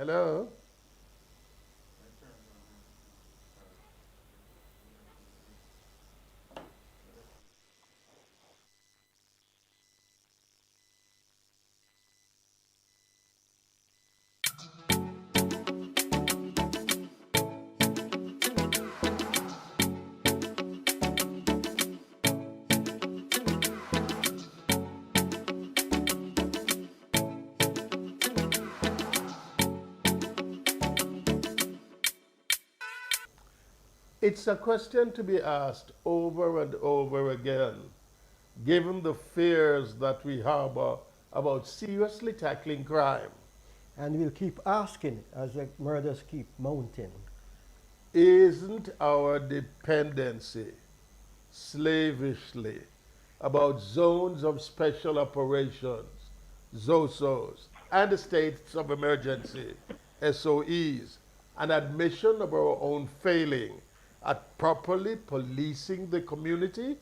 Hello? It's a question to be asked over and over again, given the fears that we harbor about seriously tackling crime. And we'll keep asking as the murders keep mounting. Isn't our dependency slavishly about zones of special operations, ZOSOs, and the states of emergency, SOEs, an admission of our own failing at properly policing the community?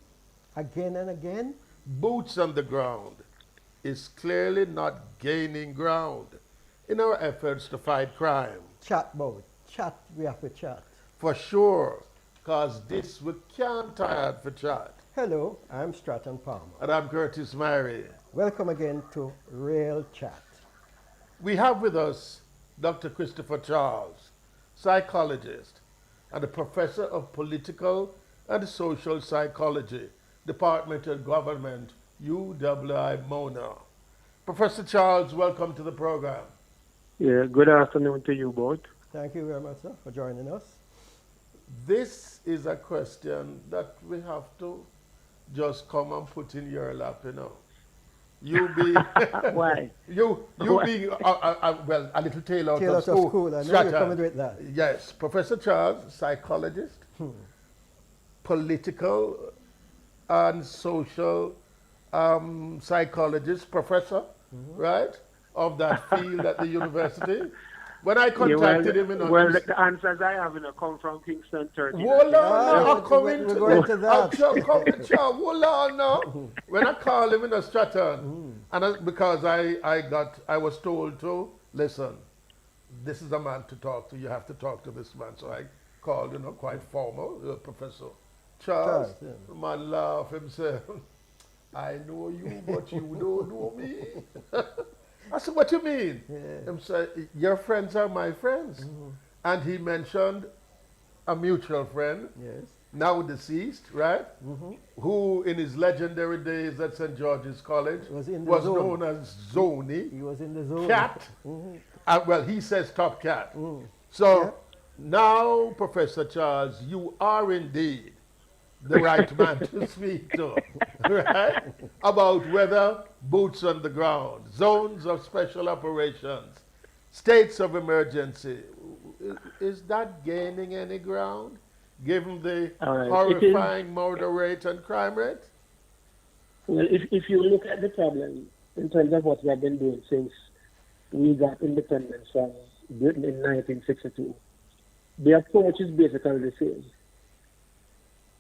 Again and again, Boots on the ground is clearly not gaining ground in our efforts to fight crime. chat about. Chat, we have to chat. For sure, cause this we can't tired for chat. Hello, I'm Stratton Palmer. And I'm Curtis Myrie. Welcome again to Real Chat. We have with us Dr. Christopher Charles, psychologist and a professor of political and social psychology, Department of Government, UWI Mona. Professor Charles, welcome to the program. Yeah, good afternoon to you both. Thank you very much, sir, for joining us. This is a question that we have to just come and put in your lap, you know. You be Why? you Why? being well a little tail out Tail of out of school. school, I know Stratton. you're coming with that. Yes, Professor Charles, psychologist, political and social psychologist, professor, right, of that field at the university. When I contacted him, well, the answers I have come from Kingston 30. hold on, Ah, I'm coming we're to going to that. I'll come to Charles. Hold on now. When I called him in a Stratton, and because I was told to listen, this is a man to talk to. You have to talk to this man. So I called, quite formal, Professor Charles. Charles, The man laughed himself. I know you, but you don't know me. I said, what you mean? Yeah. Him say, your friends are my friends. And he mentioned a mutual friend, Yes. now deceased, right? Who in his legendary days at St. George's College Was in the was zone. known as Zony, He was in the zone. Cat. Well, he says top cat. So Yeah. now, Professor Charles, you are indeed the right man to speak to, right? About whether boots on the ground, zones of special operations, states of emergency, is that gaining any ground given the All right. horrifying murder rate and crime rate? Well, if you look at the problem in terms of what we have been doing since we got independence from Britain in 1962, the approach is basically the same.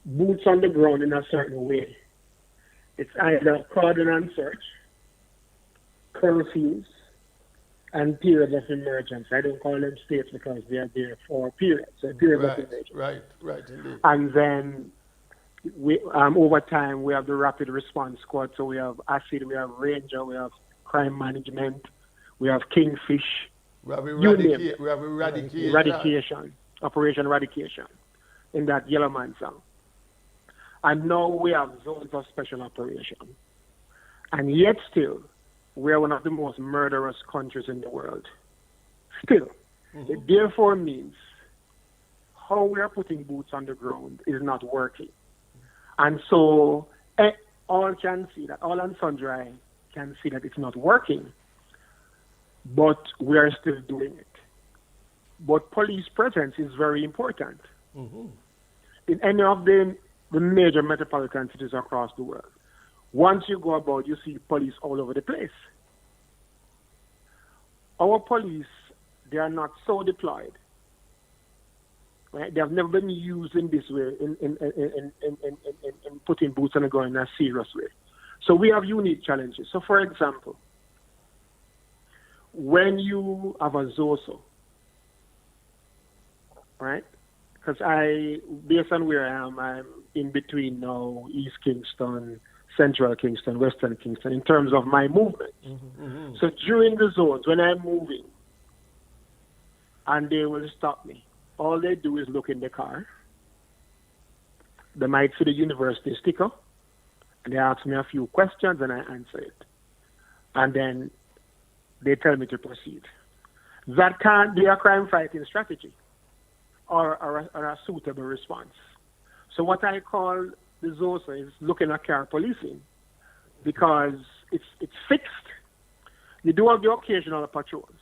Boots on the ground in a certain way. It's either cordon and search, curfews, and periods of emergency. I don't call them states because they are there for periods, periods of emergency. Right, indeed. And then over time, we have the rapid response squad. So we have ACID, we have Ranger, we have crime management, we have Kingfish, We have you name it. eradication. Operation Eradication, in that Yellow Man song. And now we have zones of special operation. And yet still, we are one of the most murderous countries in the world. Still. It therefore means how we are putting boots on the ground is not working. And so all can see that, all and sundry can see that it's not working, but we are still doing it. But police presence is very important. In any of the major metropolitan cities across the world, once you go about, you see police all over the place. Our police, they are not so deployed. Right? They have never been used in this way, in putting boots on the ground in a serious way. So we have unique challenges. So for example, when you have a ZOSO, right? Because based on where I am, I'm in between now East Kingston, Central Kingston, Western Kingston, in terms of my movement. So during the zones, when I'm moving, and they will stop me, all they do is look in the car. They might see the university sticker, and they ask me a few questions, and I answer it. And then they tell me to proceed. That can't be a crime fighting strategy or a suitable response. So what I call the ZOSA is looking at car policing, because it's fixed. You do have the occasional patrols,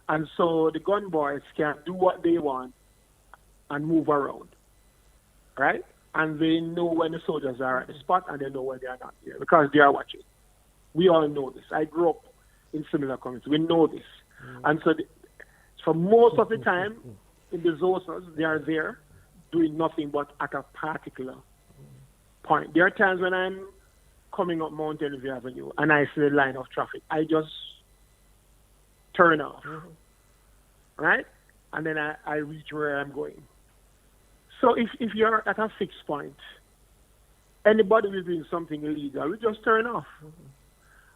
and so the gun boys can do what they want and move around, right? And they know when the soldiers are at the spot, and they know when they are not there, because they are watching. We all know this. I grew up in similar communities. We know this. And so for most of the time, in the ZOSAs, they are there doing nothing but at a particular point. There are times when I'm coming up Mountain View Avenue and I see the line of traffic. I just turn off, right? And then I reach where I'm going. So if you're at a fixed point, anybody who's doing something illegal, we just turn off.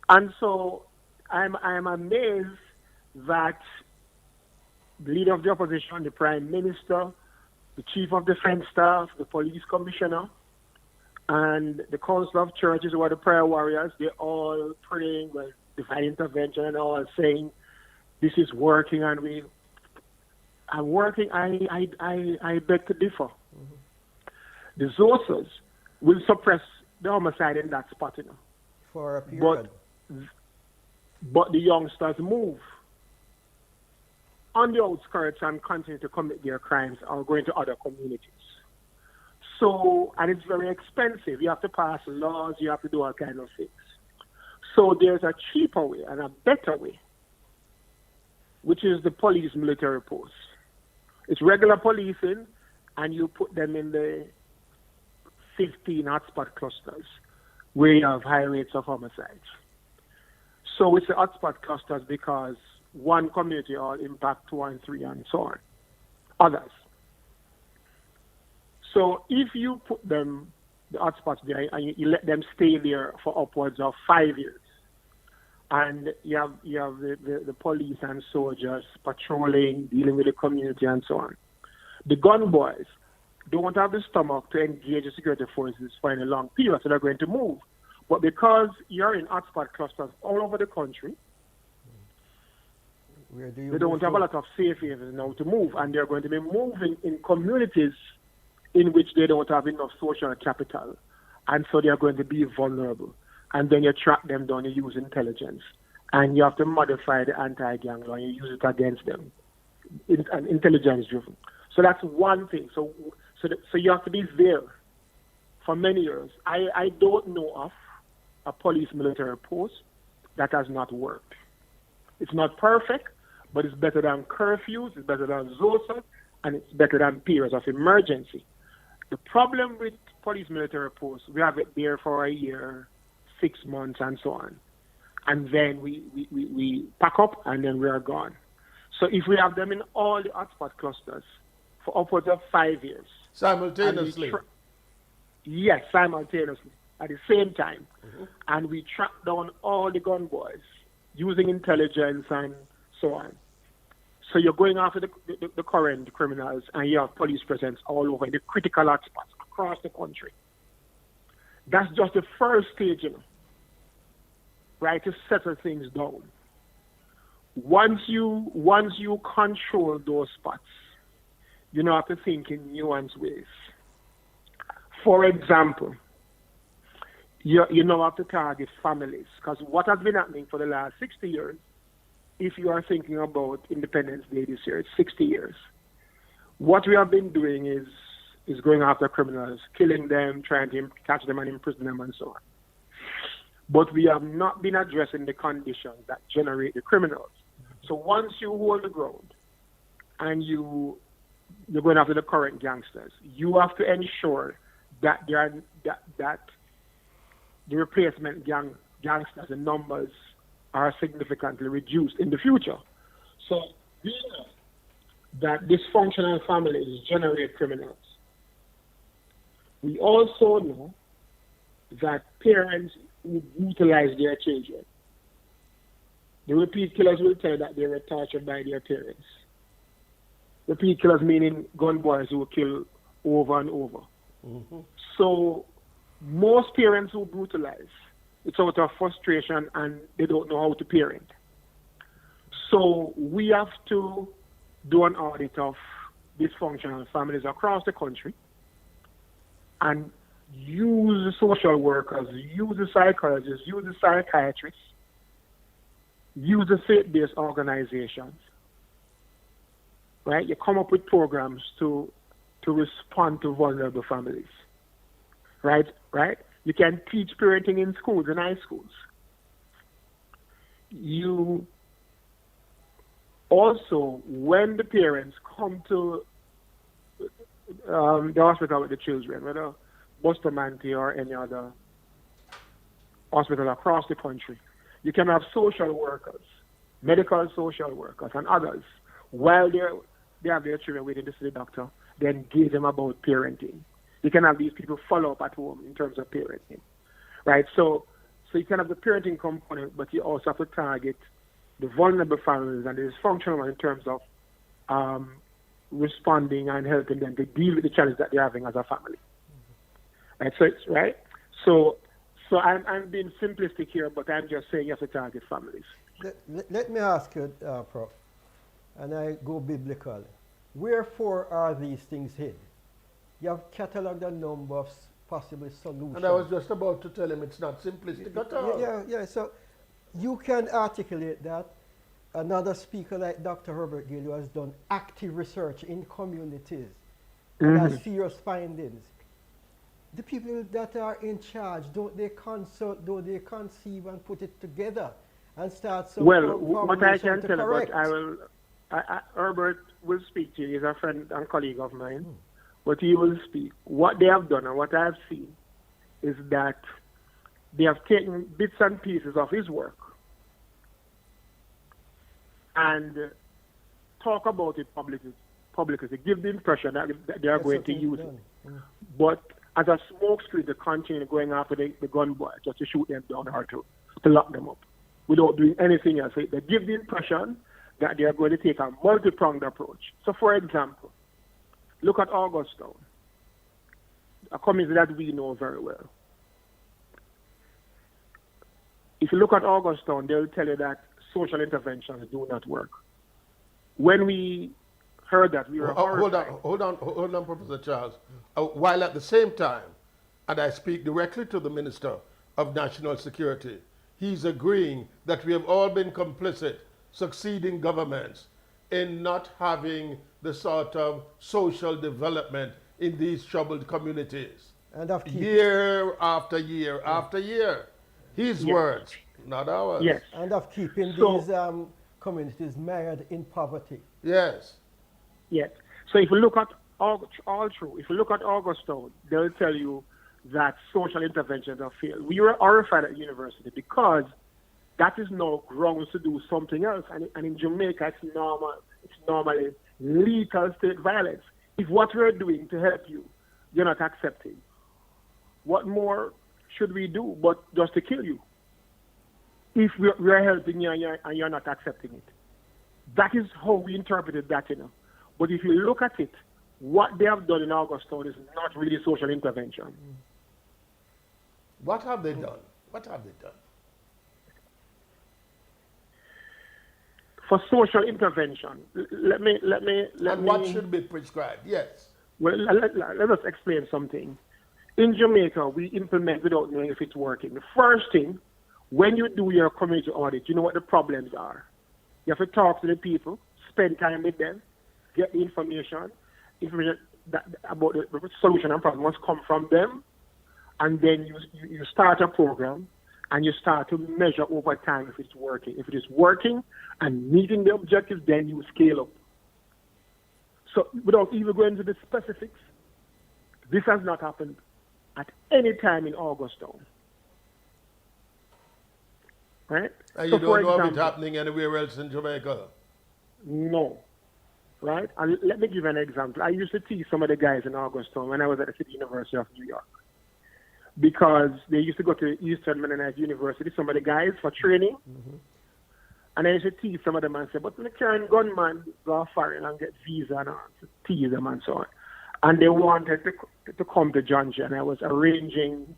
And so I'm amazed that the leader of the opposition, the prime minister, the chief of defense staff, the police commissioner, and the council of churches, who are the prayer warriors, they're all praying with divine intervention and all, saying this is working, and we are working. I beg to differ. The ZOSAs will suppress the homicide in that spot, For a period. But the youngsters move on the outskirts and continue to commit their crimes or go into other communities. So, and it's very expensive. You have to pass laws, you have to do all kinds of things. So there's a cheaper way and a better way, which is the police military post. It's regular policing, and you put them in the 15 hotspot clusters where you have high rates of homicides. So it's the hotspot clusters because one community will impact 2 and 3 and so on. Others. So if you put them, the hotspots there, and you let them stay there for upwards of 5 years, and you have the police and soldiers patrolling, dealing with the community and so on, the gun boys don't have the stomach to engage the security forces for any long period, so they're going to move. But because you're in hotspot clusters all over the country, they don't have a lot of safe havens now to move, and they're going to be moving in communities in which they don't have enough social capital, and so they're going to be vulnerable. And then you track them down, you use intelligence, and you have to modify the anti-gang law, and you use it against them, intelligence-driven. So that's one thing. So you have to be there for many years. I don't know of a police military post that has not worked. It's not perfect, but it's better than curfews, it's better than ZOSA, and it's better than periods of emergency. The problem with police military posts, we have it there for a year, 6 months, and so on. And then we pack up, and then we are gone. So if we have them in all the hotspot clusters for upwards of 5 years. Simultaneously? Yes, simultaneously, at the same time. And we track down all the gun boys using intelligence and so on. So you're going after the current criminals, and you have police presence all over in the critical hotspots across the country. That's just the first stage, right, to settle things down. Once you control those spots, you have to think in nuanced ways. For example, you have to target families, because what has been happening for the last 60 years, if you are thinking about Independence Day this year, it's 60 years. What we have been doing is going after criminals, killing them, trying to catch them and imprison them and so on. But we have not been addressing the conditions that generate the criminals. So once you hold the ground and you're going after the current gangsters, you have to ensure that that the replacement gangsters, the numbers are significantly reduced in the future. So that dysfunctional families generate criminals. We also know that parents who brutalize their children. The repeat killers will tell you that they were tortured by their parents. Repeat killers meaning gun boys who kill over and over. Mm-hmm. So most parents who brutalize, it's out of frustration and they don't know how to parent. So we have to do an audit of dysfunctional families across the country and use the social workers, use the psychologists, use the psychiatrists, use the faith-based organizations, right? You come up with programs to respond to vulnerable families, right? You can teach parenting in schools, in high schools. You also, when the parents come to the hospital with the children, whether Bustamante or any other hospital across the country, you can have social workers, medical social workers, and others while they have their children waiting to see the doctor, then engage them about parenting. You can have these people follow up at home in terms of parenting, right? So you can have the parenting component, but you also have to target the vulnerable families and the dysfunctional one in terms of responding and helping them to deal with the challenge that they're having as a family. Right? So it's right. So I'm being simplistic here, but I'm just saying you have to target families. Let me ask you, Prof, and I go biblical. Wherefore are these things hid? You have catalogued a number of possible solutions. And I was just about to tell him it's not simplistic at all. Yeah. So you can articulate that. Another speaker like Dr. Herbert Gill, who has done active research in communities and has serious findings. The people that are in charge, don't they consult, don't they conceive and put it together and start some what I can tell you, but Herbert will speak to you. He's a friend and colleague of mine. But he will speak. What they have done and what I have seen is that they have taken bits and pieces of his work and talk about it publicly, give the impression that they are going to use it. But as a smokescreen, they continue going after the gun boys just to shoot them down or to lock them up without doing anything else. They give the impression that they are going to take a multi-pronged approach. So, for example, look at Augustown, a community that we know very well. If you look at Augustown, they'll tell you that social interventions do not work. When we heard that, we were horrified. Hold on, Professor Charles. While at the same time, and I speak directly to the Minister of National Security, he's agreeing that we have all been complicit, succeeding governments, in not having the sort of social development in these troubled communities. And year after year after year. His words, not ours. Yes. And of keeping these communities mired in poverty. Yes. Yes. So if you look at all true, if you look at Augustown, they'll tell you that social interventions have failed. We were horrified at university because that is no grounds to do something else. And in Jamaica, it's normally lethal state violence. If what we're doing to help you, you're not accepting, what more should we do but just to kill you? If we're helping you and you're not accepting it. That is how we interpreted that, But if you look at it, what they have done in Augustown is not really social intervention. What have they done? What have they done? For social intervention, let me. What should be prescribed? Yes. Well, let us explain something. In Jamaica, we implement without knowing if it's working. The first thing, when you do your community audit, you know what the problems are. You have to talk to the people, spend time with them, get the information that about the solution and problem must come from them, and then you start a program and you start to measure over time if it's working. If it is working and meeting the objectives, then you scale up. So without even going into the specifics, this has not happened at any time in Augustown. Right? And you don't know if it's happening anywhere else in Jamaica? No. right? And let me give an example. I used to teach some of the guys in Augustown when I was at the City University of New York, because they used to go to Eastern Mennonite University, some of the guys, for training. And I used to tease some of them and say, but the current gunman go foreign and get visa and all, to tease them and so on. And they wanted to come to Georgia, and I was arranging,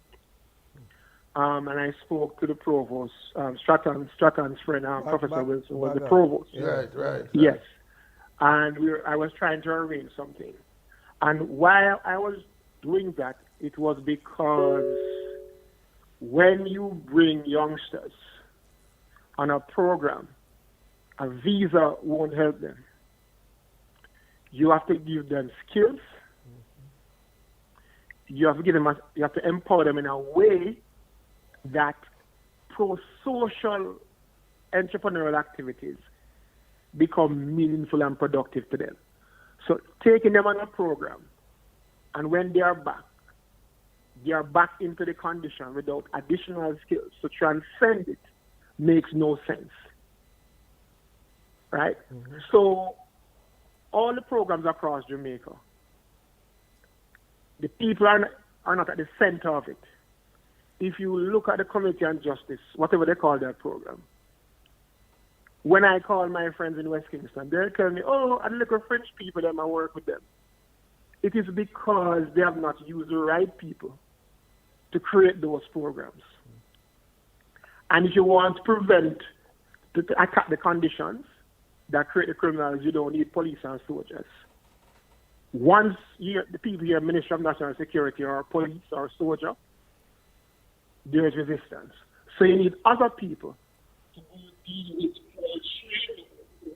and I spoke to the provost, Stratton's friend, Professor Wilson, was the provost. Right. Yes. And I was trying to arrange something. And while I was doing that, it was because when you bring youngsters on a program, a visa won't help them. You have to give them skills. You have to you have to empower them in a way that pro-social entrepreneurial activities become meaningful and productive to them. So taking them on a program, and when they are back into the condition without additional skills to transcend it makes no sense. Right? So all the programs across Jamaica, the people are not at the center of it. If you look at the Community and Justice, whatever they call their program, when I call my friends in West Kingston, they'll tell me, oh, I look at French people, I work with them. It is because they have not used the right people to create those programs. And if you want to attack the conditions that create the criminals, you don't need police and soldiers. Once the people here, Ministry of National Security or police or soldier, there is resistance. So you need other people to deal with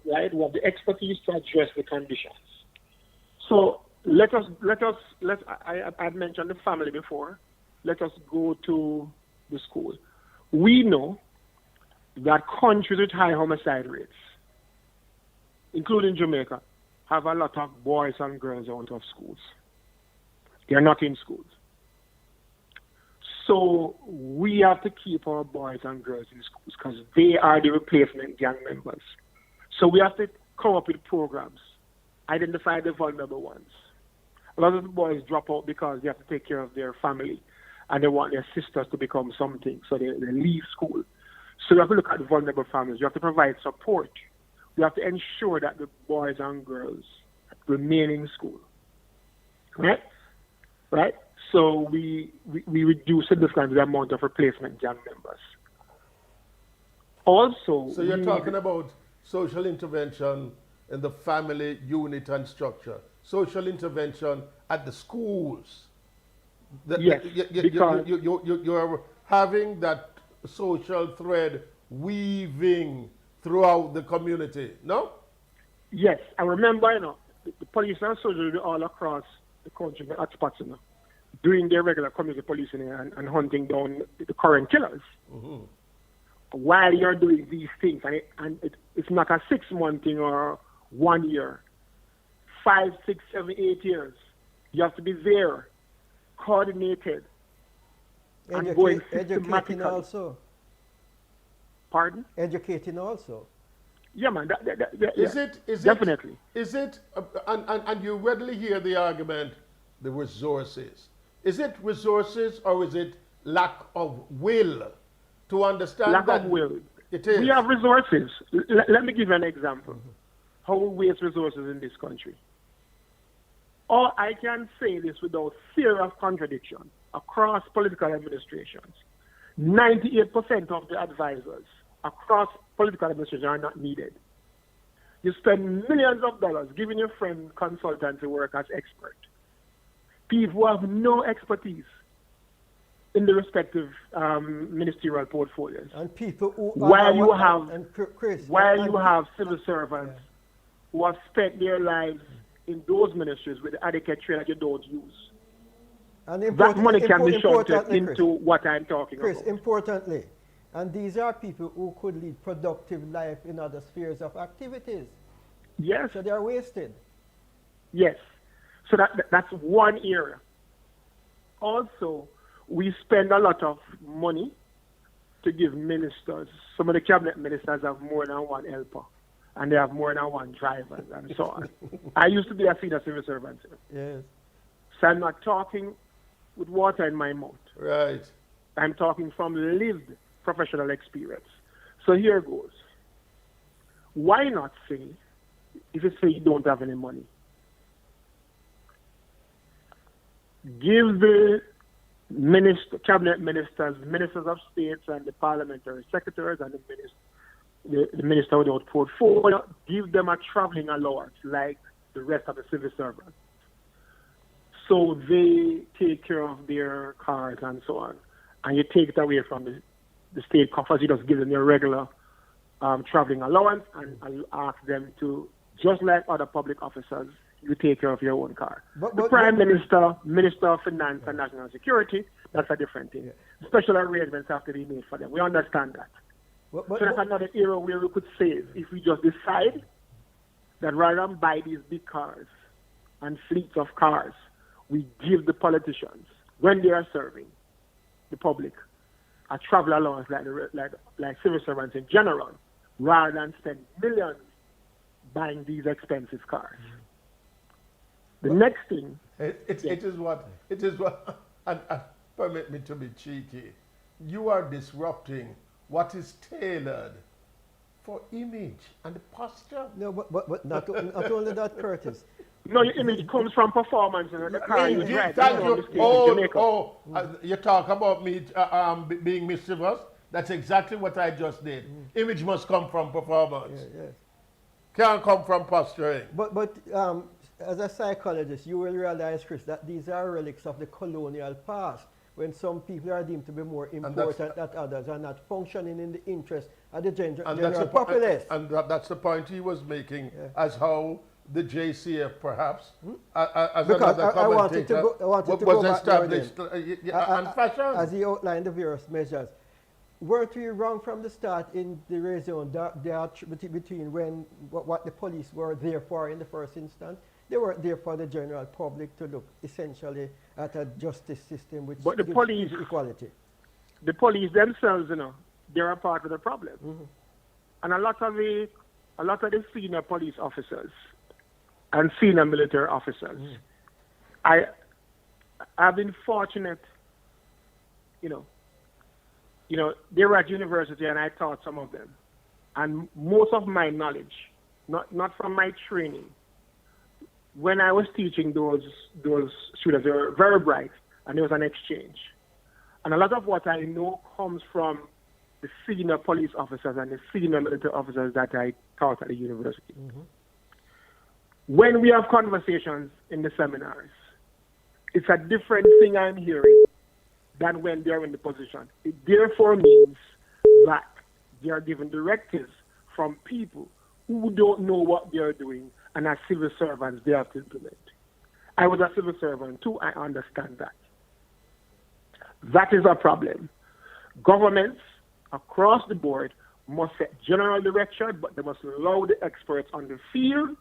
right, who have the expertise to address the conditions. So I mentioned the family before. Let us go to the school. We know that countries with high homicide rates, including Jamaica, have a lot of boys and girls out of schools. They are not in schools. So we have to keep our boys and girls in schools because they are the replacement gang members. So we have to come up with programs, identify the vulnerable ones. A lot of the boys drop out because they have to take care of their family and they want their sisters to become something, so they leave school. So we have to look at the vulnerable families. You have to provide support. We have to ensure that the boys and girls remain in school. Right? So we reduce significantly the amount of replacement gang members. Also, so you're talking about social intervention in the family unit and structure, social intervention at the schools. Yes, because you're having that social thread weaving throughout the community, no? Yes, I remember, the police and soldiers all across the country, the hotspots, doing their regular community policing and hunting down the current killers. While you're doing these things, and it's not a 6-month thing or 1 year, 5, 6, 7, 8 years. You have to be there, coordinated, and going systematically. Educating also. Pardon? Educating also. Yeah, man. Definitely. And you readily hear the argument, the resources. Is it resources or is it lack of will to understand lack that? Of will. It is. We have resources. Let me give you an example. How we waste resources in this country. Or I can say this without fear of contradiction. Across political administrations, 98% of the advisors across political administration are not needed. You spend millions of dollars giving your friend consultancy work as expert. People who have no expertise in the respective ministerial portfolios. And people who you have civil servants who have spent their lives in those ministries with the adequate training that you don't use. And that money can be shunted into what I'm talking Chris, about. Importantly, and these are people who could lead productive life in other spheres of activities. Yes. So they are wasted. Yes. So that's one area. Also, we spend a lot of money to give ministers. Some of the cabinet ministers have more than one helper. and they have more than one driver and so on. I used to be a senior civil servant, sir. Yes. So I'm not talking with water in my mouth. Right. I'm talking from lived professional experience. So here goes. Why not say, if you say you don't have any money, give the cabinet ministers, ministers of states, and the parliamentary secretaries, and the minister without portfolio, give them a traveling allowance like the rest of the civil servants. So they take care of their cars and so on. And you take it away from the state coffers, you just give them their regular traveling allowance and ask them to, just like other public officers, you take care of your own car. The Prime Minister, Minister of Finance and National Security, that's a different thing. Yeah. Special arrangements have to be made for them. We understand that. So that's another area where we could save if we just decide that rather than buy these big cars and fleets of cars, we give the politicians, when they are serving the public, a travel allowance like civil servants in general, rather than spend millions buying these expensive cars. The next thing... It is what, and permit me to be cheeky, you are disrupting what is tailored for image and posture. No, but not only that, Curtis. No, your image comes from performance. The car you drive. Thank you. You talk about me being mischievous. That's exactly what I just did. Image must come from performance. Yes. Can't come from posturing. But as a psychologist, you will realize, Chris, that these are relics of the colonial past, when some people are deemed to be more important than others and not functioning in the interest of the general populace. And that's the point he was making, as how the JCF perhaps, as because another I wanted to go back established and fashioned. As he outlined the various measures. Weren't we wrong from the start in the raison between what the police were there for in the first instance? They were there for the general public to look essentially at a justice system which gives equality. The police themselves, they're a part of the problem. Mm-hmm. And a lot of the senior police officers and senior military officers, I've been fortunate, they were at university and I taught some of them. And most of my knowledge, not from my training, when I was teaching those students, they were very bright and there was an exchange. And a lot of what I know comes from the senior police officers and the senior military officers that I taught at the university. Mm-hmm. When we have conversations in the seminars, it's a different thing I'm hearing than when they're in the position. It therefore means that they are given directives from people who don't know what they're doing, and as civil servants, they have to implement. I was a civil servant too, I understand that. That is a problem. Governments across the board must set general direction, but they must allow the experts on the field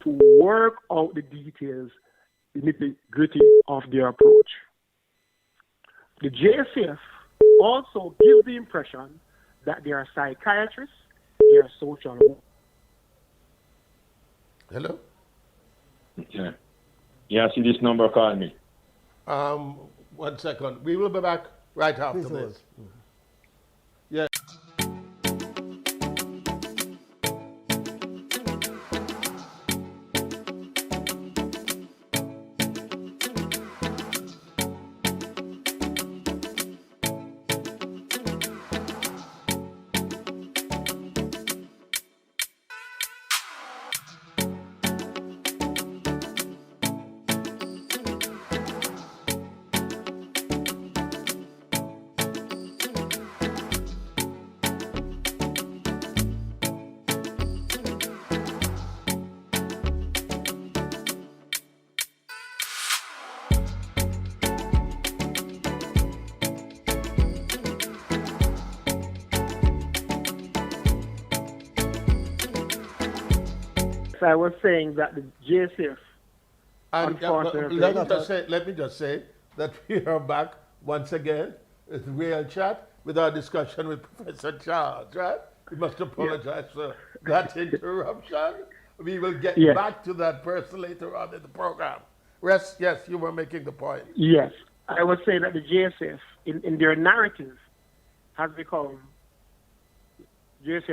to work out the details, the nitty-gritty of their approach. The JSF also gives the impression that they are psychiatrists, they are social workers. Hello? Yeah. Yeah, I see this number call me. 1 second. We will be back right after this. Mm-hmm. Yeah. I was saying that the JSF, and let me just say that we are back once again with Real Chat with our discussion with Professor Charles, right? We must apologize for that interruption. We will get Yes. back to that person later on in the program. Yes, you were making the point. Yes. I was saying that the JSF, in their narrative, JSF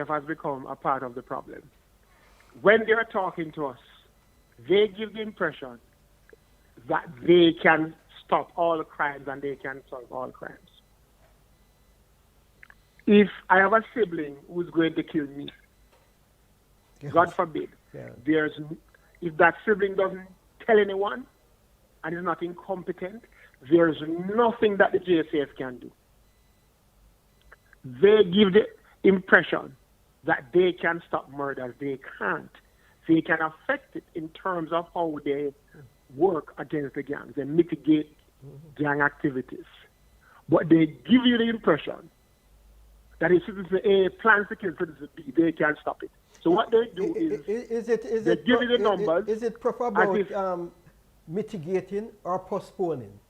has become a part of the problem. When they're talking to us, they give the impression that they can stop all crimes and they can solve all crimes. If I have a sibling who's going to kill me, God forbid, if that sibling doesn't tell anyone and is not incompetent, there's nothing that the JSF can do. They give the impression that they can stop murders. They can't. They can affect it in terms of how they work against the gangs and mitigate gang activities. But they give you the impression that if citizen A plans to kill citizen B, they can stop it. So what they do is they give you the numbers. Is it proper about mitigating or postponing?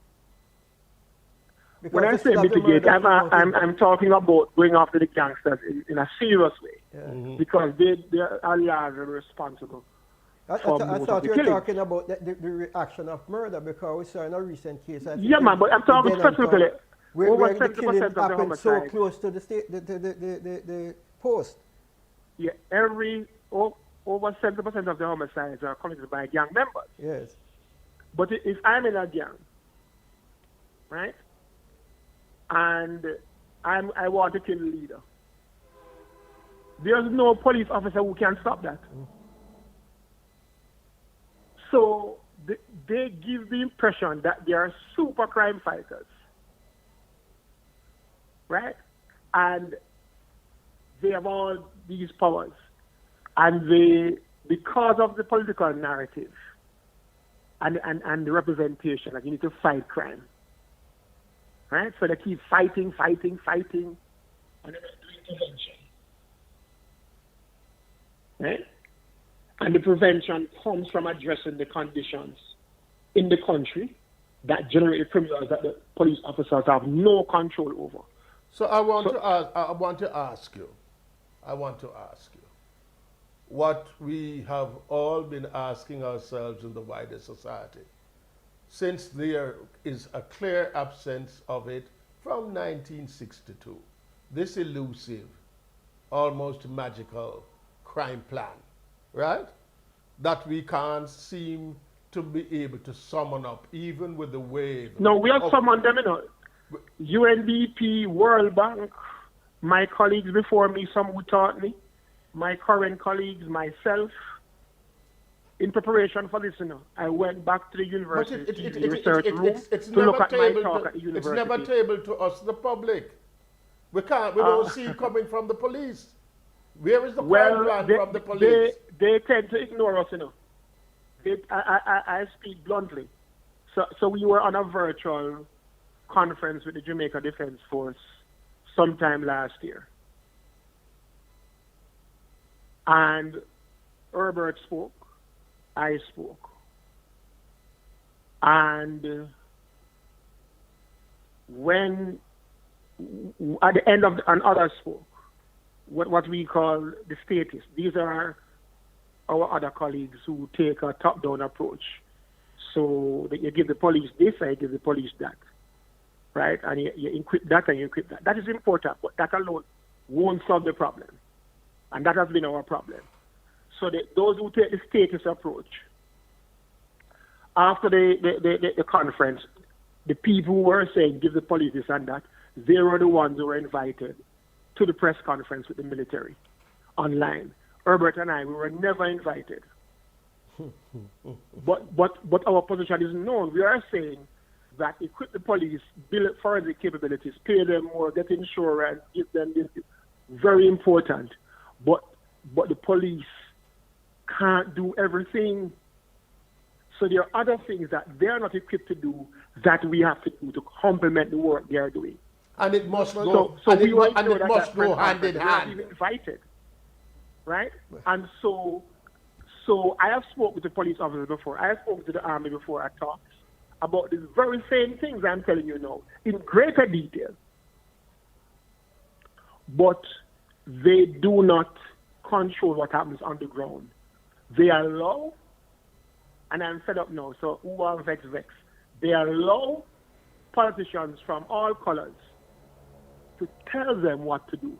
Because when I say mitigate, I'm talking about going after the gangsters in a serious way, because they are largely responsible. I thought you were talking about the reaction of murder, because we saw in a recent case. Yeah, man, but I'm talking specifically. Where the killing happened so close to the post. Yeah, over 70% of the homicides are committed by gang members. Yes. But if I'm in a gang, right, and I want to kill the leader, there's no police officer who can stop that. So they give the impression that they are super crime fighters, right? And they have all these powers. And because of the political narrative and the representation, like you need to fight crime, right? So they keep fighting, and they're not doing prevention, right? And the prevention comes from addressing the conditions in the country that generate criminals that the police officers have no control over. So I want to ask you what we have all been asking ourselves in the wider society, since there is a clear absence of it from 1962, this elusive, almost magical crime plan, right? That we can't seem to be able to summon up, even with the wave. No, we have summoned them, you know. UNDP, World Bank, my colleagues before me, some who taught me, my current colleagues, myself. In preparation for this, you know, I went back to the university research room to look at my talk at the university. It's never tabled to us, the public. We don't see it coming from the police. Where is the crime plan from the police? They tend to ignore us, you know. I speak bluntly. So we were on a virtual conference with the Jamaica Defense Force sometime last year. And Herbert spoke, I spoke. And when, at the end of and others spoke, what we call the statists. These are our other colleagues who take a top-down approach. So that you give the police this, and you give the police that, right? And you equip that and you equip that. That is important, but that alone won't solve the problem. And that has been our problem. So those who take the status approach, after the conference, the people who were saying give the police this and that, they were the ones who were invited to the press conference with the military online. Herbert and I, we were never invited. But our position is known. We are saying that equip the police, build forensic capabilities, pay them more, get insurance, give them this. Very important. But the police can't do everything. So there are other things that they are not equipped to do that we have to do to complement the work they are doing. And it must go. So it must go hand in hand. Even invited, right? And so I have spoken with the police officers before. I have spoken to the army before at talks about these very same things I'm telling you now in greater detail. But they do not control what happens on the ground. They allow, and I'm fed up now, so who are vex? They allow politicians from all colors to tell them what to do.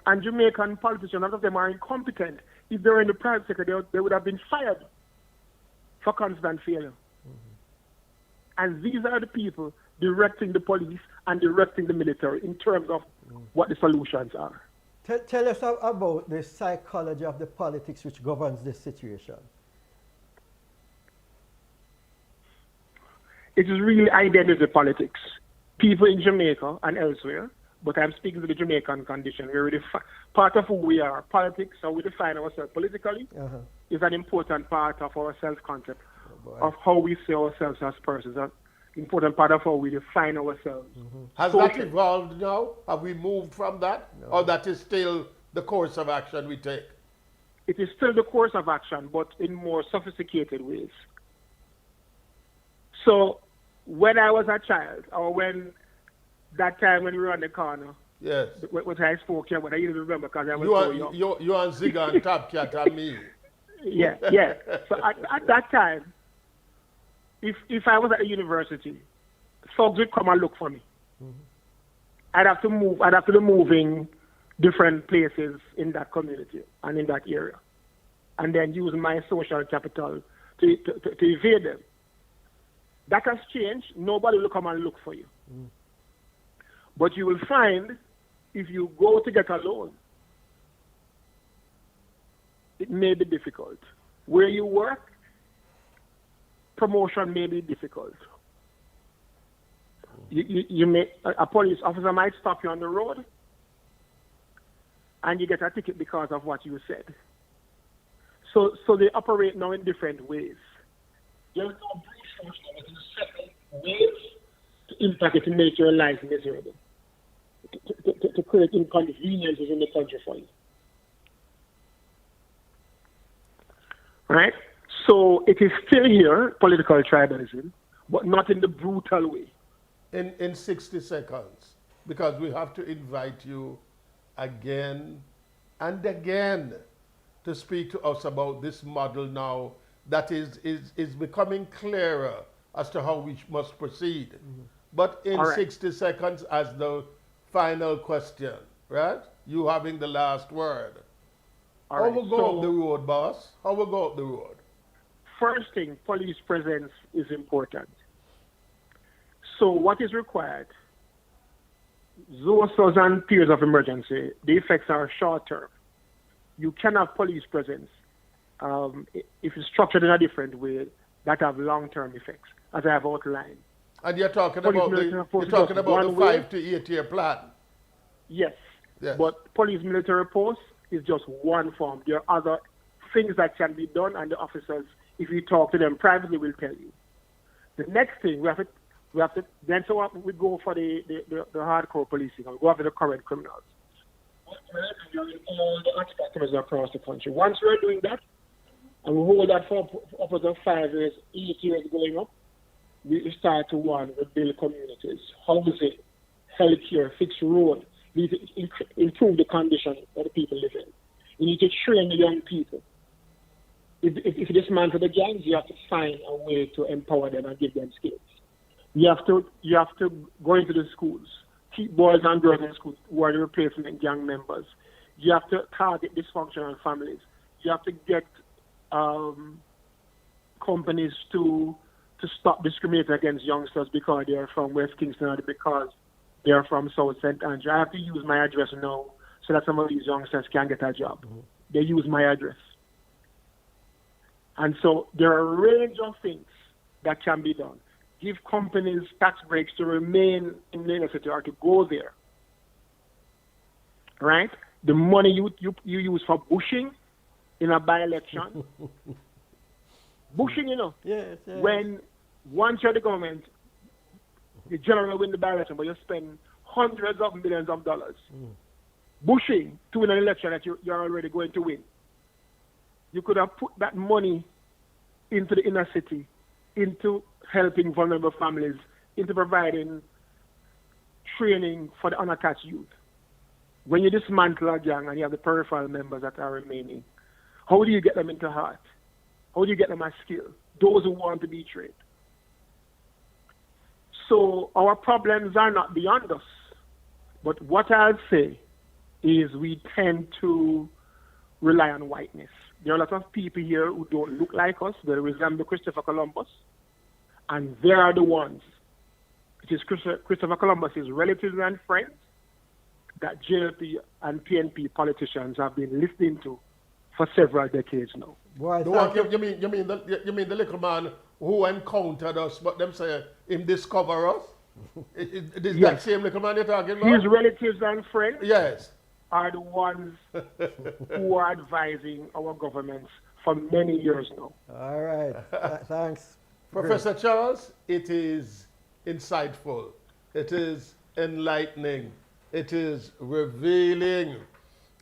And Jamaican politicians, a lot of them are incompetent. If they were in the private sector, they would have been fired for constant failure. And these are the people directing the police and directing the military in terms of what the solutions are. Tell us about the psychology of the politics which governs this situation. It is really identity politics. People in Jamaica and elsewhere, but I'm speaking to the Jamaican condition, we're really part of who we are. Politics, how we define ourselves politically, is an important part of our self-concept, of how we see ourselves as persons, an important part of how we define ourselves. Has that evolved now? Have we moved from that? No. Or that is still the course of action we take? It is still the course of action, but in more sophisticated ways. So when I was a child, or when that time when we were on the corner, yes, what I spoke here, but I didn't remember because I was so young. You and Ziga and Top Cat and me. Yeah. So at that time, if I was at the university, thugs would come and look for me. I'd have to be moving different places in that community and in that area, and then use my social capital to evade them. That has changed. Nobody will come and look for you. But you will find, if you go to get a loan, it may be difficult. Where you work, promotion may be difficult. A police officer might stop you on the road, and you get a ticket because of what you said. So they operate now in different ways. There's no brief several ways to impact it, to make your life miserable, to create inconveniences in the country for you. Right? So it is still here, political tribalism, but not in the brutal way. In 60 seconds, because we have to invite you again and again to speak to us about this model now that is becoming clearer as to how we must proceed. But in 60 seconds, as the final question, right? You having the last word. How will go up the road, boss? How will go up the road? First thing, police presence is important. So what is required? Those and periods of emergency, the effects are short-term. You can have police presence if it's structured in a different way that have long-term effects, as I have outlined. And you're talking about the 5 to 8 year plan. Yes. But police military posts is just one form. There are other things that can be done, and the officers, if you talk to them privately, will tell you. The next thing we have to then we go for the hardcore policing. We go after the current criminals. All the aspects across the country. Once we're doing that, and we hold that for upwards of 5 years, 8 years going up, we start to build communities, housing, healthcare, fix roads. We need to improve the condition that the people live in. We need to train the young people. If you dismantle the gangs, you have to find a way to empower them and give them skills. You have to go into the schools, keep boys and girls in schools who are the replacement gang members. You have to target dysfunctional families. You have to get companies to stop discriminating against youngsters because they are from West Kingston or because they are from South St. Andrew. I have to use my address now so that some of these youngsters can get a job. They use my address. And so there are a range of things that can be done. Give companies tax breaks to remain in the inner city or to go there. Right? The money you use for bushing in a by-election. Bushing, Yes. When once you're the government, you generally win the by-election, but you spend hundreds of millions of dollars bushing to win an election that you're already going to win. You could have put that money into the inner city, into helping vulnerable families, into providing training for the unattached youth. When you dismantle a gang and you have the peripheral members that are remaining, how do you get them into heart? How do you get them as skilled? Those who want to be trained. So our problems are not beyond us. But what I'll say is we tend to rely on whiteness. There are a lot of people here who don't look like us. They resemble Christopher Columbus. And they are the ones. It is Christopher Columbus's relatives and friends that JLP and PNP politicians have been listening to for several decades now. Boy, The one, you mean the little man who encountered us, but them say him discover us? It is that Yes. same little man you're talking about? His relatives and friends Yes. are the ones who are advising our governments for many years now. All right. Thanks. Professor Charles, it is insightful. It is enlightening. It is revealing.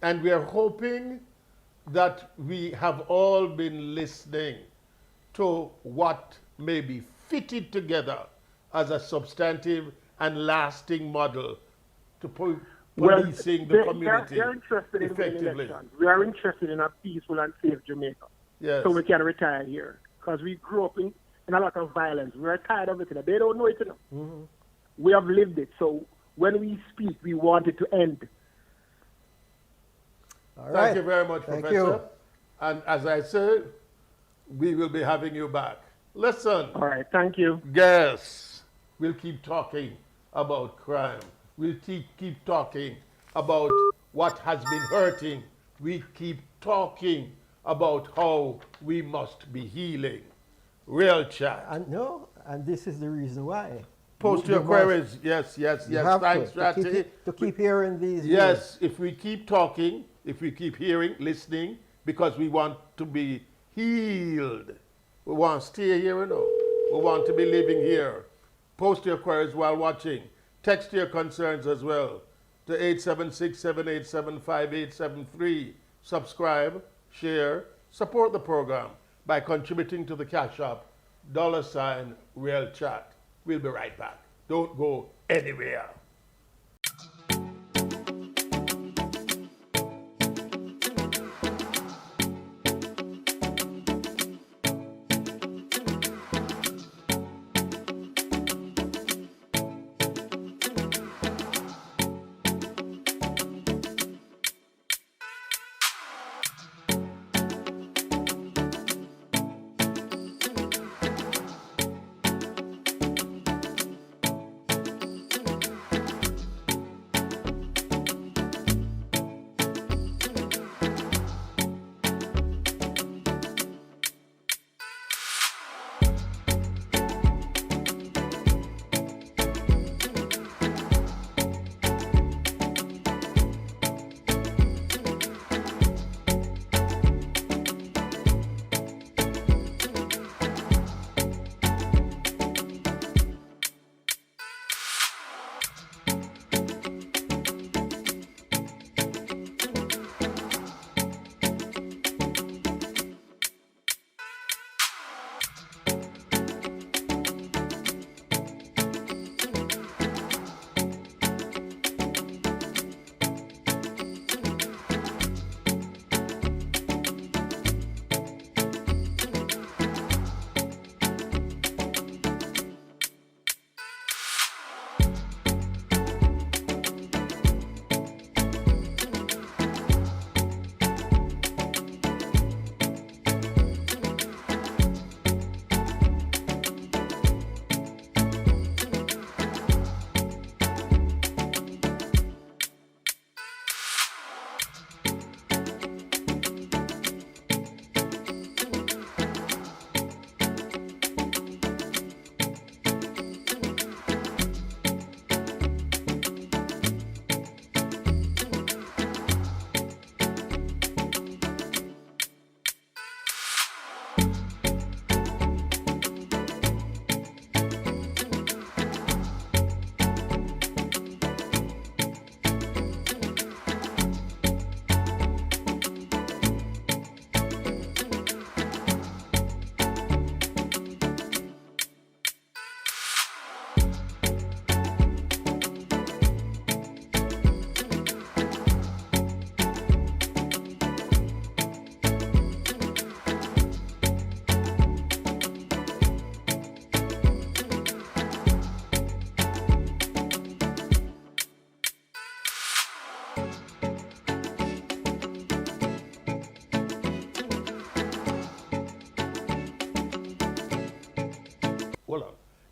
And we are hoping that we have all been listening to what may be fitted together as a substantive and lasting model to policing the community They're interested in winning effectively. elections. We are interested in a peaceful and safe Jamaica. Yes. So we can retire here. Because we grew up in a lot of violence. We are tired of it. They don't know it enough. Mm-hmm. We have lived it. So when we speak, we want it to end. All right. Thank you very much, Thank Professor. you. And as I said, we will be having you back. Listen, All right. Thank you. yes, we'll keep talking about crime. We'll keep talking about what has been hurting. We keep talking about how we must be healing. Real chat. And this is the reason why. Post You your must- queries. Yes, yes, you yes. have Thanks, to Ratty. keep hearing these. Yes, if we keep talking, if we keep hearing, listening, because we want to be healed. We want to stay here, you know. We want to be living here. Post your queries while watching. Text your concerns as well to 876-787-5873. Subscribe, share, support the program by contributing to the Cash App, $Real Chat. We'll be right back. Don't go anywhere.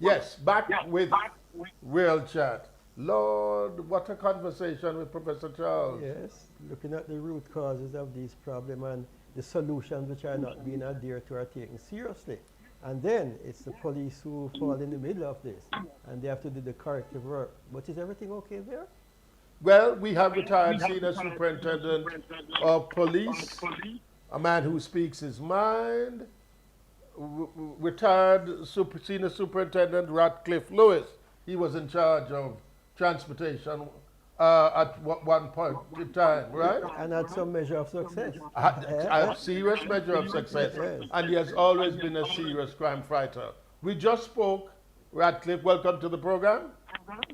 Yes, back with Real Chat. Lord, what a conversation with Professor Charles. Yes, looking at the root causes of these problems and the solutions which are not being adhered to are taken seriously. And then it's the police who fall in the middle of this and they have to do the corrective work. But is everything okay there? Well, we have retired senior superintendent of police, a man who speaks his mind, retired senior superintendent Ratcliffe Lewis. He was in charge of transportation at one point in time, right? And had some measure of success. A serious measure of success. Yes. And he has always been a serious crime fighter. We just spoke, Ratcliffe, welcome to the program.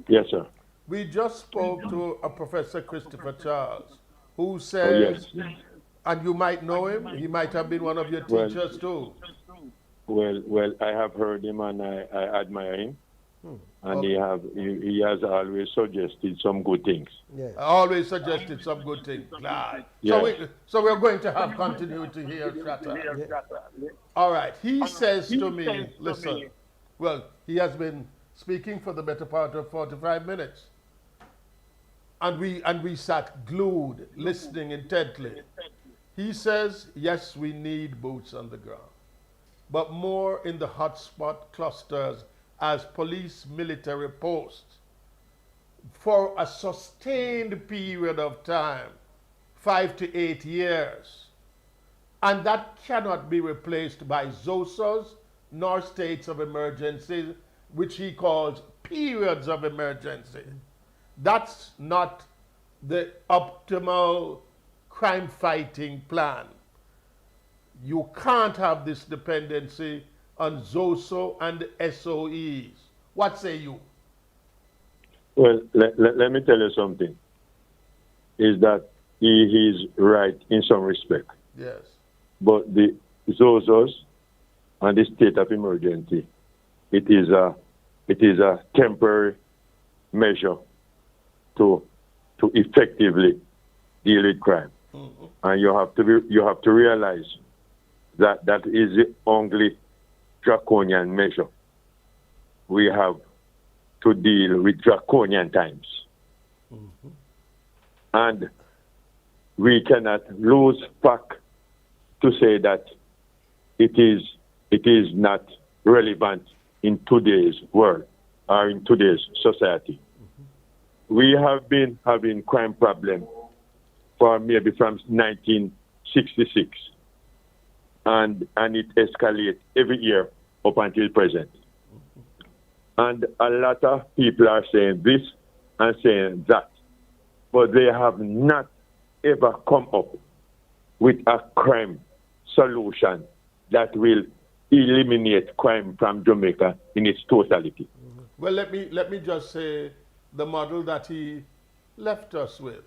Yes, sir. We just spoke to a Professor Christopher Charles, who says, yes. and you might know him, he might have been one of your teachers too. Well, I have heard him and I admire him. And he has always suggested some good things. Yes. I always suggested some good things. Glad. Yeah. So we're going to have continuity here, Shatta. All right. He says to me, listen, well, he has been speaking for the better part of 45 minutes. And we sat glued, listening intently. He says, yes, we need boots on the ground, but more in the hotspot clusters as police military posts for a sustained period of time, 5 to 8 years. And that cannot be replaced by ZOSOs nor states of emergency, which he calls periods of emergency. That's not the optimal crime fighting plan. You can't have this dependency on ZOSO and SOEs. What say you? Well, let me tell you something. Is that he is right in some respect. Yes. But the ZOSOs and the state of emergency, it is a temporary measure to effectively deal with crime. Mm-hmm. And you have to realize that that is the only draconian measure we have to deal with draconian times. Mm-hmm. And we cannot lose fact to say that it is not relevant in today's world or in today's society. Mm-hmm. We have been having crime problem for maybe from 1966, and it escalates every year up until present. And a lot of people are saying this and saying that, but they have not ever come up with a crime solution that will eliminate crime from Jamaica in its totality. Well, let me just say the model that he left us with.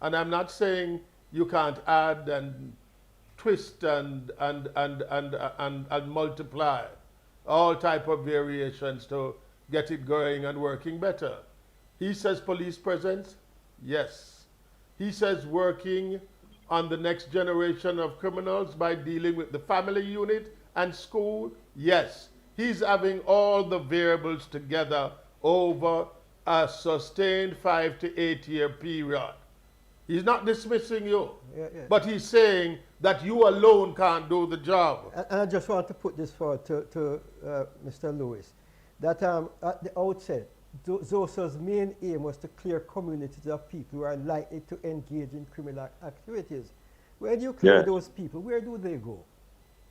And I'm not saying you can't add and twist and multiply all type of variations to get it going and working better. He says police presence, yes. He says working on the next generation of criminals by dealing with the family unit and school, yes. He's having all the variables together over a sustained 5 to 8 year period. He's not dismissing you, but he's saying that you alone can't do the job. And I just want to put this forward to Mr. Lewis, that at the outset, ZOSO's main aim was to clear communities of people who are likely to engage in criminal activities. Where do you clear those people? Where do they go?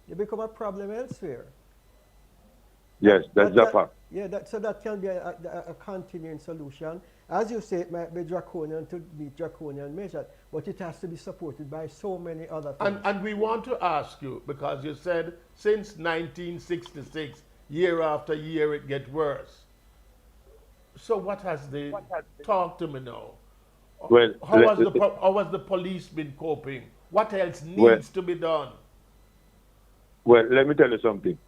They become a problem elsewhere. Yes, that's the fact. Yeah, so that can be a continuing solution. As you say, it might be draconian to meet draconian measures, but it has to be supported by so many other things. And we want to ask you, because you said since 1966, year after year, it gets worse. So what has they talk to me now? Well, how has the police been coping? What else needs to be done? Well, let me tell you something.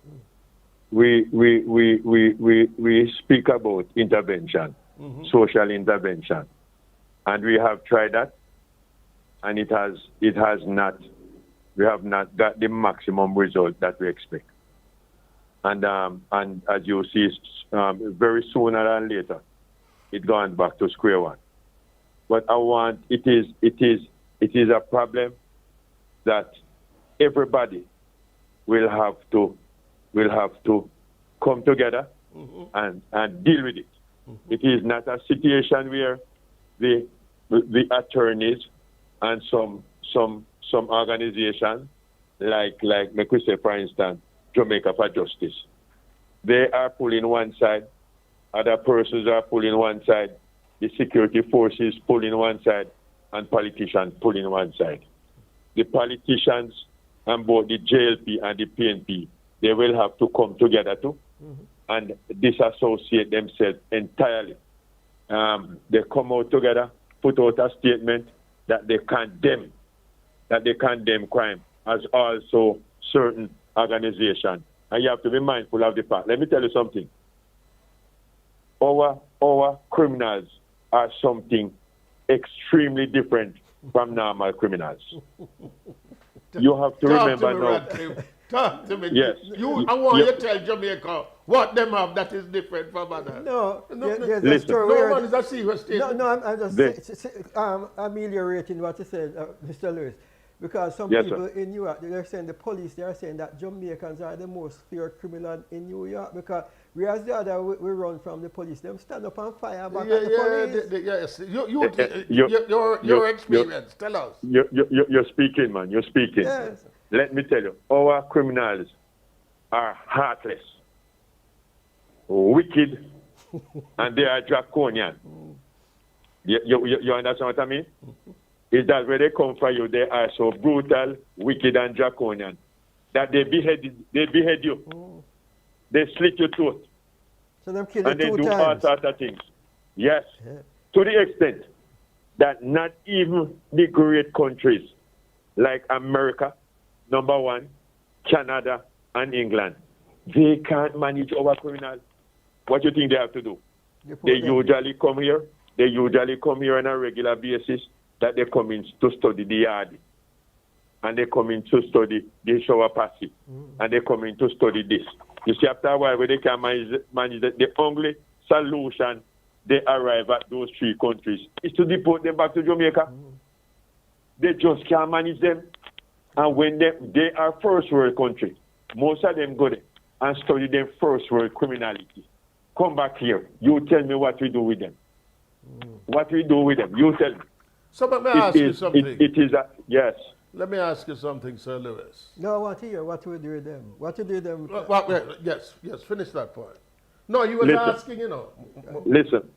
We speak about intervention, social intervention, and we have tried that, and we have not got the maximum result that we expect. and as you see, very sooner than later, it gone back to square one. But it is a problem that everybody will have to come together and deal with it. It is not a situation where the attorneys and some organizations like me could say, for instance, Jamaica for Justice, they are pulling one side, other persons are pulling one side, the security forces pulling one side, and politicians pulling one side. The politicians and both the JLP and the PNP, they will have to come together too and disassociate themselves entirely. They come out together, put out a statement that they condemn crime as also certain organizations. And you have to be mindful of the fact. Let me tell you something. Our criminals are something extremely different from normal criminals. You have to remember now. Talk to me. Yes. I want you to tell Jamaica what them have that is different from others. No, there's a listen. story. No where man is a serious statement. No, I'm just ameliorating what you said, Mr. Lewis. Because some people in New York, they're saying, the police, they're saying that Jamaicans are the most feared criminal in New York because whereas the other we run from the police, them stand up and fire back at the police. Your experience, tell us. You're speaking, man. You're speaking. Yes. Let me tell you, our criminals are heartless, wicked, and they are draconian. You understand what I mean? Is that where they come from you, they are so brutal, wicked, and draconian that they behead you. They slit your throat. So them kill you and they two do times. all sorts of things. Yes. Yeah. To the extent that not even the great countries like America, number one, Canada, and England, they can't manage our criminals. What do you think they have to do? They usually come here. They usually come here on a regular basis. That they come in to study the yard, and they come in to study the shower passive, and they come in to study this. You see, after a while, when they can manage the only solution they arrive at those three countries is to deport them back to Jamaica. They just can't manage them. And when they are first world country, most of them go there and study them first world criminality. Come back here. You tell me what we do with them. What we do with them. You tell me. So let me ask you something. It is a, yes. Let me ask you something, Sir Lewis. No, I want to hear what we do with them. What to do with them? Yes, finish that point. No, you were asking, you know. Listen,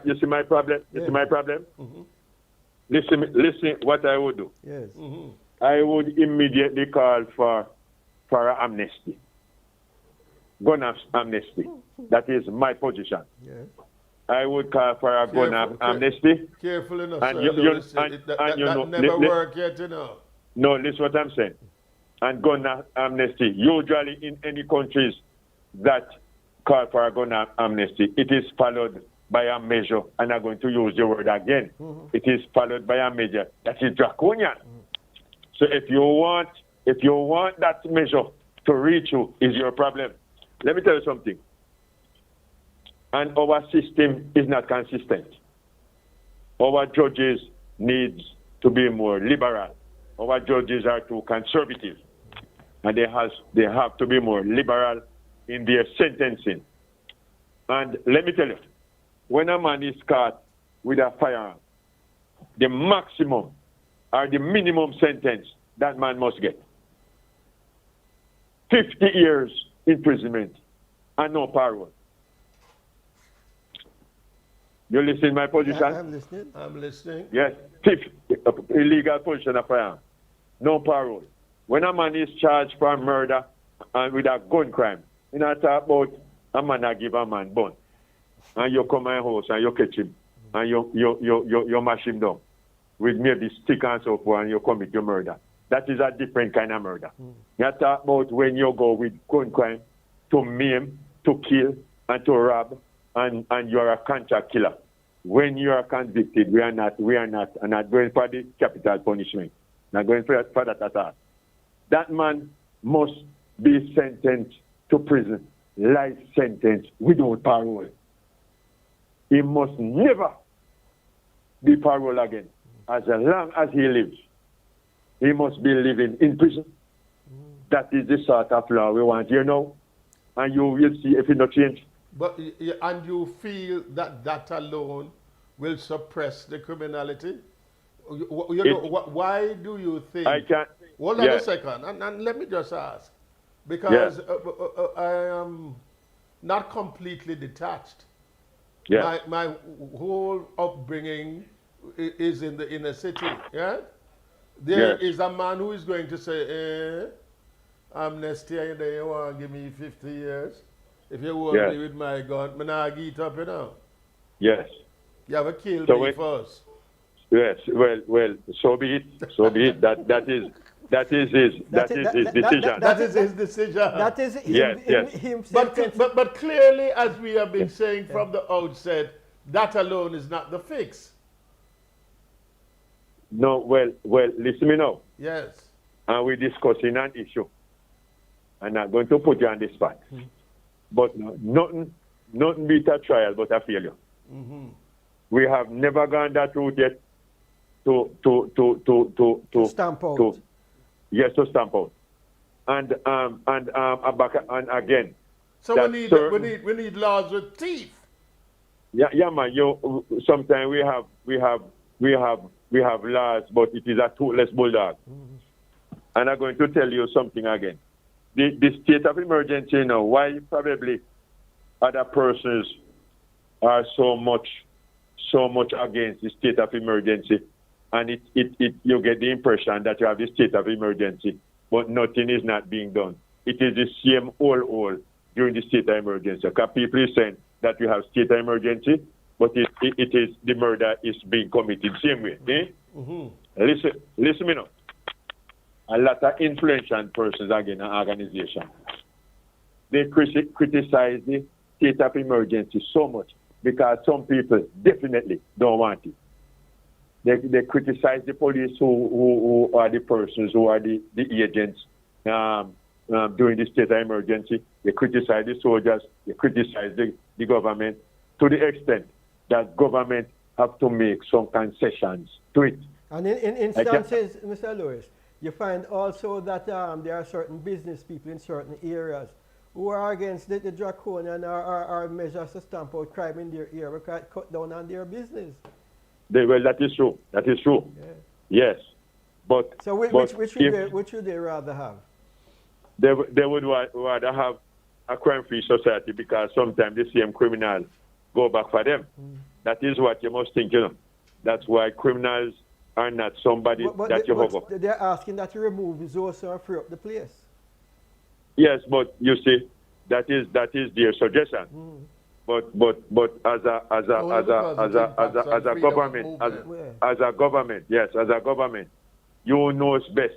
you see my problem? You see my problem? Listen what I would do. Yes. I would immediately call for an amnesty. Gun amnesty. That is my position. Yes. I would call for a gun amnesty. Careful enough, and sir. that never work yet, you know. No, listen what I'm saying. And gun amnesty, usually in any countries that call for a gun amnesty, it is followed by a measure, and I'm going to use the word again. It is followed by a measure that is draconian. So if you want that measure to reach you, is your problem. Let me tell you something. And our system is not consistent. Our judges need to be more liberal. Our judges are too conservative. And they have to be more liberal in their sentencing. And let me tell you, when a man is caught with a firearm, the maximum or the minimum sentence that man must get, 50 years imprisonment and no parole. You listen to my position? I'm listening. Yes. Illegal possession of firearm. No parole. When a man is charged for murder and with a gun crime, you know, talk about a man that give a man bun. And you come in house and you catch him and you mash him down with maybe stick and so forth and you commit your murder. That is a different kind of murder. You talk about when you go with gun crime to maim, to kill, and to rob, and you are a contract killer. When you are convicted, we are not going for the capital punishment. Not going for that at all. That man must be sentenced to prison life sentence without parole. He must never be paroled again. As long as he lives, he must be living in prison. That is the sort of law we want here now. And you will see if it not change. But and you feel that that alone will suppress the criminality? Why do you think? I can't. Hold on a second, and let me just ask, because I am not completely detached. Yeah. My whole upbringing is in the inner city. Yeah. There is a man who is going to say, amnesty, you want to give me 50 years? If you hold me with my gun, I'm not get up, you know. Yes. You have to kill So me first. Yes. Well. So be it. So be it. That is his decision. That is his decision. That is him but clearly, as we have been saying from the outset, that alone is not the fix. No. Well. Listen me now. Yes. And we're discussing an issue. I'm not going to put you on the spot. But nothing beat a trial but a failure. We have never gone that route yet to stamp out. Yes, to stamp out. And again. So we need laws with teeth. Yeah, man. Sometimes we have laws, but it is a toothless bulldog. And I'm going to tell you something again. The state of emergency now, why probably other persons are so much against the state of emergency, and you get the impression that you have the state of emergency, but nothing is not being done. It is the same all during the state of emergency. Because people are saying that we have state of emergency, but it is the murder is being committed same way. Listen me now. A lot of influential persons again in an organization, they criticize the state of emergency so much because some people definitely don't want it. They criticize the police who are the persons who are the agents during the state of emergency. They criticize the soldiers. They criticize the government to the extent that government have to make some concessions to it. And in instances, Mr. Lewis, you find also that there are certain business people in certain areas who are against the draconian or measures to stamp out crime in their area, cut down on their business. Well, that is true. That is true. Yeah. Yes. But so which would they rather have? They would rather have a crime-free society because sometimes the same criminals go back for them. That is what you must think, That's why criminals are not somebody that you hug up. They're asking that you remove those and free up the place. Yes, but you see, that is their suggestion. But as a government, you knows best.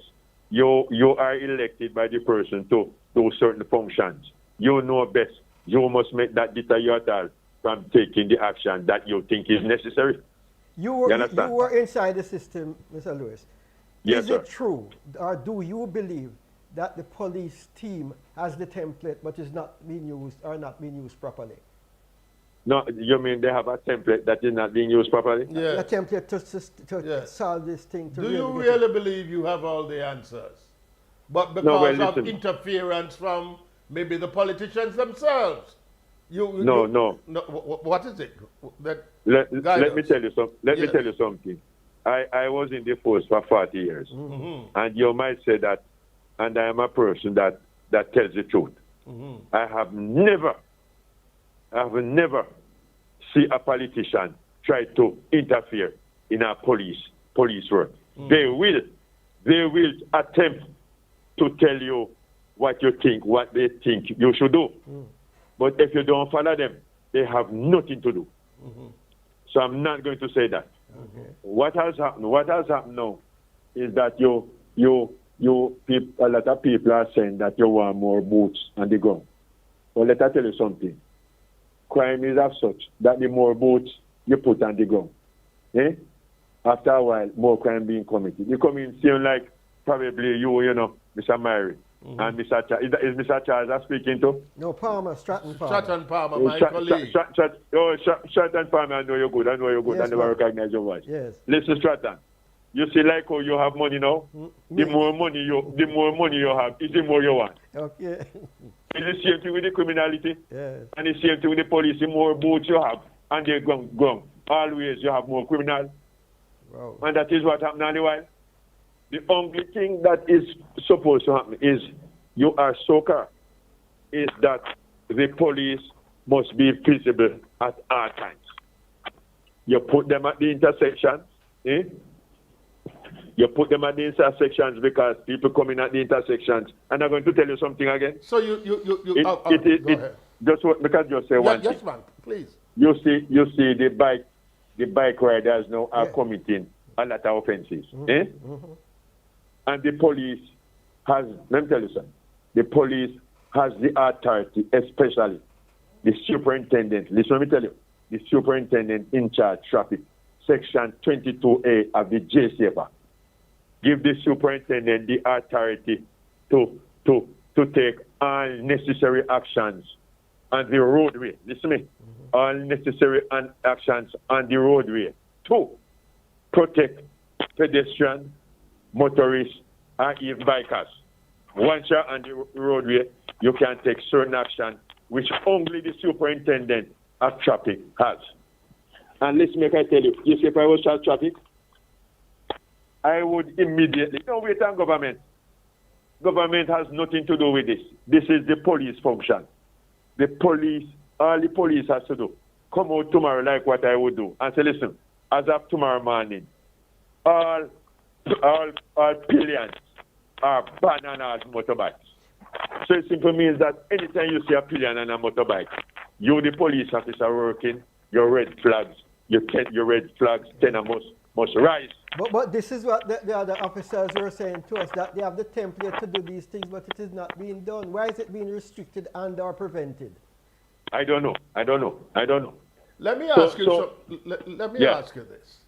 You are elected by the person to do certain functions. You know best. You must make that deter you at all from taking the action that you think is necessary. You were inside the system, Mr. Lewis. Yes, Is it true, or do you believe that the police team has the template but is not being used or not being used properly? No, you mean they have a template that is not being used properly? Yes. A template to solve this thing. Do you really believe you have all the answers? But because of interference from maybe the politicians themselves? No. What is it? Let me tell you something. Let me tell you something. I was in the force for 40 years, and you might say that, and I am a person that tells the truth. I have never seen a politician try to interfere in our police work. They will attempt to tell you what you think, what they think you should do. But if you don't follow them, they have nothing to do. So I'm not going to say that. What has happened now is that a lot of people are saying that you want more boots on the ground. Well, let me tell you something. Crime is as such that the more boots you put on the ground, after a while, more crime being committed. You come in seeing like probably you know, Mr. Myrie, And Mr. Is Mr. Charles I'm speaking to? No, Palmer, Stratton Palmer. Stratton Palmer, my colleague. Stratton Palmer, I know you're good. I know you're good. Yes, I never ma'am. recognize your voice. Yes. Listen, Stratton. You see, like how you have money now. The more money you have, is the more you want. Okay. It's the same thing with the criminality. Yes. And the same thing with the police. The more boats you have, and they go. Always you have more criminal. Wow. And that is what happened anyway. The only thing that is supposed to happen is you are soccer, is that the police must be visible at all times. You put them at the intersections, You put them at the intersections because people come in at the intersections. And I'm going to tell you something again. So you go ahead. Just what, because you say one Yes, thing. man, please. You see the bike riders now are committing a lot of offenses. And the police has, let me tell you something, the police has the authority, especially the superintendent. Listen, let me tell you, the superintendent in charge traffic, section 22A of the JCFA, give the superintendent the authority to take all necessary actions on the roadway. Listen to me. All necessary actions on the roadway to protect pedestrians, motorists, and even bikers. Once you're on the roadway, you can take certain action which only the superintendent of traffic has. And listen, make I tell you, if I was charged traffic, I would immediately, no, wait on government. Government has nothing to do with this. This is the police function. The police, all the police has to do, come out tomorrow like what I would do and say, listen, as of tomorrow morning, all pillions are bananas motorbikes. So it simply means that anytime you see a pillion and a motorbike, you, the police officer working, your red flags, your red flags, tenor must rise. But this is what the other officers were saying to us, that they have the template to do these things, but it is not being done. Why is it being restricted and or prevented? I don't know. Let me ask you. Let me ask you this,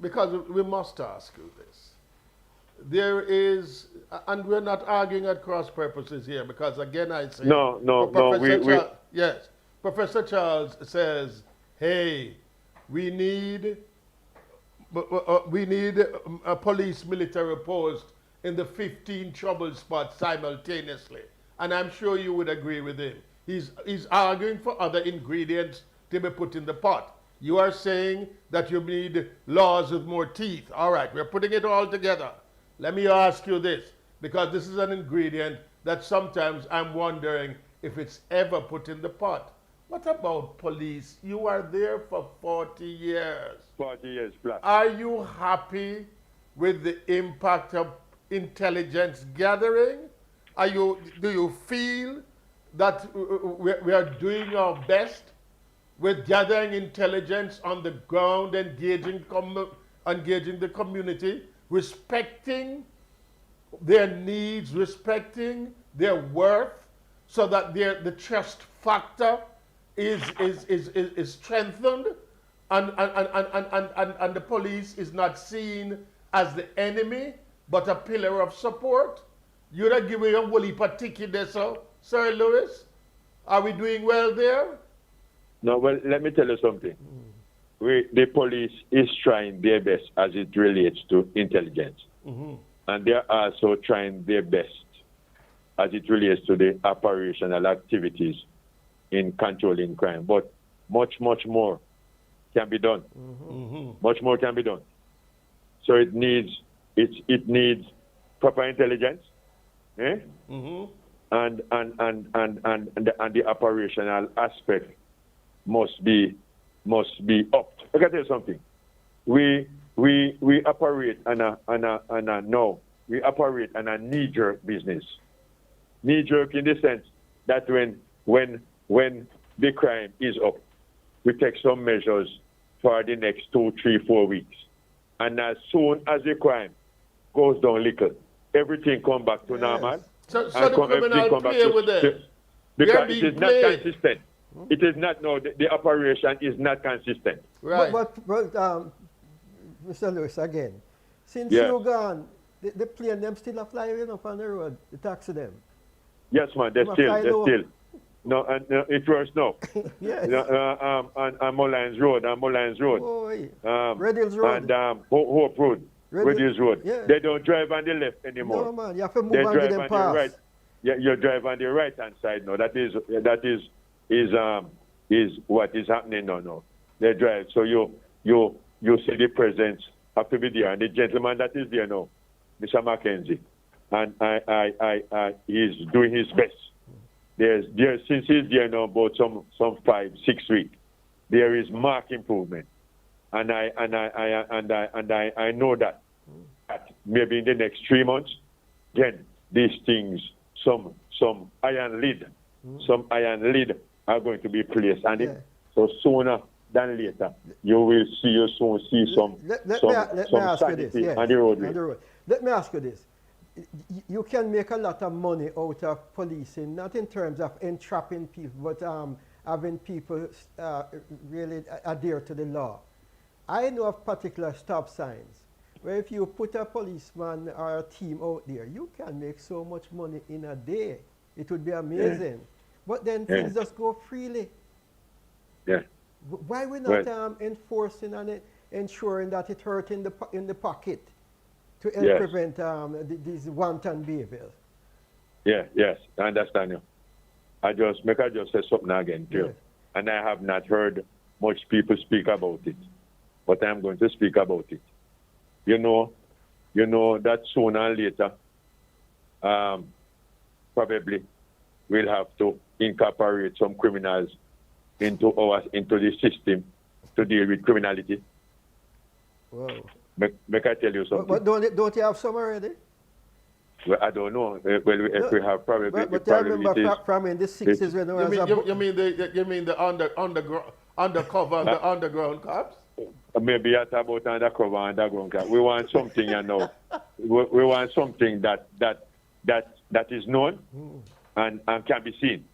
because we must ask you this. There is, and we're not arguing at cross purposes here, because again I say yes. Professor Charles says, hey, we need a police military post in the 15 trouble spots simultaneously, and I'm sure you would agree with him. He's arguing for other ingredients to be put in the pot. You are saying that you need laws with more teeth. All right, we're putting it all together. Let me ask you this, because this is an ingredient that sometimes I'm wondering if it's ever put in the pot. What about police? You are there for 40 years. 40 years plus. Are you happy with the impact of intelligence gathering? Do you feel that we are doing our best with gathering intelligence on the ground, engaging the community, respecting their needs, respecting their worth, so that the trust factor is strengthened, and the police is not seen as the enemy, but a pillar of support? You're not giving a whole heap of ticket there, Sir Lewis? Are we doing well there? No, well, let me tell you something. The police is trying their best as it relates to intelligence. And they're also trying their best as it relates to the operational activities in controlling crime. But much more can be done. Much more can be done. So it needs proper intelligence, and the operational aspect must be upped. I can tell you something. We operate we operate on a knee-jerk business. Knee-jerk in the sense that when the crime is up, we take some measures for the next 2, 3, 4 weeks. And as soon as the crime goes down little, everything come back to normal. So the criminal play with them. Because it is not consistent. It is not, no, the operation is not consistent. Right. But Mr. Lewis, again, since you're gone, The plane them still a flying up on the road, the taxi them. Yes, man, they're Them a still, fly they're low. still. No, and it works now. Yes. On Mullines Road, Boy. Red Hills Road. and Hope Road, Red Hills Road. Yeah. They don't drive on the left anymore. No, man, you have to move They and give drive them on the pass. right. Yeah, you drive on the right hand side now. That is what is happening now. No, they drive. So you see the presence have to be there, and the gentleman that is there now, Mr. Mackenzie, and I he's doing his best. There's since he's there now about some 5-6 weeks, there is marked improvement, and I know that maybe in the next 3 months, then these things, some iron lid are going to be placed, and so sooner than later, you will see some Let me ask you this. sanity Yes, on the roadway. on the road. Let me ask you this. You can make a lot of money out of policing, not in terms of entrapping people, but having people really adhere to the law. I know of particular stop signs where if you put a policeman or a team out there, you can make so much money in a day. It would be amazing. But then things just go freely. Yeah. Why we not enforcing and ensuring that it hurt in the pocket to help prevent these wanton behaviors? Yes, I understand you. I just say something again too. Yes. And I have not heard much people speak about it. But I'm going to speak about it. You know that sooner or later, probably we'll have to incorporate some criminals into the system to deal with criminality. Whoa. Make I tell you something? But don't you have some already? Well, I don't know. Well, if we have probably, but I remember from in the 60s when there was you mean the undercover, the underground cops? Maybe at about underground cops. We want something, we want something that is known and can be seen.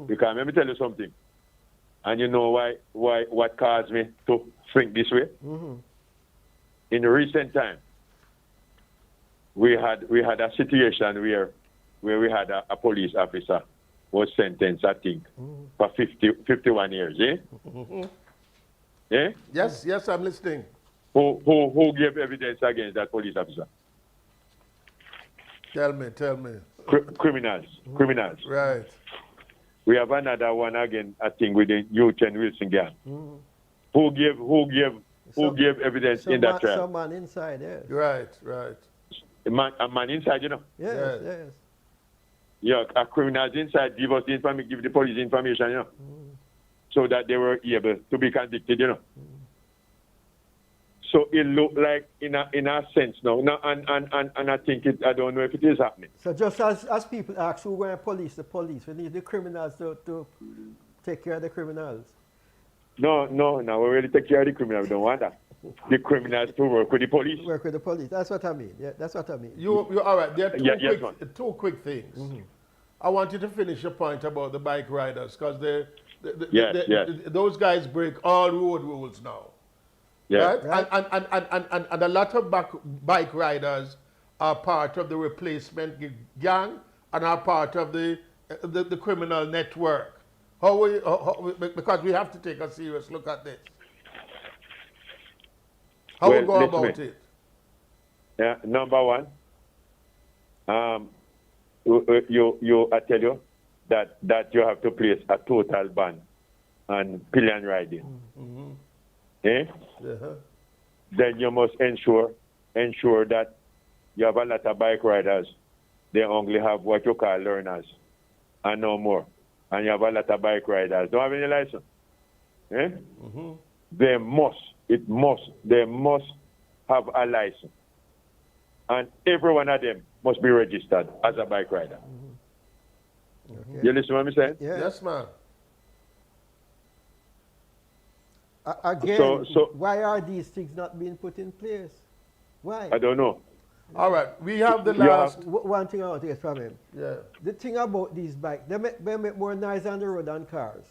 Because let me tell you something. And you know what caused me to think this way? In recent time, we had a situation where we had a police officer was sentenced, I think, for 51 years. Eh? Yes, I'm listening. Who gave evidence against that police officer? Tell me. Criminals. Right. We have another one again, I think, with the Youth and Wilson gang. Who gave evidence in that trial? Some man inside, yes. Right. A man inside, Yes. Yeah, a criminals inside give us the information, give the police information, so that they were able to be convicted, So it looked like in a sense now, and I think I don't know if it is happening. So just as people ask who going to police the police, we need the criminals to take care of the criminals. No, we really take care of the criminals. We don't want that. The criminals to work with the police. Work with the police. That's what I mean. Yeah, that's what I mean. You're all right. There are two quick things. I want you to finish your point about the bike riders because those guys break all road rules now. Yeah. Right? And a lot of bike riders are part of the replacement gang and are part of the criminal network. Because we have to take a serious look at this. How we go about it? Yeah, number one, I tell you that you have to place a total ban on pillion riding. Then you must ensure that you have a lot of bike riders. They only have what you call learners and no more. And you have a lot of bike riders don't have any license. They must have a license. And every one of them must be registered as a bike rider. Okay. You listen to what I'm saying? Yeah. Yes, ma'am. Again, why are these things not being put in place? Why? I don't know. All right, we have the last. One thing I want to get from him. Yeah. The thing about these bikes, they make more noise on the road than cars.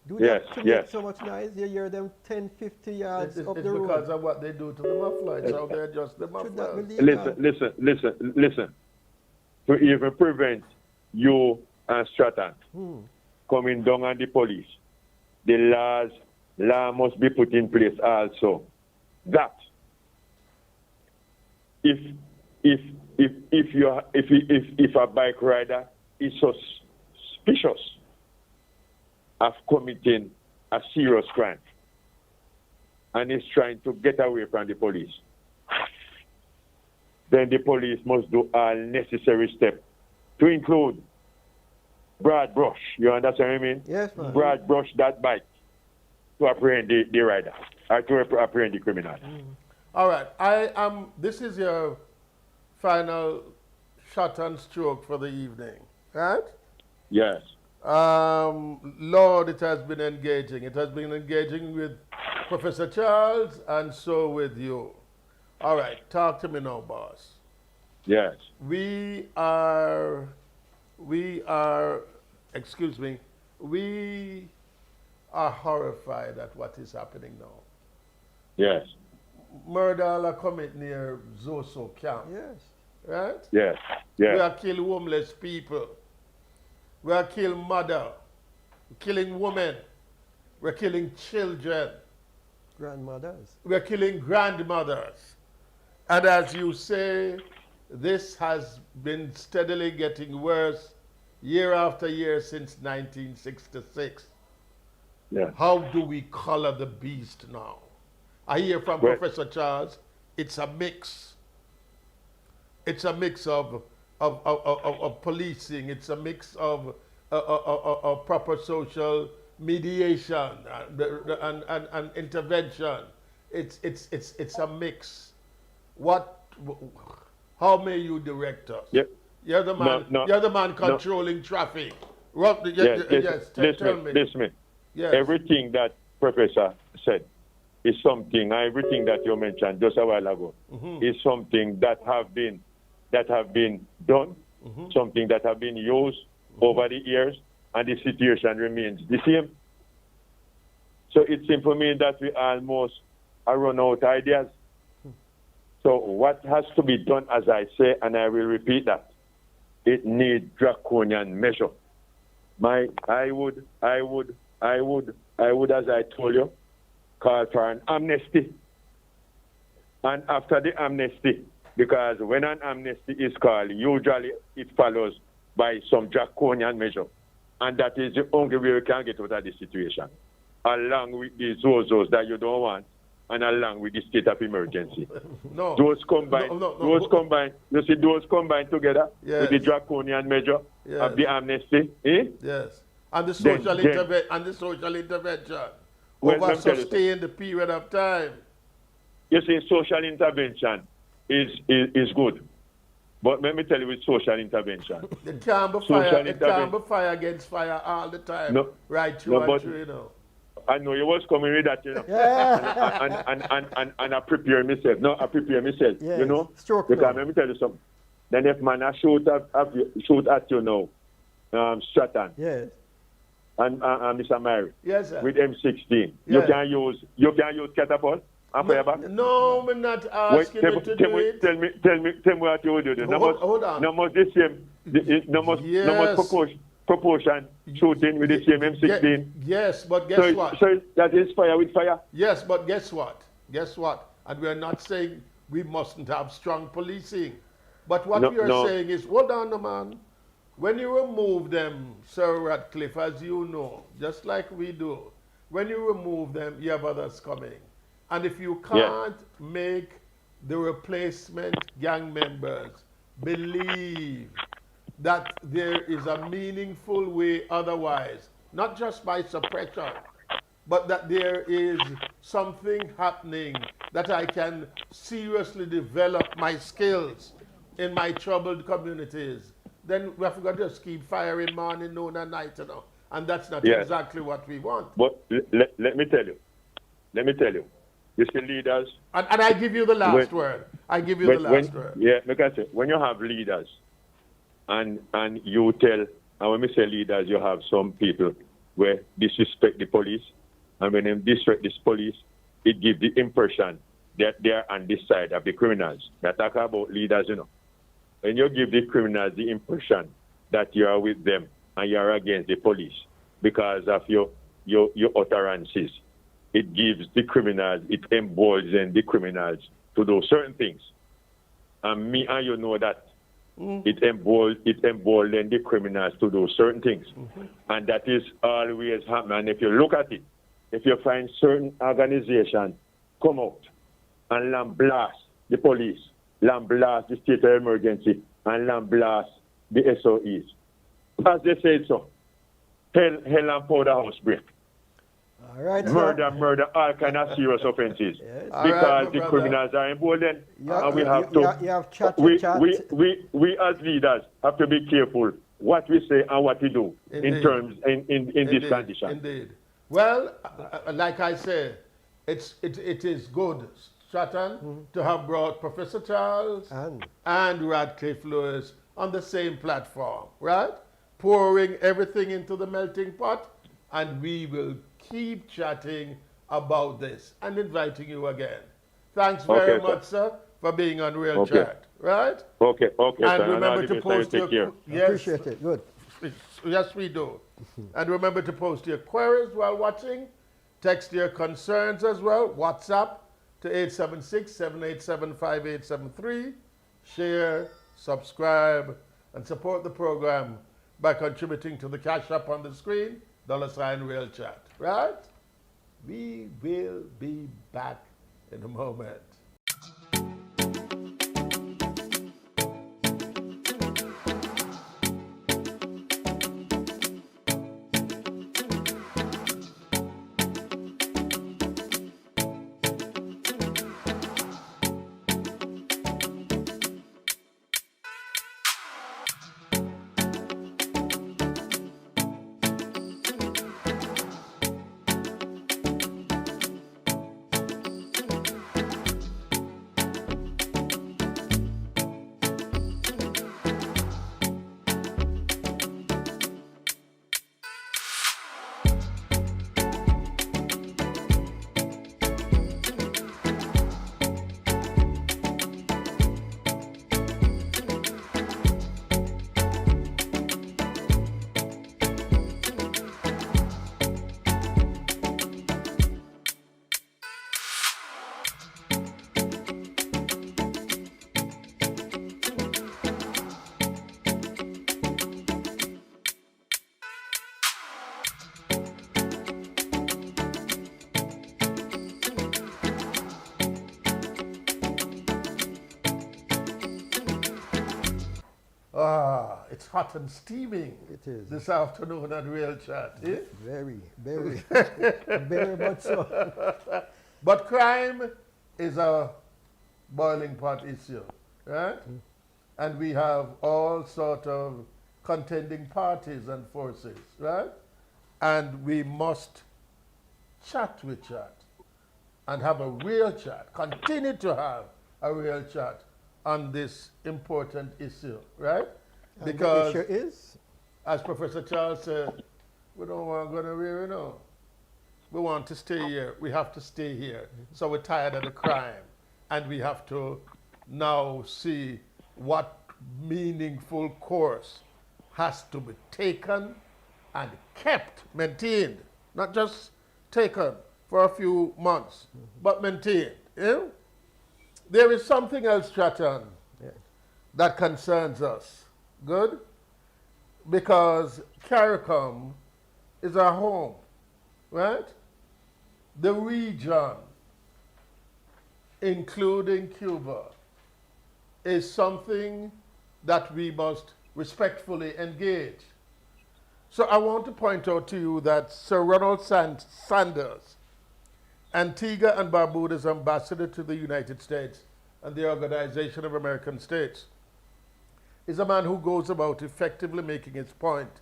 Do Yes, that to yes. make so much noise. You hear them 10, 50 yards It's up the because road. of what they do to the muffler. It's how they adjust the Should that be mufflers. legal? Listen. To even prevent you and Stratton coming down on the police, the law must be put in place also. That if a bike rider is suspicious of committing a serious crime and is trying to get away from the police, then the police must do all necessary steps to include broad brush. You understand what I mean? Yes, man. Broad brush that bike to apprehend the rider or to apprehend the criminal. All right. This is your final shot and stroke for the evening, right? Yes. Lord, it has been engaging. It has been engaging with Professor Charles and so with you. All right, talk to me now, boss. Yes. We are, excuse me, we are horrified at what is happening now. Yes. Murder are commit near Zoso camp, Yes. right? Yes. We Yes. are killing homeless people. We are killing mother, killing women. We're killing children. Grandmothers. We're killing grandmothers. And as you say, this has been steadily getting worse year after year since 1966. Yes. How do we color the beast now? I hear from Well- Professor Charles, it's a mix. It's a mix of policing. It's a mix of proper social mediation and intervention. It's a mix. How may you direct us? Yep. You're the man. No, You're the man controlling traffic. Yes. Tell me. Listen. Yes. Everything that Professor said is something. Everything that you mentioned just a while ago is something that have been done, something that have been used over the years, and the situation remains the same. So it seems for me that we almost are run out ideas. So what has to be done, as I say, and I will repeat that, it needs draconian measure. I would, as I told you, call for an amnesty. And after the amnesty, because when an amnesty is called, usually it follows by some draconian measure. And that is the only way we can get out of this situation, along with the zozos that you don't want, and along with the state of emergency. No. Those combined, you see, those combined together with the Yes. draconian measure Yes. of the amnesty, Yes. And the Then- social then- intervention Well, over let me tell you sustained period of time. you see, social intervention is good. But let me tell you with social intervention. It can't be Social fire. It can't intervention. be fire against fire all the time. No. Right through No, and but- through, you know. I know you was coming with that, you know. and I prepare myself. No, I prepare myself, Yes. you know. Stroke Because now. let me tell you something. Then if man I shoot at you now, Stratton Yes. and Mr. Myrie Yes, sir. with M16, Yeah. you can use catapult and fireback. No, I'm not Wait, asking you to do it. tell me what you would do. Hold on. No more the same. No more Yes. proportion shooting with the same M16. Yes, but guess what? So that is fire with fire. Yes, but guess what? Guess what? And we're not saying we mustn't have strong policing. But what we are No. saying is, hold on, man. When you remove them, Sir Radcliffe, as you know, just like we do, when you remove them, you have others coming. And if you can't make the replacement gang members believe that there is a meaningful way otherwise, not just by suppression, but that there is something happening that I can seriously develop my skills in my troubled communities, then we have got to just keep firing morning, noon, and night, you know. And that's not Yes. exactly what we want. But let me tell you. You see leaders. And I give you the last word. I give you the last word. Yeah, look at it. When you have leaders and you tell, and when we say leaders, you have some people where disrespect the police, and when they disrespect this police, it gives the impression that they are on this side of the criminals. They talk about leaders, you know. When you give the criminals the impression that you are with them and you are against the police because of your utterances, it gives the criminals, it emboldens the criminals to do certain things. And me and you know that it emboldens the criminals to do certain things. And that is always happening. And if you look at it, if you find certain organizations come out and lamblast the police, lamblast the state of emergency, and lamblast the SOEs, as they say so, hell and powder break. All right, Murder, all kind of serious offenses. Yes. Because the criminals are emboldened, and we have to. You have chat. We as leaders have to be careful what we say and what we do in terms in this condition. Indeed. Well, like I said, it is good, Stratton, to have brought Professor Charles and Radcliffe Lewis on the same platform, right? Pouring everything into the melting pot, and we will keep chatting about this and inviting you again. Thanks very much, sir, for being on Real Chat, right? Okay, And sir. remember to post your... Yes, Appreciate it. Good. yes, we do. And remember to post your queries while watching. Text your concerns as well. WhatsApp to 876-787-5873. Share, subscribe, and support the program by contributing to the cash app on the screen, $Real Chat. Right? We will be back in a moment. It's hot and steaming. It is. This afternoon on Real Chat. Eh? Very, very, very much so. But crime is a boiling pot issue, right? And we have all sort of contending parties and forces, right? And we must chat with chat and have a real chat, continue to have a real chat on this important issue, right? Because the issue is, as Professor Charles said, we don't want to go nowhere, you know. We want to stay here. We have to stay here. So we're tired of the crime. And we have to now see what meaningful course has to be taken and kept, maintained. Not just taken for a few months, but maintained. Yeah? There is something else, Stratton, that concerns us. Good? Because CARICOM is our home, right? The region, including Cuba, is something that we must respectfully engage. So I want to point out to you that Sir Ronald Sanders, Antigua and Barbuda's ambassador to the United States and the Organization of American States, is a man who goes about effectively making his point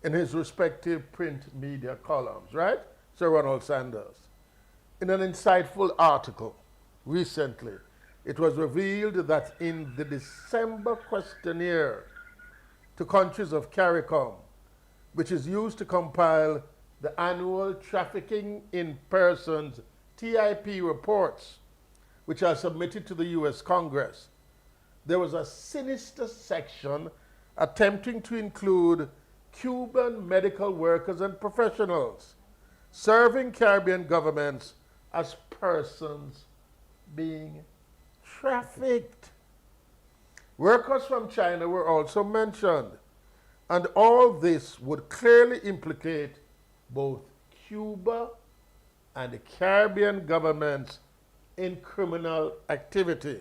in his respective print media columns, right? Sir Ronald Sanders. In an insightful article recently, it was revealed that in the December questionnaire to countries of CARICOM, which is used to compile the annual Trafficking in Persons TIP reports, which are submitted to the U.S. Congress, there was a sinister section attempting to include Cuban medical workers and professionals serving Caribbean governments as persons being trafficked. Workers from China were also mentioned, and all this would clearly implicate both Cuba and the Caribbean governments in criminal activity.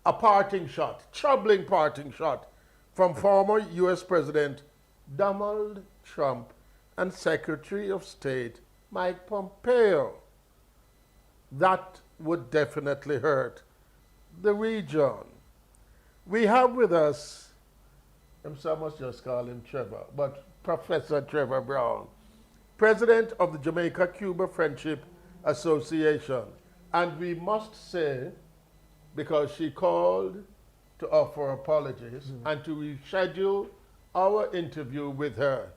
A parting shot, troubling parting shot, from former U.S. President Donald Trump and Secretary of State Mike Pompeo. That would definitely hurt the region. We have with us, I must just call him Trevor, but Professor Trevor Brown, President of the Jamaica-Cuba Friendship Association. And we must say, because she called to offer apologies and to reschedule our interview with her.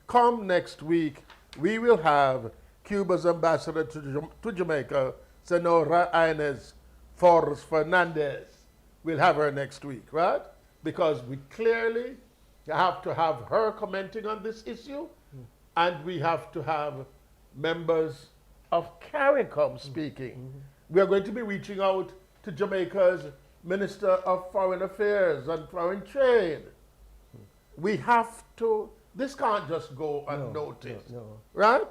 Come next week, we will have Cuba's ambassador to Jamaica, Senora Inez Forres Fernandez. We'll have her next week, right? Because we clearly have to have her commenting on this issue, and we have to have members of CARICOM speaking. We are going to be reaching out to Jamaica's Minister of Foreign Affairs and Foreign Trade. We have to, this can't just go unnoticed, right?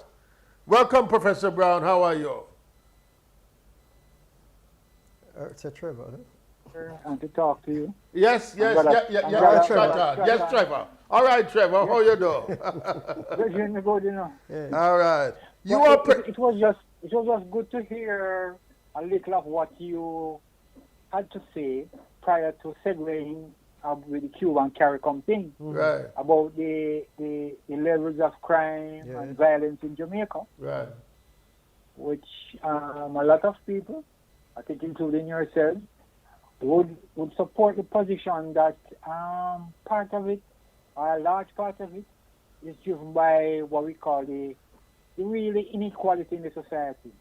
Welcome, Professor Brown. How are you? It's a Trevor. And to talk to you. Yes, Trevor. Yes, Trevor. All right, Trevor, how you doing? Good, you know. Yeah. All right. It was just good to hear a little of what you had to say prior to segueing with the Cuban CARICOM thing. Right. About the levels of crime and violence in Jamaica. Right. Which a lot of people, I think including yourself, would support the position that part of it, or a large part of it, is driven by what we call the really inequality in the society,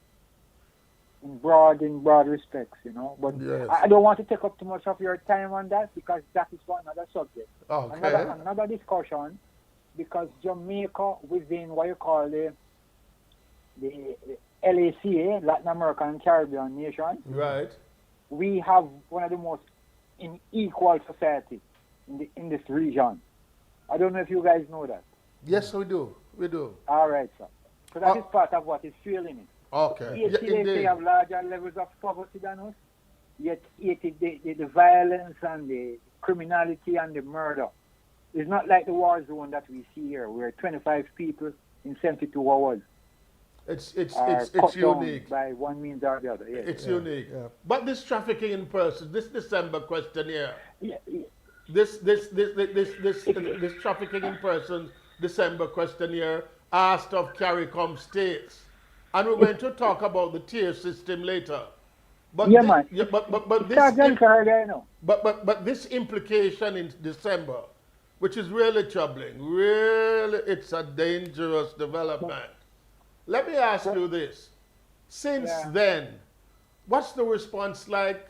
in broad respects, you know. But yes. I don't want to take up too much of your time on that, because that is for another subject. Okay. Another discussion, because Jamaica, within what you call the LACA, Latin American and Caribbean nation, Right. we have one of the most unequal society in this region. I don't know if you guys know that. Yes, we do. We do. All right, sir. So that is part of what is fueling it. Okay. Yes, Yeah, they have larger levels of poverty than us, yet the violence and the criminality and the murder is not like the war zone that we see here, where 25 people in 72 hours It's cut unique. down by one means or the other. Yes. It's unique. Yeah. But this trafficking in person, this December questionnaire, Yeah, this trafficking in persons December questionnaire asked of CARICOM states. And we're going to talk about the tier system later. But yeah, thi- man. yeah, but this Sergeant Carter, you know. but this implication in December, which is really troubling, really it's a dangerous development. Let me ask you this. Since then, what's the response like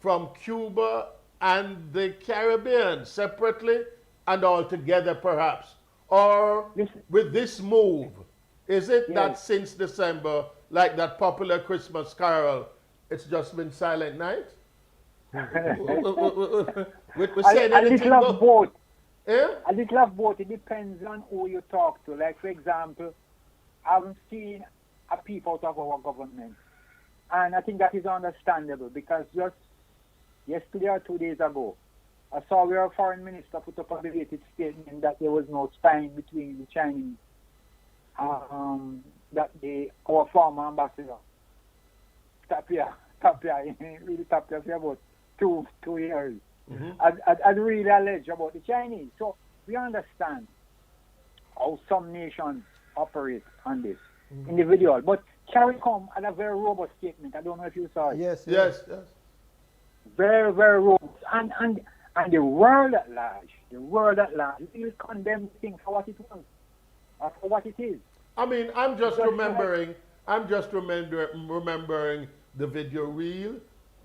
from Cuba and the Caribbean separately and all together perhaps? Or with this move, is it that since December, like that popular Christmas carol, it's just been silent night? We're saying A anything little of both. Eh? A little of both. It depends on who you talk to. Like, for example, I haven't seen a peep out of our government. And I think that is understandable, because just yesterday or 2 days ago, I saw where our foreign minister put up a belated statement that there was no spying between the Chinese, that our former ambassador, Tapia, really Tapia for about two years, had really alleged about the Chinese. So we understand how some nations operate on this individual. But CARICOM had a very robust statement. I don't know if you saw it. Yes. Very, very robust. And the world at large, really condemned the thing for what it was, or for what it is. I mean, I'm just Just remembering. Remembering the video reel,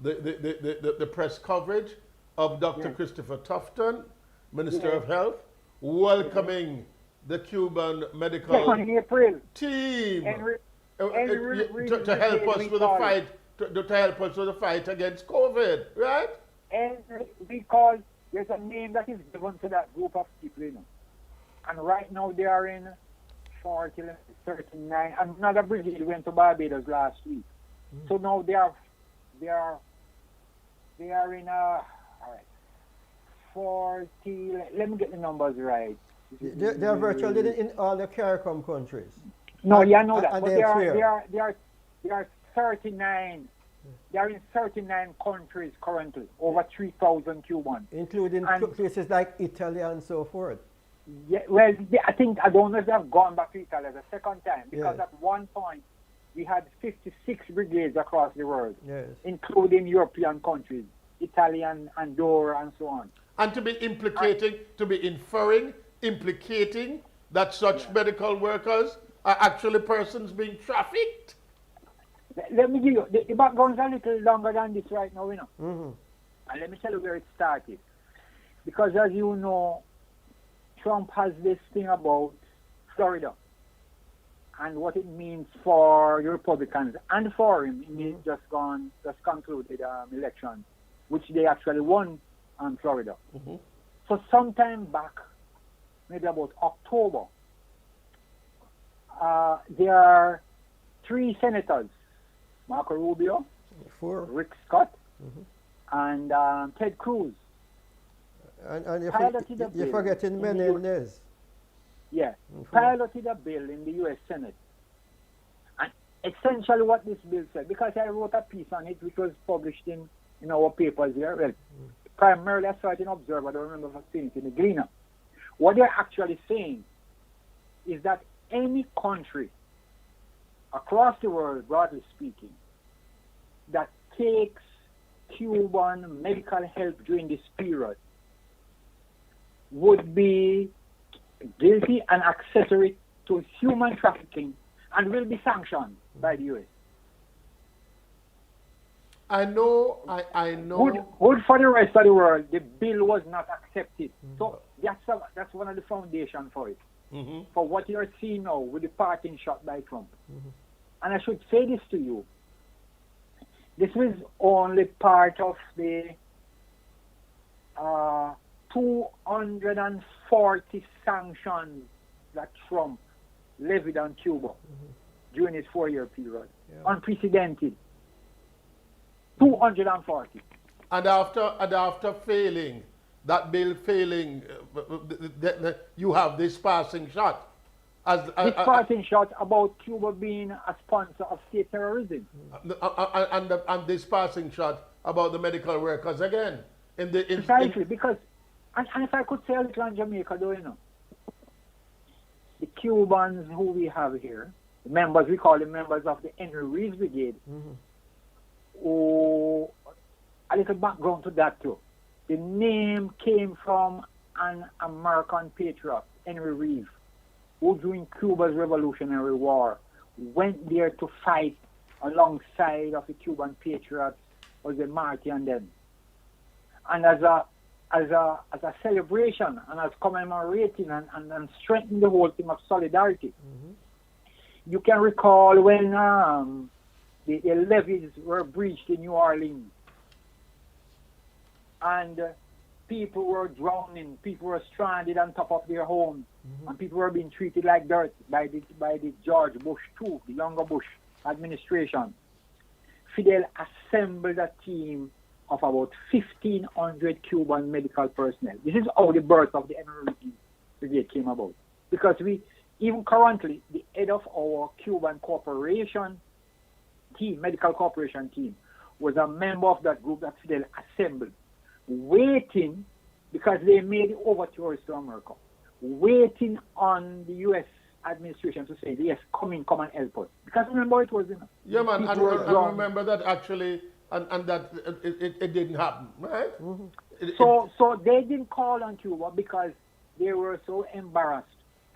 the press coverage of Dr. yes, Christopher Tufton, Minister yes, of Health, yes. welcoming the Cuban Yes, medical on April, team Henry, Henry Reeves to help Brigade, us we with the call it. fight to help us with the fight against COVID, right? Henry, we call, there's a name that is given to that group of people, you know. And right now they are in 40, 39. Another brigade went to Barbados last week. So now they are, they are in, all right, 40, let me get the numbers right. They are virtually in all the CARICOM countries. No, And- yeah, I know that. and But they are clear. they are 39. They are in 39 countries currently, over 3,000 Cubans. Including And- places like Italy and so forth. Yeah, well, I don't know if they've gone back to Italy the second time, because Yes. at one point we had 56 brigades across the world, Yes. including European countries, Italy and Andorra and so on. And to be implicating that such medical workers are actually persons being trafficked. Let me give you, the background's a little longer than this right now, you know. Mhm. And let me tell you where it started. Because as you know, Trump has this thing about Florida and what it means for the Republicans and for him. He's just concluded election, which they actually won on Florida. So sometime back, maybe about October, there are 3 senators, Marco Rubio, 4. Rick Scott, and Ted Cruz. And Piloted the you're bill forgetting in the Menendez. Yeah, piloted a bill in the U.S. Senate. And essentially what this bill said, because I wrote a piece on it which was published in our papers here, well, primarily I saw it in Observer, I don't remember if I've seen it in the Gleaner. What they're actually saying is that any country across the world, broadly speaking, that takes Cuban medical help during this period would be guilty and accessory to human trafficking and will be sanctioned by the U.S. I know. Good for the rest of the world, the bill was not accepted. So that's one of the foundations for it. For what you're seeing now with the parting shot by Trump. And I should say this to you. This is only part of the 240 sanctions that Trump levied on Cuba during his 4-year period. Unprecedented. 240. And after failing, that bill failing, you have this passing shot. This passing shot about Cuba being a sponsor of state terrorism. And this passing shot about the medical workers again. Precisely, because, and if I could say a little on Jamaica, though, you know, the Cubans who we have here, the members, we call them members of the Henry Reeves Brigade, who, a little background to that too. The name came from an American patriot, Henry Reeves, who during Cuba's Revolutionary War went there to fight alongside of the Cuban patriots, was the Myrie and them. And as a celebration and as commemorating and strengthening the whole theme of solidarity, you can recall when the levees were breached in New Orleans and people were drowning, people were stranded on top of their homes, and people were being treated like dirt by the George Bush II, the younger Bush administration. Fidel assembled a team of about 1,500 Cuban medical personnel. This is how the birth of the Henry Brigade came about. Because even currently, the head of our Cuban corporation team, medical corporation team, was a member of that group that Fidel assembled, waiting, because they made overtures to America, waiting on the U.S. administration to say, yes, come and help us. Because remember, it was, yeah, man, I remember that actually, and that it didn't happen, right? So they didn't call on Cuba because they were so embarrassed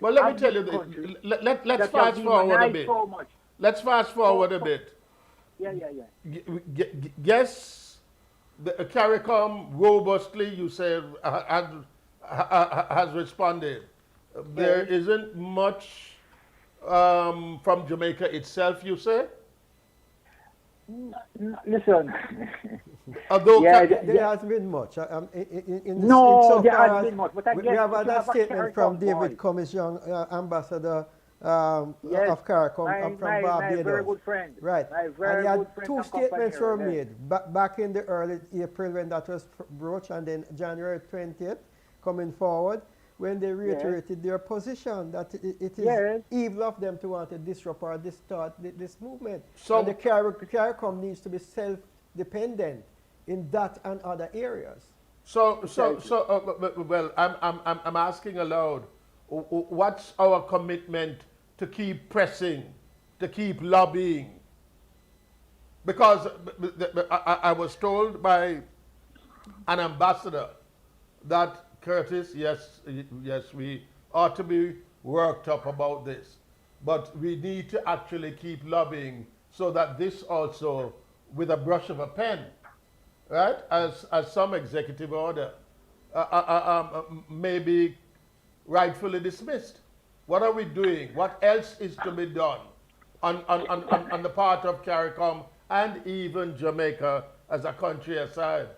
Well, let me of tell this you this. country Let's that have fast forward a demonized bit. so much. Let's fast forward a So, bit. yeah, yeah, yeah. Guess the CARICOM robustly, you said, has responded. There Yes. isn't much from Jamaica itself, you say? Listen. Although, Yeah, There has been much. no, there Insofar has as been much. But I we guess have if had you a have a statement from CARICOM David boy, Commission, ambassador yes, of CARICOM from my very Barbados. good friend, Right. my And very he had good friend two and statements companion, were yes. made back in the early April when that was broached, and then January 20th coming forward when they reiterated their position that it is Yes. evil of them to want to disrupt or distort this movement. So- and the CARICOM needs to be self-dependent in that and other areas. well, I'm asking aloud, what's our commitment to keep pressing, to keep lobbying? Because I was told by an ambassador that, Curtis, yes, we ought to be worked up about this, but we need to actually keep lobbying so that this also, with a brush of a pen, right, as some executive order, may be rightfully dismissed. What are we doing? What else is to be done on the part of CARICOM and even Jamaica as a country aside?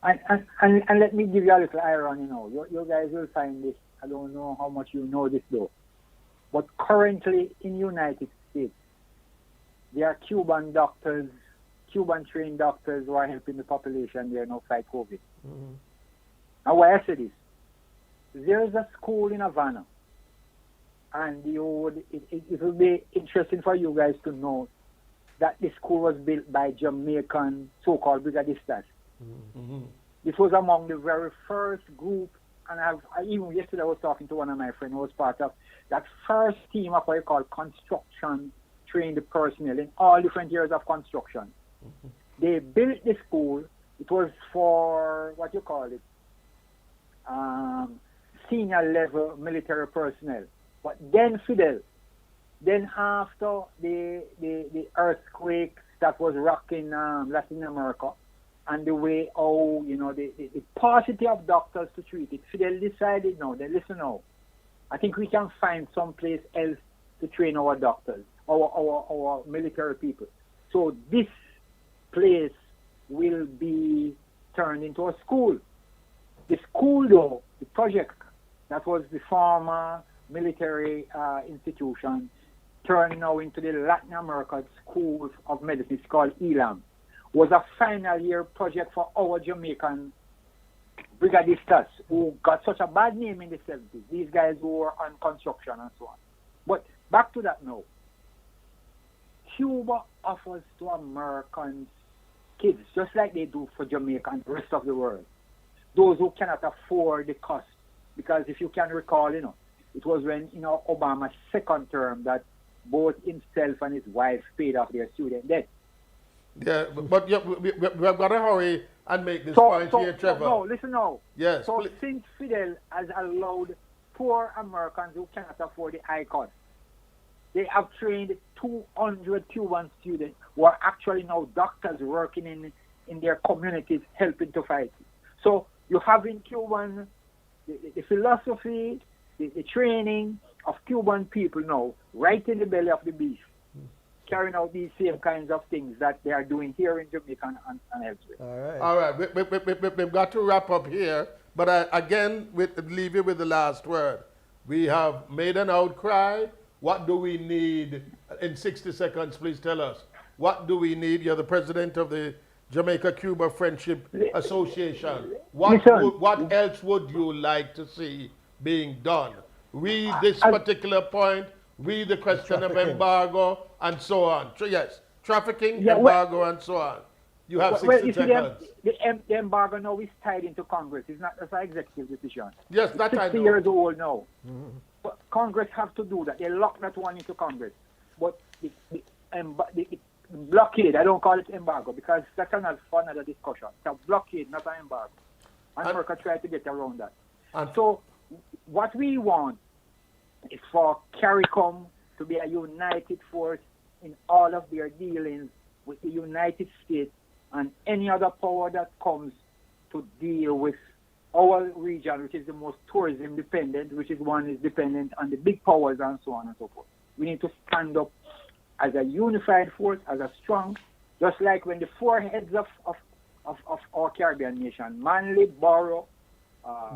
And let me give you a little iron, you guys will find this. I don't know how much you know this though. But currently in United States, there are Cuban doctors, Cuban-trained doctors who are helping the population there now fight COVID. Mm-hmm. Now why I say this, there's a school in Havana, and it will be interesting for you guys to know that the school was built by Jamaican so-called brigadistas. Mm-hmm. This was among the very first group, and even yesterday I was talking to one of my friends who was part of that first team of what you call construction trained personnel in all different areas of construction. Mm-hmm. They built the school. It was for what you call it, senior level military personnel. But then Fidel, then after the earthquake that was rocking Latin America, and the way the paucity of doctors to treat it, Fidel decided listen now, I think we can find someplace else to train our doctors, our military people. So this place will be turned into a school. The school though, the project that was the former military institution, turned now into the Latin America School of Medicine. It's called ELAM. Was a final year project for our Jamaican brigadistas who got such a bad name in the 70s. These guys who were on construction and so on. But back to that now. Cuba offers to Americans kids, just like they do for Jamaica and the rest of the world, those who cannot afford the cost. Because if you can recall, it was when, Obama's second term that both himself and his wife paid off their student debt. Yeah, but we've got to hurry and make this point here, Trevor. No, listen now. Yes, so please. Since Fidel has allowed poor Americans who cannot afford the high cost, they have trained 200 Cuban students who are actually now doctors working in their communities helping to fight. So you have in Cuban the philosophy, the training of Cuban people now right in the belly of the beast, carrying out these same kinds of things that they are doing here in Jamaica and elsewhere. All right. We've got to wrap up here, but again, leave you with the last word. We have made an outcry. What do we need? In 60 seconds, please tell us. What do we need? You're the president of the Jamaica-Cuba Friendship Association. What else would you like to see being done? Read this particular point, read the question of embargo, and so on. So yes, trafficking, embargo, and so on. You have 60 seconds. The embargo now is tied into Congress. It's not an executive decision. Yes, that I know. 60 years old now. Mm-hmm. But Congress have to do that. They lock that one into Congress. But the blockade, I don't call it embargo because that's another discussion. It's a blockade, not an embargo. And America tried to get around that. So what we want is for CARICOM to be a united force in all of their dealings with the United States and any other power that comes to deal with our region, which is the most tourism dependent, which is one is dependent on the big powers and so on and so forth. We need to stand up as a unified force, as a strong, just like when the four heads of our Caribbean nation, Manly, Borough,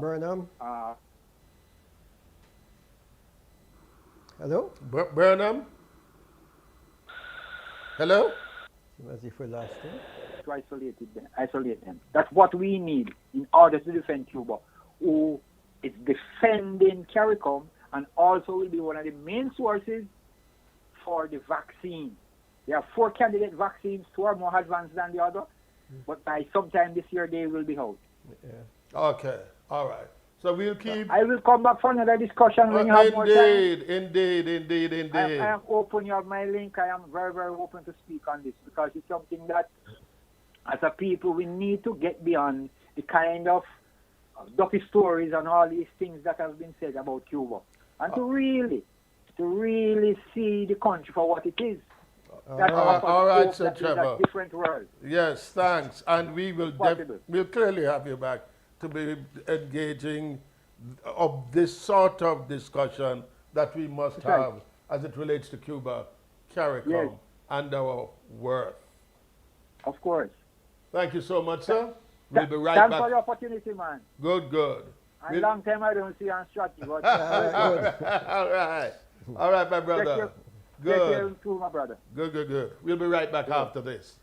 Burnham. Hello? Burnham? Hello? As if we lost him. to isolate them. That's what we need in order to defend Cuba, who is defending CARICOM and also will be one of the main sources for the vaccine. There are 4 candidate vaccines, 2 are more advanced than the other, but by sometime this year they will be out. Yeah. Okay, all right. So we'll keep. I will come back for another discussion when you have more time. Indeed. I am open. You have my link. I am very, very open to speak on this because it's something that, as a people, we need to get beyond the kind of ducky stories and all these things that have been said about Cuba, and to really see the country for what it is. All right, Sir That is Trevor. a different world. Yes, thanks. And we will Possible. we'll clearly have you back to be engaging of this sort of discussion that we must Right. have as it relates to Cuba, CARICOM, Yes. and our worth. Of course. Thank you so much, sir. We'll be right Thanks for the back. opportunity, man. Good. A We'll- long time I don't see you on strategy, but All right, my brother. Take care Good. too, my brother. Good. We'll be right back after this.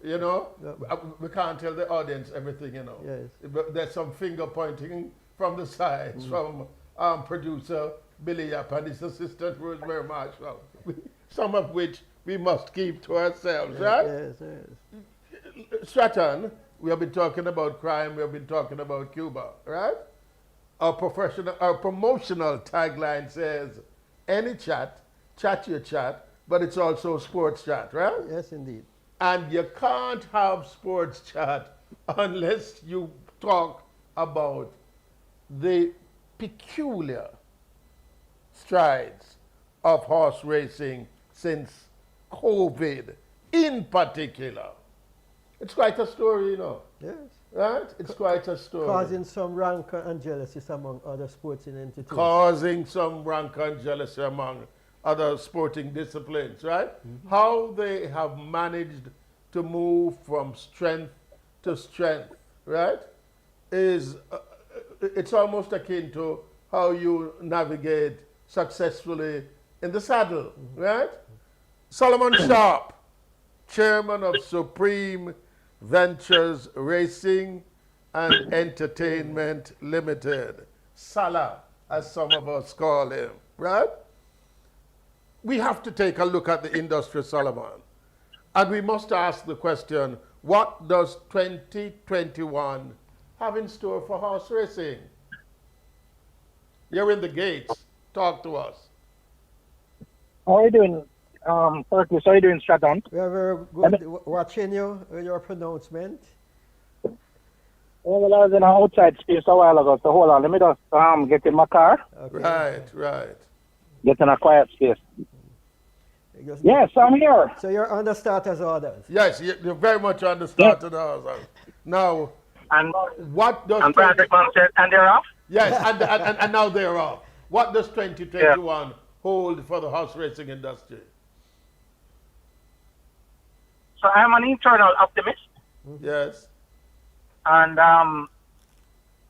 You know, Yeah. we can't tell the audience everything, you know. Yes. But there's some finger pointing from the sides from producer Billy Yap and his assistant Rosemary Marshall, some of which we must keep to ourselves, right? Yes, yes. Stratton, we have been talking about crime, we have been talking about Cuba, right? Our promotional tagline says, any chat, chat your chat, but it's also sports chat, right? Yes, indeed. And you can't have sports chat unless you talk about the peculiar strides of horse racing since COVID in particular. It's quite a story, you know, Yes. right? It's quite a story. Causing some rancor and jealousy among other sporting entities. Causing some rancor and jealousy among other sporting disciplines, right? How they have managed to move from strength to strength, right? Is it's almost akin to how you navigate successfully in the saddle, right? Solomon Sharp, chairman of Supreme Ventures Racing and Entertainment Limited, Salah, as some of us call him, right? We have to take a look at the industry, Solomon, and we must ask the question, what does 2021 have in store for horse racing? You're in the gates. Talk to us. How are you doing, Perkins? How are you doing, Stratton? We are very good watching you with your pronouncement. Well, I was in an outside space a while ago, so hold on. Let me just get in my car, Okay. Right, right. get in a quiet space. Just- Yes, I'm here. So you're under starters orders. Yes, you're very much on the start of the house. Now, And what does and Patrick Man said, and they're off? yes, and now they're off. What does 2021 hold for the horse racing industry? So I'm an internal optimist, Yes, and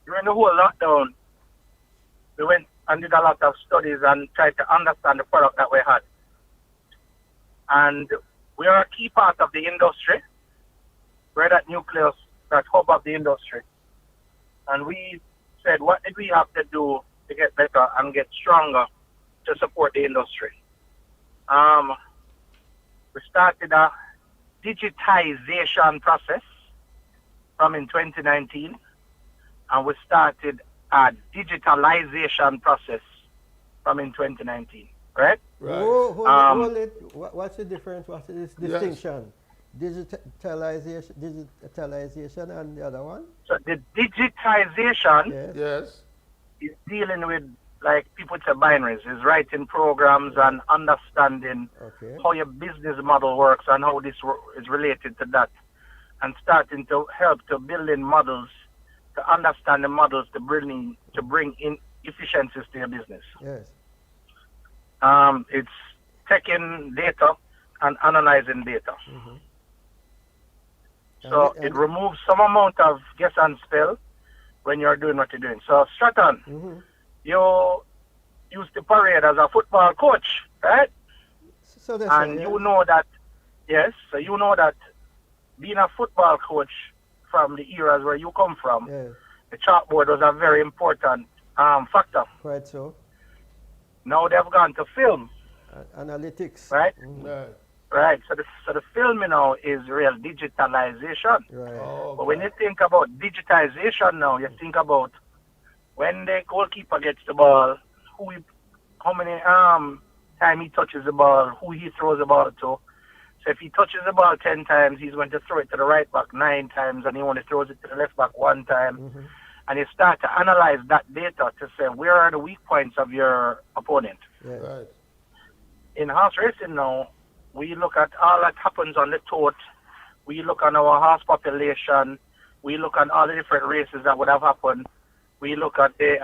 during the whole lockdown, we went and did a lot of studies and tried to understand the product that we had. And we are a key part of the industry. We're that nucleus, that hub of the industry. And we said, what did we have to do to get better and get stronger to support the industry? We started a digitization process from in 2019, and we started a digitalization process from in 2019, right? right. Oh, hold it. What's the difference? What's this Yes. distinction? Digitalization and the other one? So the digitization Yes. Yes, is dealing with, like people say, binaries, is writing programs and understanding Okay. how your business model works and how this is related to that, and starting to help to build in models, to understand the models to bring in efficiencies to your business. Yes. It's taking data and analyzing data. So And- it removes some amount of guess and spell when you're doing what you're doing. So Stratton, you used to parade as a football coach, right? So that's And you know that, yes, so you know that being a football coach from the eras where you come from, Yes, the chalkboard was a very important factor. quite so. Now they've gone to film, Analytics. right? right. Right. So the filming now is real digitalization. Right. Oh, But when you think about digitization now, you think about when the goalkeeper gets the ball, how many time he touches the ball, who he throws the ball to. So if he touches the ball 10 times, he's going to throw it to the right back 9 times, and he only throws it to the left back 1 time. And you start to analyze that data to say, where are the weak points of your opponent? Yes. right. In horse racing now, we look at all that happens on the tote. We look at our horse population. We look at all the different races that would have happened. We look at the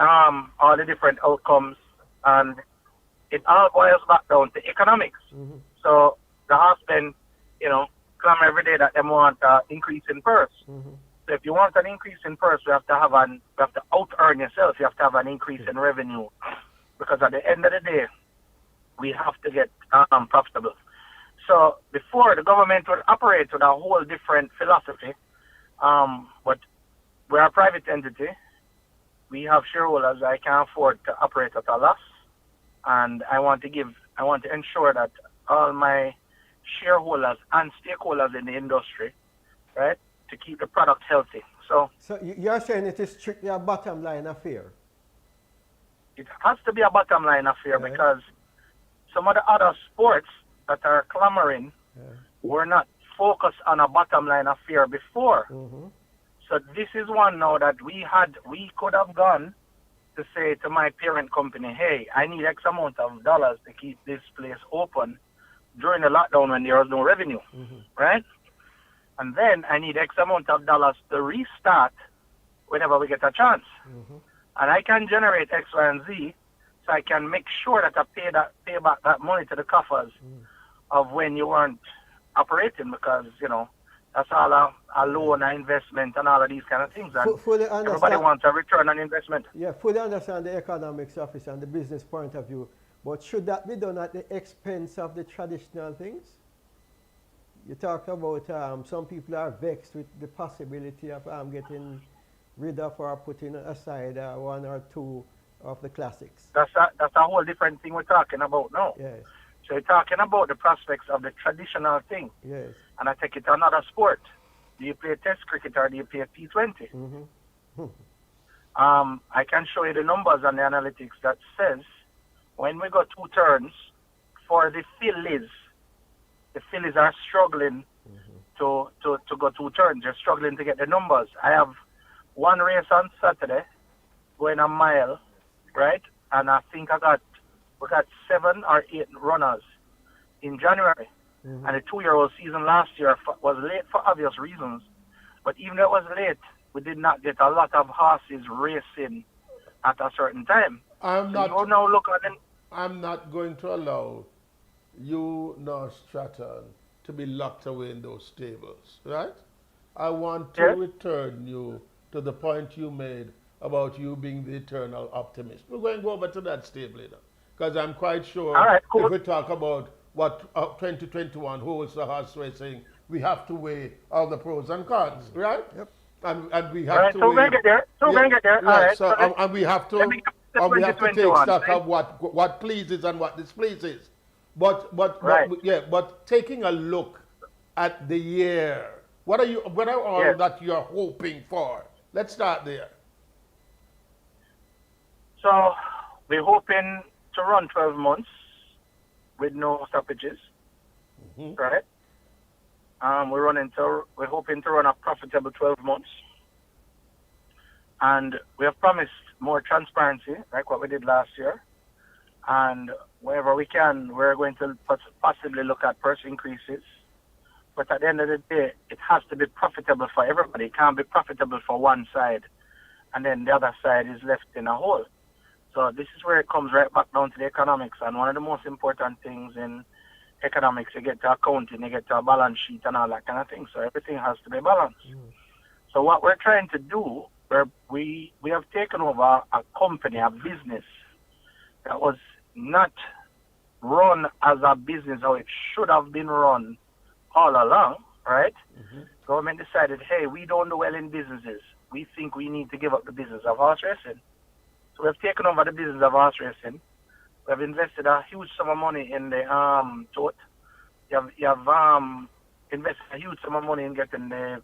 all the different outcomes, and it all boils back down to economics. So the horsemen, claim every day that they want an increase in purse. So if you want an increase in purse, you have to out earn yourself. You have to have an increase in revenue, because at the end of the day, we have to get profitable. So before, the government would operate with a whole different philosophy. But we're a private entity. We have shareholders. I can't afford to operate at a loss, and I want to ensure that all my shareholders and stakeholders in the industry, right, to keep the product healthy. So you're saying it is strictly a bottom line affair? it has to be a bottom line affair, Yeah. because some of the other sports that are clamoring were not focused on a bottom line affair before. Mm-hmm. So this is one now that we could have gone to say to my parent company, hey, I need X amount of dollars to keep this place open during the lockdown when there was no revenue, right? And then I need X amount of dollars to restart whenever we get a chance. And I can generate X, Y, and Z, so I can make sure that I pay back that money to the coffers of when you weren't operating, because, you know, that's all a loan, an investment, and all of these kind of things. And Fully everybody understand. wants a return on investment. Yeah, fully understand the economics of it and the business point of view. But should that be done at the expense of the traditional things? You talk about some people are vexed with the possibility of getting rid of or putting aside one or two of the classics. That's a whole different thing we're talking about now. Yes, So you're talking about the prospects of the traditional thing. yes. And I take it to another sport. Do you play Test cricket or do you play T20? I can show you the numbers and the analytics that says when we go 2 turns for the Phillies are struggling to go 2 turns. They're struggling to get the numbers. I have one race on Saturday going a mile, right? And I think we got 7 or 8 runners in January. And the 2-year-old season last year was late for obvious reasons. But even though it was late, we did not get a lot of horses racing at a certain time. I'm So not. you now look at them. I'm not going to allow you nor Stratton to be locked away in those stables, right? I want to Yes. return you to the point you made about you being the eternal optimist. We're going to go over to that stable later, because I'm quite sure All right, cool. if we talk about what 2021 holds the horse racing, we have to weigh all the pros and cons, right? Yep. And we All have right, to so we're weigh. going to get there. So we're going to get there. All right. So, So and we have to let me get to and we have to take 2021, stock right? of what pleases and what displeases. But Right. but taking a look at the year, what are all Yes. that you're hoping for? Let's start there. So we're hoping to run 12 months with no stoppages, right? We're hoping to run a profitable 12 months. And we have promised more transparency, like what we did last year. And wherever we can, we're going to possibly look at price increases. But at the end of the day, it has to be profitable for everybody. It can't be profitable for one side, and then the other side is left in a hole. So this is where it comes right back down to the economics. And one of the most important things in economics, you get to accounting, you get to a balance sheet and all that kind of thing. So everything has to be balanced. So what we're trying to do, we have taken over a company, a business that was not run as a business how it should have been run all along, right? Government decided, hey, we don't do well in businesses. We think we need to give up the business of horse racing. So we have taken over the business of horse racing. We have invested a huge sum of money in the tote. You have invested a huge sum of money in getting the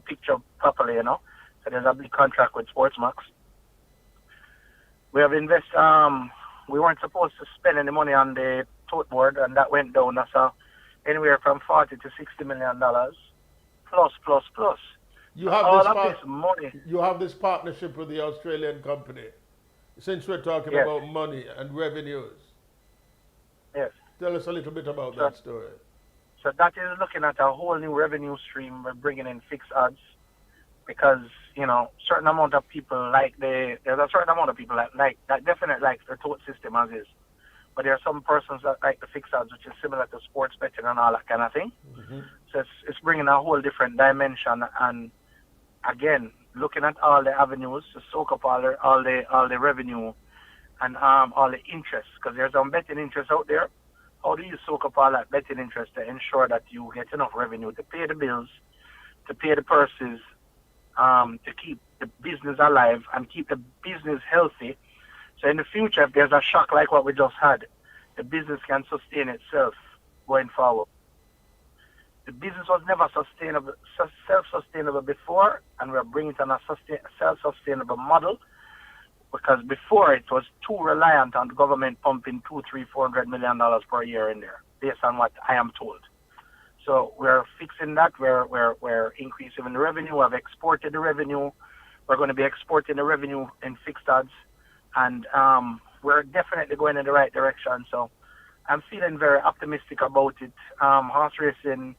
picture properly, you know. So there's a big contract with Sportsmax. We have invested. We weren't supposed to spend any money on the tote board, and that went down. That's anywhere from $40 to $60 million, plus. You have all this of this money. You have this partnership with the Australian company. Since we're talking Yes. about money and revenues, Yes. tell us a little bit about that story. So that is looking at a whole new revenue stream. We're bringing in fixed odds because, you know, certain amount of people there's a certain amount of people that definitely likes the tote system as is. But there are some persons that like the fixed odds, which is similar to sports betting and all that kind of thing. So it's bringing a whole different dimension. And again, looking at all the avenues to soak up all the revenue and all the interest, because there's some betting interest out there. how do you soak up all that betting interest to ensure that you get enough revenue to pay the bills, to pay the purses, to keep the business alive and keep the business healthy. So in the future, if there's a shock like what we just had, the business can sustain itself going forward. The business was never sustainable, self-sustainable before, and we're bringing it on a self-sustainable model, because before it was too reliant on the government pumping $200, $300, $400 million per year in there, based on what I am told. So we're fixing that. We're increasing the revenue. We've exported the revenue. We're going to be exporting the revenue in fixed odds, and we're definitely going in the right direction. So I'm feeling very optimistic about it. Horse racing,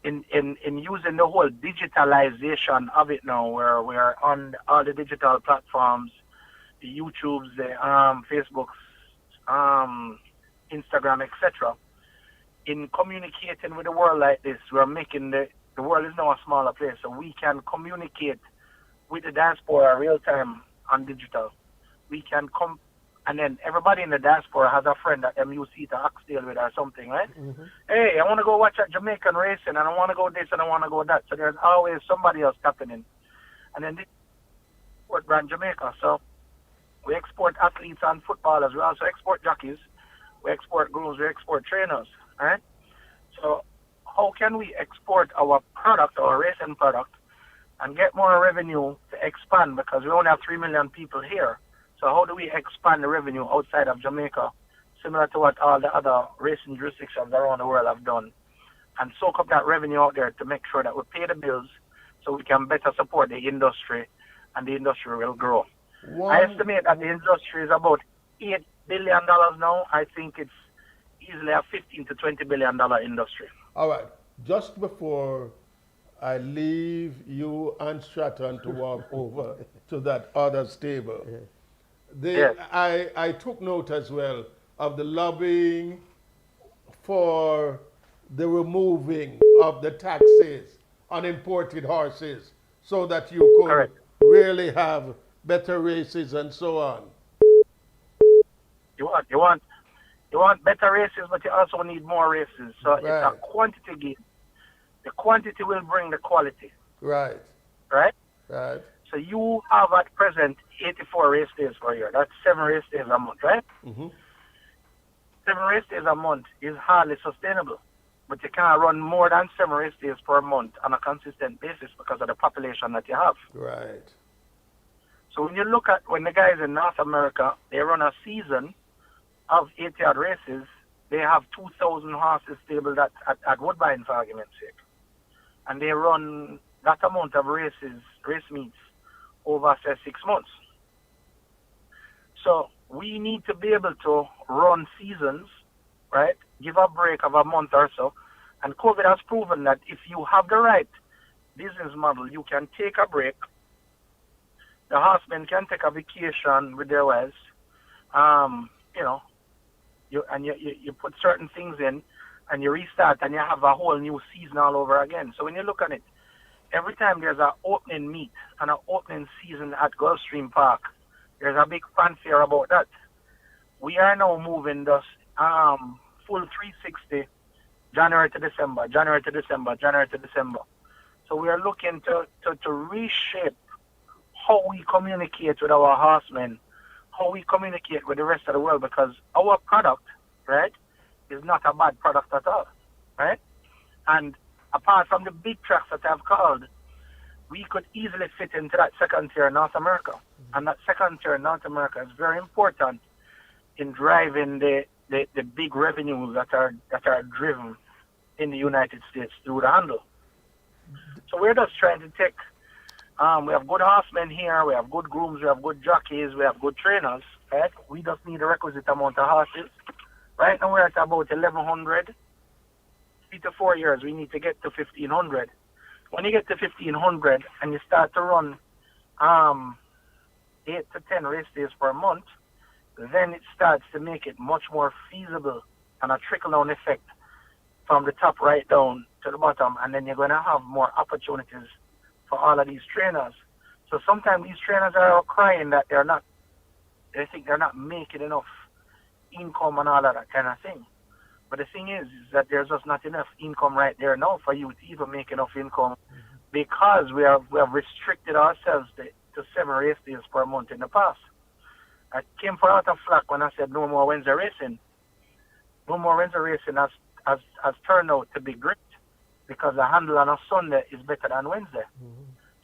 in using the whole digitalization of it now, where we are on all the digital platforms, the YouTubes, the Facebooks, Instagram, etc. In communicating with the world like this, we're making the world is now a smaller place, so we can communicate with the diaspora real time on digital. We can come, and then everybody in the diaspora has a friend that them used to eat a oxtail with or something, right? Mm-hmm. Hey, I want to go watch a Jamaican racing, and I want to go this, and I want to go that. So there's always somebody else tapping in. And then this export brand Jamaica. So we export athletes and footballers. We also export jockeys. We export grooms. We export trainers, right? So how can we export our product, our racing product, and get more revenue to expand? Because we only have 3 million people here. So how do we expand the revenue outside of Jamaica, similar to what all the other racing jurisdictions around the world have done, and soak up that revenue out there to make sure that we pay the bills so we can better support the industry, and the industry will grow. I estimate that the industry is about $8 billion now. I think it's easily a $15 to $20 billion industry. All right. Just before I leave you and Stratton to walk over to that other stable, Yes. I took note as well of the lobbying for the removing of the taxes on imported horses so that you could Correct. really have better races and so on. You want better races, but you also need more races. So it's a Right. quantity game. The quantity will bring the quality, Right. right? Right. So you have at present 84 race days per year. That's 7 race days a month, right? Mm-hmm. 7 race days a month is hardly sustainable. But you can't run more than 7 race days per month on a consistent basis because of the population that you have. Right. So when you look at when the guys in North America, they run a season of 8-yard races, they have 2,000 horses stabled at Woodbine, for argument's sake. And they run that amount of race meets over, say, 6 months. So we need to be able to run seasons, right? Give a break of a month or so. And COVID has proven that if you have the right business model, you can take a break. The horsemen can take a vacation with their wives. You put certain things in and you restart and you have a whole new season all over again. So when you look at it, every time there's an opening meet and an opening season at Gulfstream Park, there's a big fanfare about that. We are now moving this full 360 January to December, January to December, January to December. So we are looking to reshape how we communicate with our horsemen, how we communicate with the rest of the world, because our product, right, is not a bad product at all, right? And apart from the big tracks that I've called, we could easily fit into that second tier in North America. And that second tier in North America is very important in driving the big revenues that are driven in the United States through the handle. So we're just trying to take, we have good horsemen here, we have good grooms, we have good jockeys, we have good trainers, right? We just need the requisite amount of horses. Right now we're at about 1,100. 3 to 4 years, we need to get to 1,500. When you get to 1,500 and you start to run 8 to 10 race days per month, then it starts to make it much more feasible and a trickle-down effect from the top right down to the bottom, and then you're going to have more opportunities for all of these trainers. So sometimes these trainers are crying that they think they're not making enough income and all of that kind of thing. But the thing is that there's just not enough income right there now for you to even make enough income because we have restricted ourselves to 7 race days per month in the past. I came for a lot of flack when I said no more Wednesday racing. No more Wednesday racing has turned out to be great because the handle on a Sunday is better than Wednesday.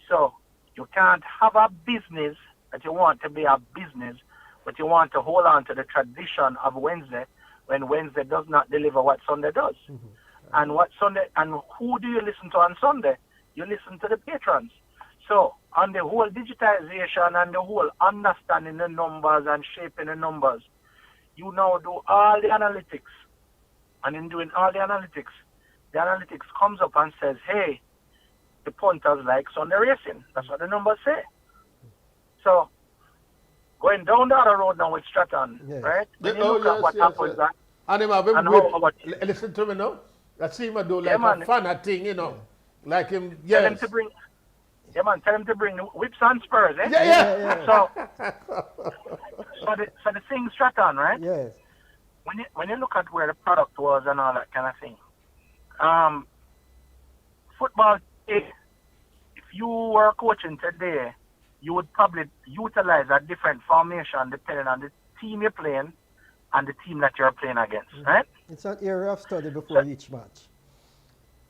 So you can't have a business that you want to be a business, but you want to hold on to the tradition of Wednesday when Wednesday does not deliver what Sunday does. And who do you listen to on Sunday? You listen to the patrons. So on the whole digitization and the whole understanding the numbers and shaping the numbers, you now do all the analytics. And in doing all the analytics comes up and says, hey, the punters like Sunday racing. That's what the numbers say. So going down the other road now with Stratton, right? When you look at what happens, and him have him and whip. how about Listen to me now. That seem to do Yeah, like man. a fun thing, you know. Like him, tell yes. him to bring tell him to bring whips and spurs, eh? Yeah. So the thing Stratton, right? Yes. When you look at where the product was and all that kind of thing, football, if you were coaching today, you would probably utilize a different formation depending on the team you're playing and the team that you're playing against, right? It's an area of study before each match.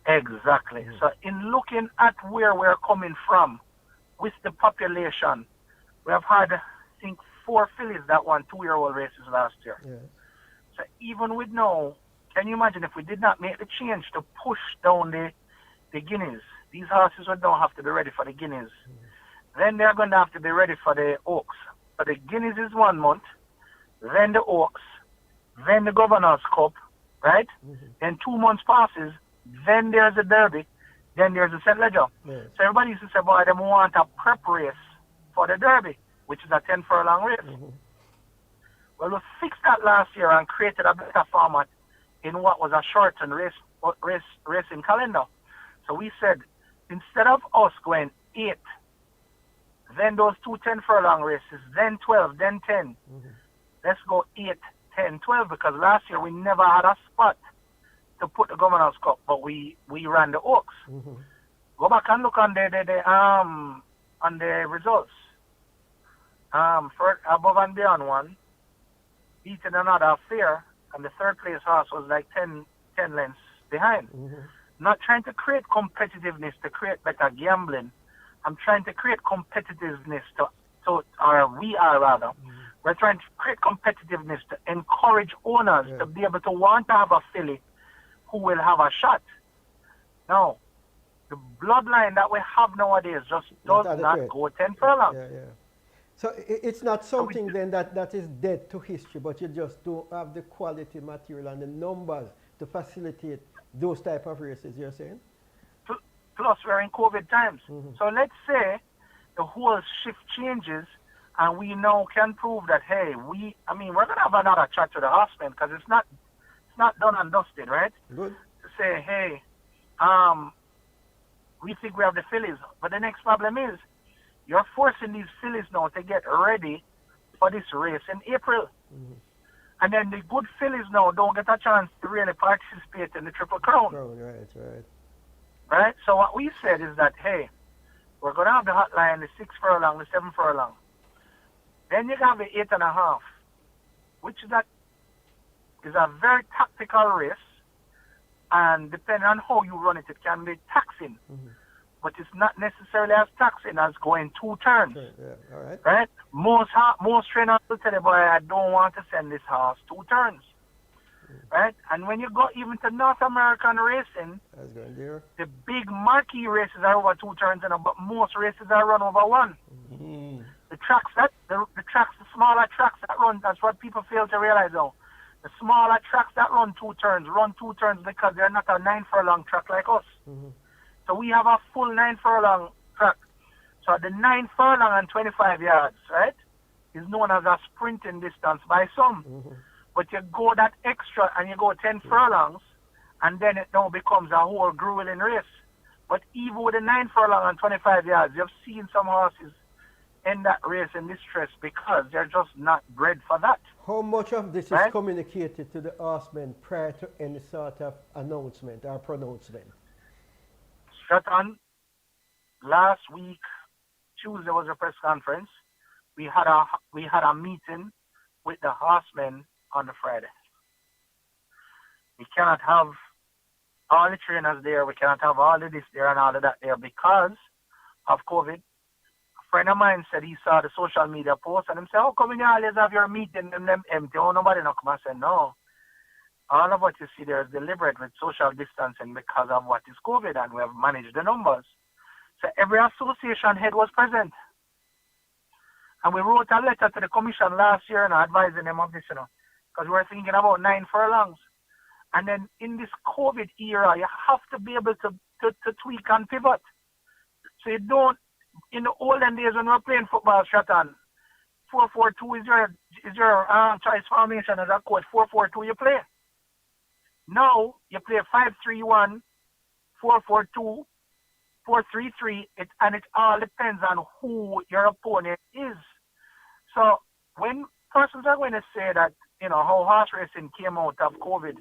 Exactly. So in looking at where we're coming from with the population, we have had, I think, 4 fillies that won 2-year-old races last year. Yes. So even with now, can you imagine if we did not make the change to push down the guineas? These horses would now have to be ready for the guineas. Then they're going to have to be ready for the Oaks. So the guineas is 1 month, then the Oaks, then the Governor's Cup, right? Then 2 months passes, then there's the Derby, then there's the St. Ledger. Yes. So everybody used to say, boy, they want a prep race for the Derby, which is a 10 furlong race. Well, we fixed that last year and created a better format in what was a shortened racing calendar. So we said, instead of us going 8, then those 2 10 furlong races, then 12, then 10, let's go 8, 10, 12, because last year we never had a spot to put the Governor's Cup, but we ran the Oaks. Go back and look on the results. For above and beyond one, beating another affair, and the 3rd place horse was like 10 lengths behind. Not trying to create competitiveness to create better gambling. I'm trying to create competitiveness we are rather. We're trying to create competitiveness to encourage owners to be able to want to have a filly who will have a shot. Now, the bloodline that we have nowadays just does not go 10 furlongs. So it's not something then that is dead to history, but you just don't have the quality material and the numbers to facilitate those type of races, you're saying? Plus, we're in COVID times. So let's say the whole shift changes and we now can prove that, hey, we're going to have another chat to the horsemen because it's not done and dusted, right? Good. To say, hey, we think we have the fillies. But the next problem is you're forcing these fillies now to get ready for this race in April. And then the good fillies now don't get a chance to really participate in the Triple Crown. Right? So what we said is that, hey, we're going to have the hotline, the 6 furlong, the 7 furlong. Then you have the 8.5, which is a very tactical race. And depending on how you run it, it can be taxing. But it's not necessarily as taxing as going 2 turns. All right. Right? Most trainers will tell you, boy, I don't want to send this horse 2 turns. Right? And when you go even to North American racing, the big marquee races are over 2 turns, but most races are run over 1. The smaller tracks that run, that's what people fail to realize now. The smaller tracks that run 2 turns because they're not a 9 furlong track like us. So we have a full 9 furlong track. So the 9 furlong and 25 yards, right, is known as a sprinting distance by some. But you go that extra and you go 10 furlongs, and then it now becomes a whole grueling race. But even with the 9 furlong and 25 yards, you've seen some horses end that race in distress because they're just not bred for that, How much of this is right? communicated to the horsemen prior to any sort of announcement or pronouncement? Shut on. Last week, Tuesday was a press conference. We had a meeting with the horsemen on the Friday. We cannot have all the trainers there. We cannot have all of this there and all of that there because of COVID. A friend of mine said he saw the social media post and he said, how come you always have your meeting and them empty? Oh, nobody not come. I said, no. All of what you see there is deliberate with social distancing because of what is COVID, and we have managed the numbers. So every association head was present. And we wrote a letter to the commission last year and advising them of this, because we were thinking about 9 furlongs. And then in this COVID era, you have to be able to tweak and pivot. So you don't, in the olden days when we were playing football, Shatan, 4-4-2 is your choice formation as a coach. 4-4-2 you play. Now you play 5-3-1, 4-4-2, 4-3-3, and it all depends on who your opponent is. So when persons are going to say that, how horse racing came out of COVID,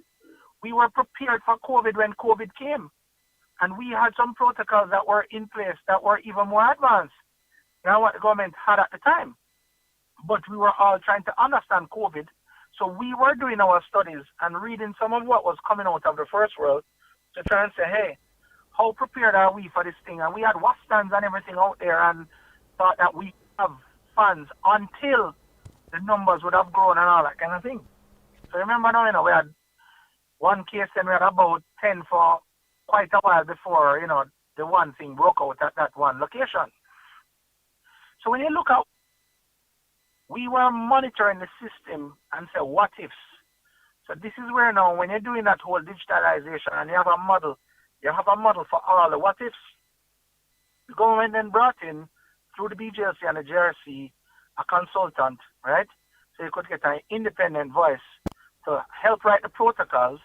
we were prepared for COVID when COVID came. And we had some protocols that were in place that were even more advanced than what the government had at the time. But we were all trying to understand COVID. So we were doing our studies and reading some of what was coming out of the first world to try and say, hey, how prepared are we for this thing? And we had watch stands and everything out there and thought that we have funds until the numbers would have grown and all that kind of thing. So remember now, we had one case and we had about 10 for quite a while before, the one thing broke out at that one location. So when you look at, we were monitoring the system and say, what ifs? So this is where now, when you're doing that whole digitalization and you have a model for all the what ifs. The government then brought in, through the BJLC and the JRC, a consultant, right? So you could get an independent voice to help write the protocols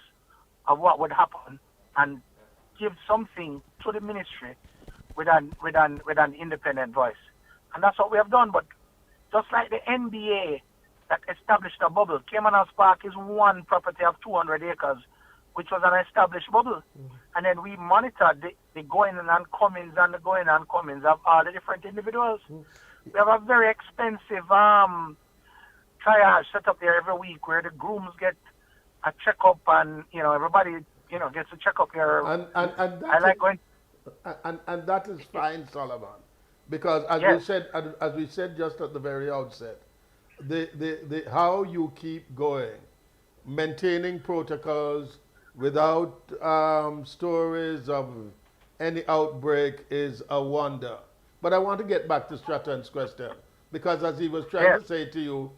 of what would happen and give something to the ministry with an independent voice. And that's what we have done. But just like the NBA that established a bubble, Cayman House Park is one property of 200 acres, which was an established bubble. And then we monitored the going and comings and the going and comings of all the different individuals. We have a very expensive triage set up there every week where the grooms get a checkup and, everybody, gets a checkup here. And I like going. And that is fine, Solomon, because as we said just at the very outset, the how you keep going, maintaining protocols without stories of any outbreak is a wonder. But I want to get back to Stratton's question, because as he was trying to say to you,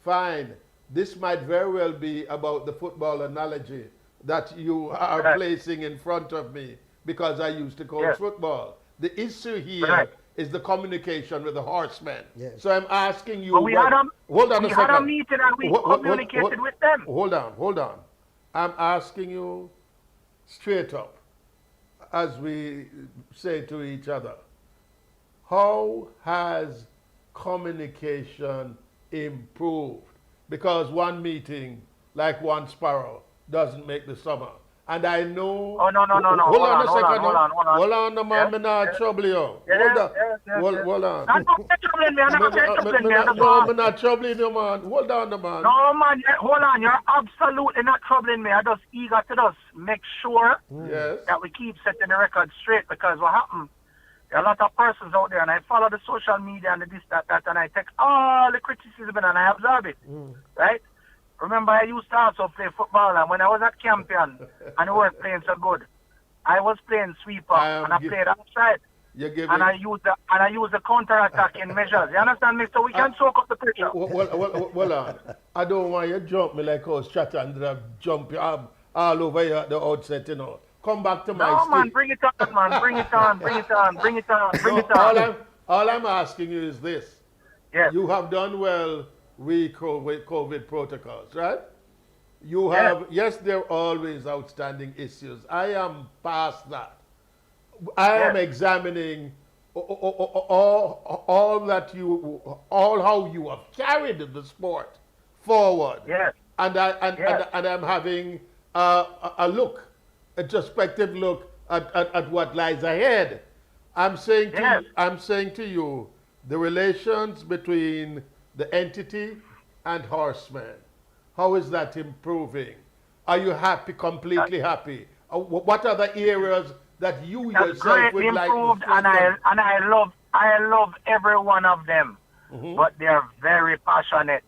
fine, this might very well be about the football analogy that you are placing in front of me, because I used to coach football. The issue here is the communication with the horsemen. Yes. So I'm asking you, hold on a second. We had a meeting and we communicated with them. Hold on. I'm asking you straight up, as we say to each other, how has communication improved? Because one meeting, like one sparrow, doesn't make the summer. And I know. Oh, no. Hold on a second. Hold on, Yes, man. I'm not trouble you. Hold on. I'm not troubling me. I'm not troubling me. No, I'm not troubling you, man. Hold on, man. No, man. Hold on. You're absolutely not troubling me. I'm just eager to just make sure that we keep setting the record straight, because what happened, there are a lot of persons out there, and I follow the social media and the this, that, and I take all the criticism and I absorb it, right? Remember, I used to also play football, and when I was at Campion and we were playing so good, I was playing sweeper and I played outside. And I used the counter-attack in measures. You understand me? So we can soak up the pressure. Well, I don't want you to jump me like how Stratton did have jump you all over here at the outset, Come back to my stick. No, man, bring it on, man. Bring it on. All I'm asking you is this. Yes. You have done well with COVID protocols, right? You have, yes, there are always outstanding issues. I am past that. I am examining all that you, all how you have carried the sport forward. Yes. And I'm having a look, a prospective look at what lies ahead. Yes. I'm saying to you, the relations between the entity and horsemen, how is that improving? Are you happy, completely happy? What are the areas that you That's yourself greatly would like to improved, and strengthen? I love every one of them. But they're very passionate,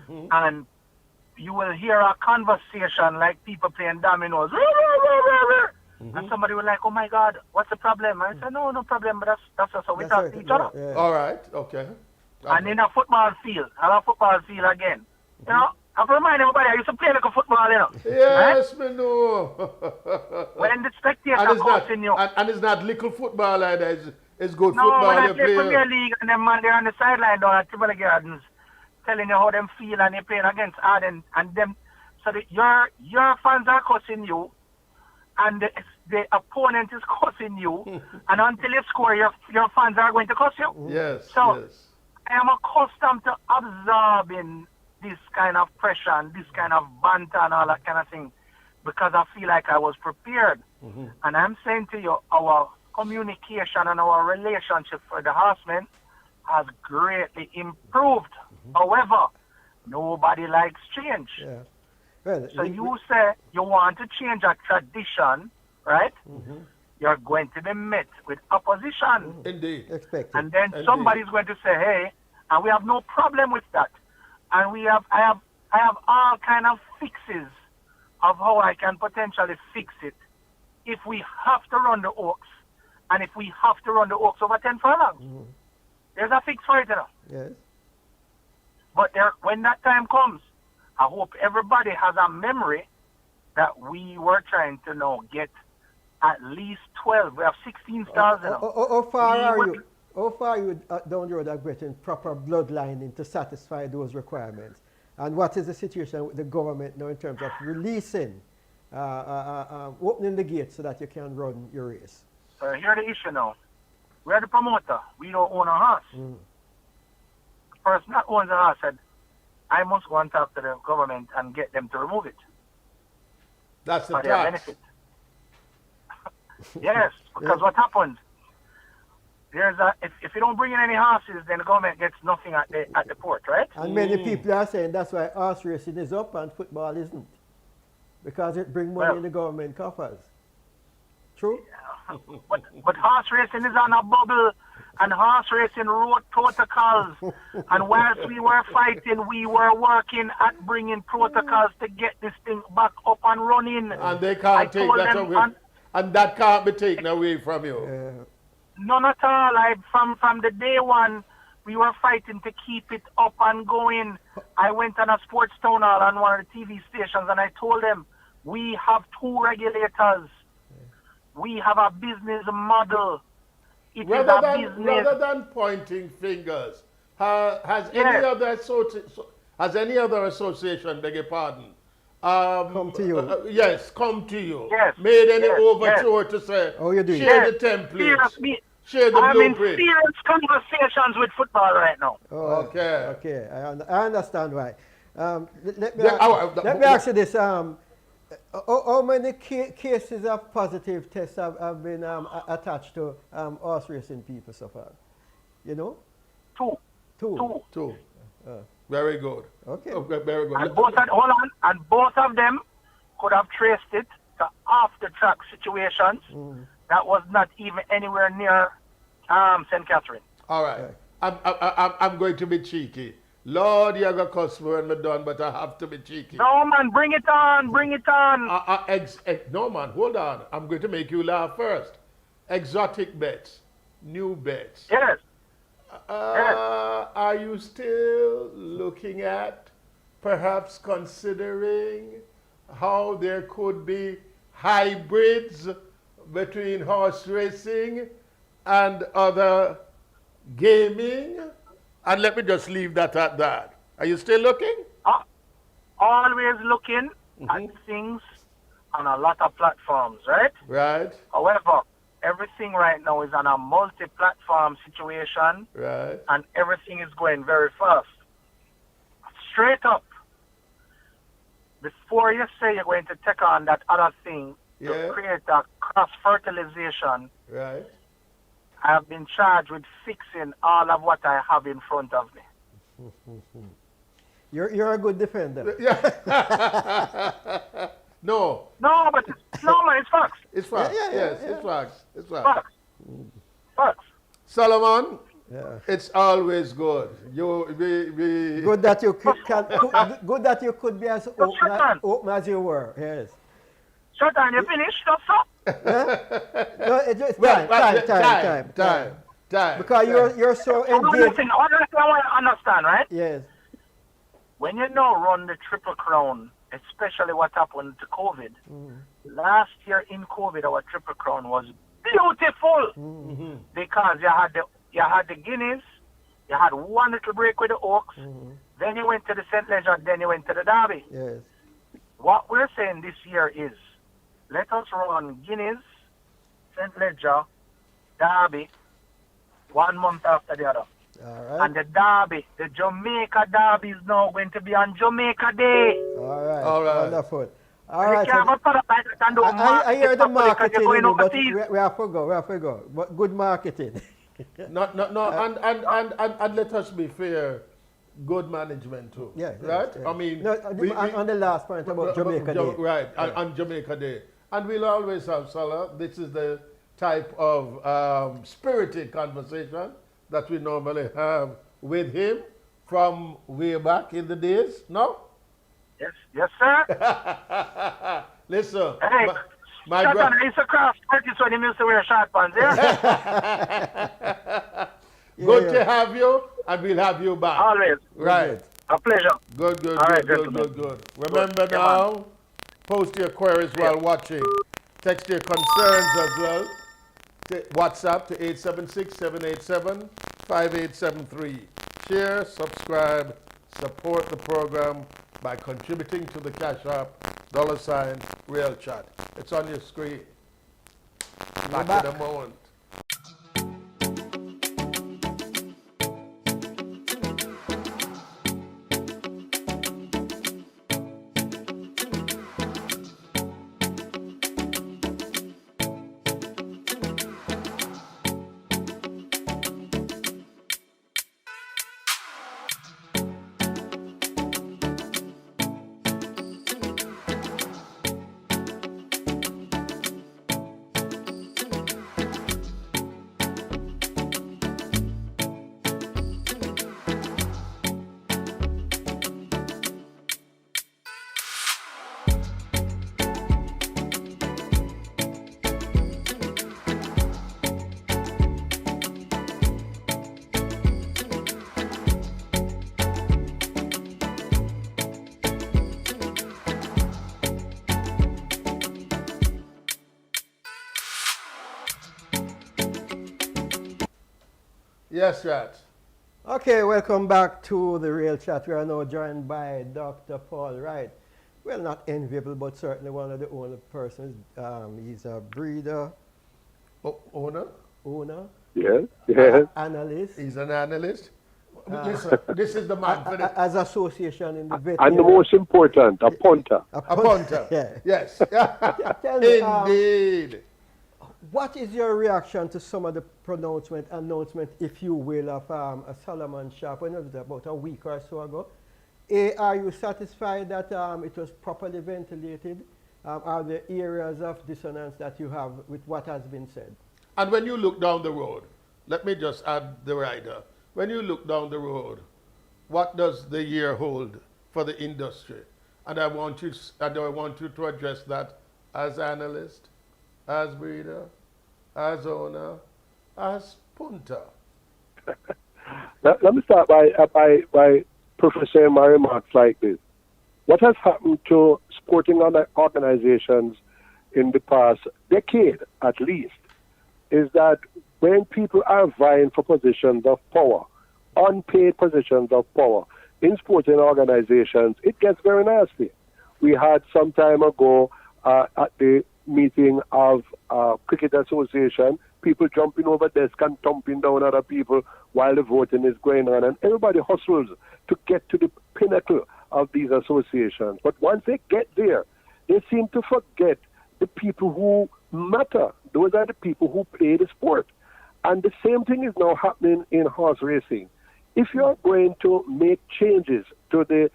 and you will hear a conversation like people playing dominoes, and somebody will like, "Oh my God, what's the problem?" I said, "No, no problem, but that's just how we That's talk right. to each other." Yeah. All right, okay. And in a football field, again, you know, I've reminded everybody I used to play like a football, you know. Yes, me know. When the spectator and it's not, cussing you. and it's not little football either. It's good No, football when I you play play. Premier League and them man they're on the sideline down at Tivoli Gardens telling you how them feel and they're playing against Arden and them so that your fans are cussing you and the opponent is cussing you and until you score your fans are going to cuss you. Yes, So yes. I am accustomed to absorbing this kind of pressure and this kind of banter and all that kind of thing because I feel like I was prepared. And I'm saying to you, our communication and our relationship for the horsemen has greatly improved. However, nobody likes change. Yeah. Well, So you say you want to change a tradition, right? You're going to be met with opposition. Indeed. expected. And then Indeed. somebody's going to say, hey, and we have no problem with that. And I have all kind of fixes of how I can potentially fix it if we have to run the Oaks. And if we have to run the Oaks over 10 furlongs. There's a fix for it, you know. Yes. But when that time comes, I hope everybody has a memory that we were trying to now get at least 12. We have 16 stars now. How far We are would- you? How far are you down the road of getting proper bloodlining to satisfy those requirements? And what is the situation with the government now in terms of releasing, opening the gates so that you can run your race? Here's the issue now. We're the promoter. We don't own a horse. The person that owns the horse said, I must go and talk to the government and get them to remove it That's the for their tax. benefit. Yes, because what happens? If you don't bring in any horses, then the government gets nothing at the port, right? And many people are saying that's why horse racing is up and football isn't. Because it brings money Well- in the government coffers. True? But horse racing is on a bubble, and horse racing wrote protocols. And whilst we were fighting, we were working at bringing protocols to get this thing back up and running. And they I can't take told that them away. And that can't be taken away from you. None at all. From the day one, we were fighting to keep it up and going. I went on a sports town hall on one of the TV stations, and I told them, we have two regulators. We have a business model. It is Rather a business. rather than pointing fingers, has Yes. any other association, beg your pardon, Come to you. Yes, come to you. Yes, Made any yes, overture to say, How you doing? share Yes, the template, seriously, share the I'm in blueprint. serious conversations with football right now. Oh, Okay. Okay, I understand why. Let me, Yeah, let me ask you this. How many cases of positive tests have been attached to horse racing people so far? You know? Two. Two. Very good. Okay. Very good. And both of them could have traced it to off-the-track situations that was not even anywhere near St. Catherine. All right. I'm going to be cheeky. Lord, you're going to cuss me when I'm done, but I have to be cheeky. No, man, bring it on, bring it on. No, man, hold on. I'm going to make you laugh first. Exotic bets, new bets. Yes. Are you still looking at, perhaps considering how there could be hybrids between horse racing and other gaming? And let me just leave that at that. Are you still looking? Always looking at things on a lot of platforms, right? Right. However, everything right now is on a multi-platform situation, Right. and everything is going very fast. Straight up, before you say you're going to take on that other thing Yeah. to create a cross-fertilization, Right. I have been charged with fixing all of what I have in front of me. You're a good defender. Yeah. No, No, but no, man, it's facts. it's facts. Yeah, Yes, yeah. it's facts. It's facts. Facts. Facts. Solomon, Yeah. it's always good. We Good that you good that you could be as open as you were. Yes. Shut down, you finished, that's all. No, it's Well, time. Because you're so One engaged. thing, I want to understand, right? Yes. When you now run the Triple Crown, especially what happened to COVID, last year in COVID, our Triple Crown was beautiful because you had the Guineas, you had one little break with the Oaks, then you went to the St. Leger, then you went to the Derby. Yes. What we're saying this year is, let us run Guineas, St. Leger, Derby, 1 month after the other. All right. And the Derby, the Jamaica Derby is now going to be on Jamaica Day. All right. All right. Wonderful. All You right. can't so go put up like that and do I hear the marketing because marketing, you're going but overseas. we have to go. But good marketing. no, and let us be fair. Good management too. Yeah. Right. Yeah. I mean, No, on the last point about Jamaica Day. Right. On Jamaica Day, and we'll always have Salah. This is the type of spirited conversation that we normally have with him from way back in the days. No. Yes, sir. Listen, Hey, my shut brother. on. It's a cross practice when he used to wear short pants, yeah? Good to have you, and we'll have you back. Always. Right. A pleasure. Good. All right, gentlemen. Remember Good. Yeah, now, post your queries while watching. Text your concerns as well. WhatsApp to 876-787-5873. Share, subscribe, support the program by contributing to the Cash App, $ Real Chat. It's on your screen. Back in a moment. Yes, Rat. Okay, welcome back to the Real Chat. We are now joined by Dr. Paul Wright. Well, not enviable, but certainly one of the only persons. He's a breeder, Owner? Yes. analyst, He's an analyst. Listen, this is the man for the as association in the And the veterinary. most important, a punter. A a punter. Yeah. Yes. Tell me, Indeed. what is your reaction to some of the announcement, if you will, of a Solomon shop? I know it was about a week or so ago. Are you satisfied that it was properly ventilated? Are there areas of dissonance that you have with what has been said? And when you look down the road, let me just add the rider. When you look down the road, what does the year hold for the industry? And I want you to address that as analyst, as breeder, as owner, as punter. Let me start by professing my remarks like this. What has happened to sporting organizations in the past decade, at least, is that when people are vying for positions of power, unpaid positions of power, in sporting organizations, it gets very nasty. We had some time ago at the meeting of Cricket Association, people jumping over desks and thumping down other people while the voting is going on, and everybody hustles to get to the pinnacle of these associations. But once they get there, they seem to forget the people who matter. Those are the people who play the sport. And the same thing is now happening in horse racing. If you are going to make changes to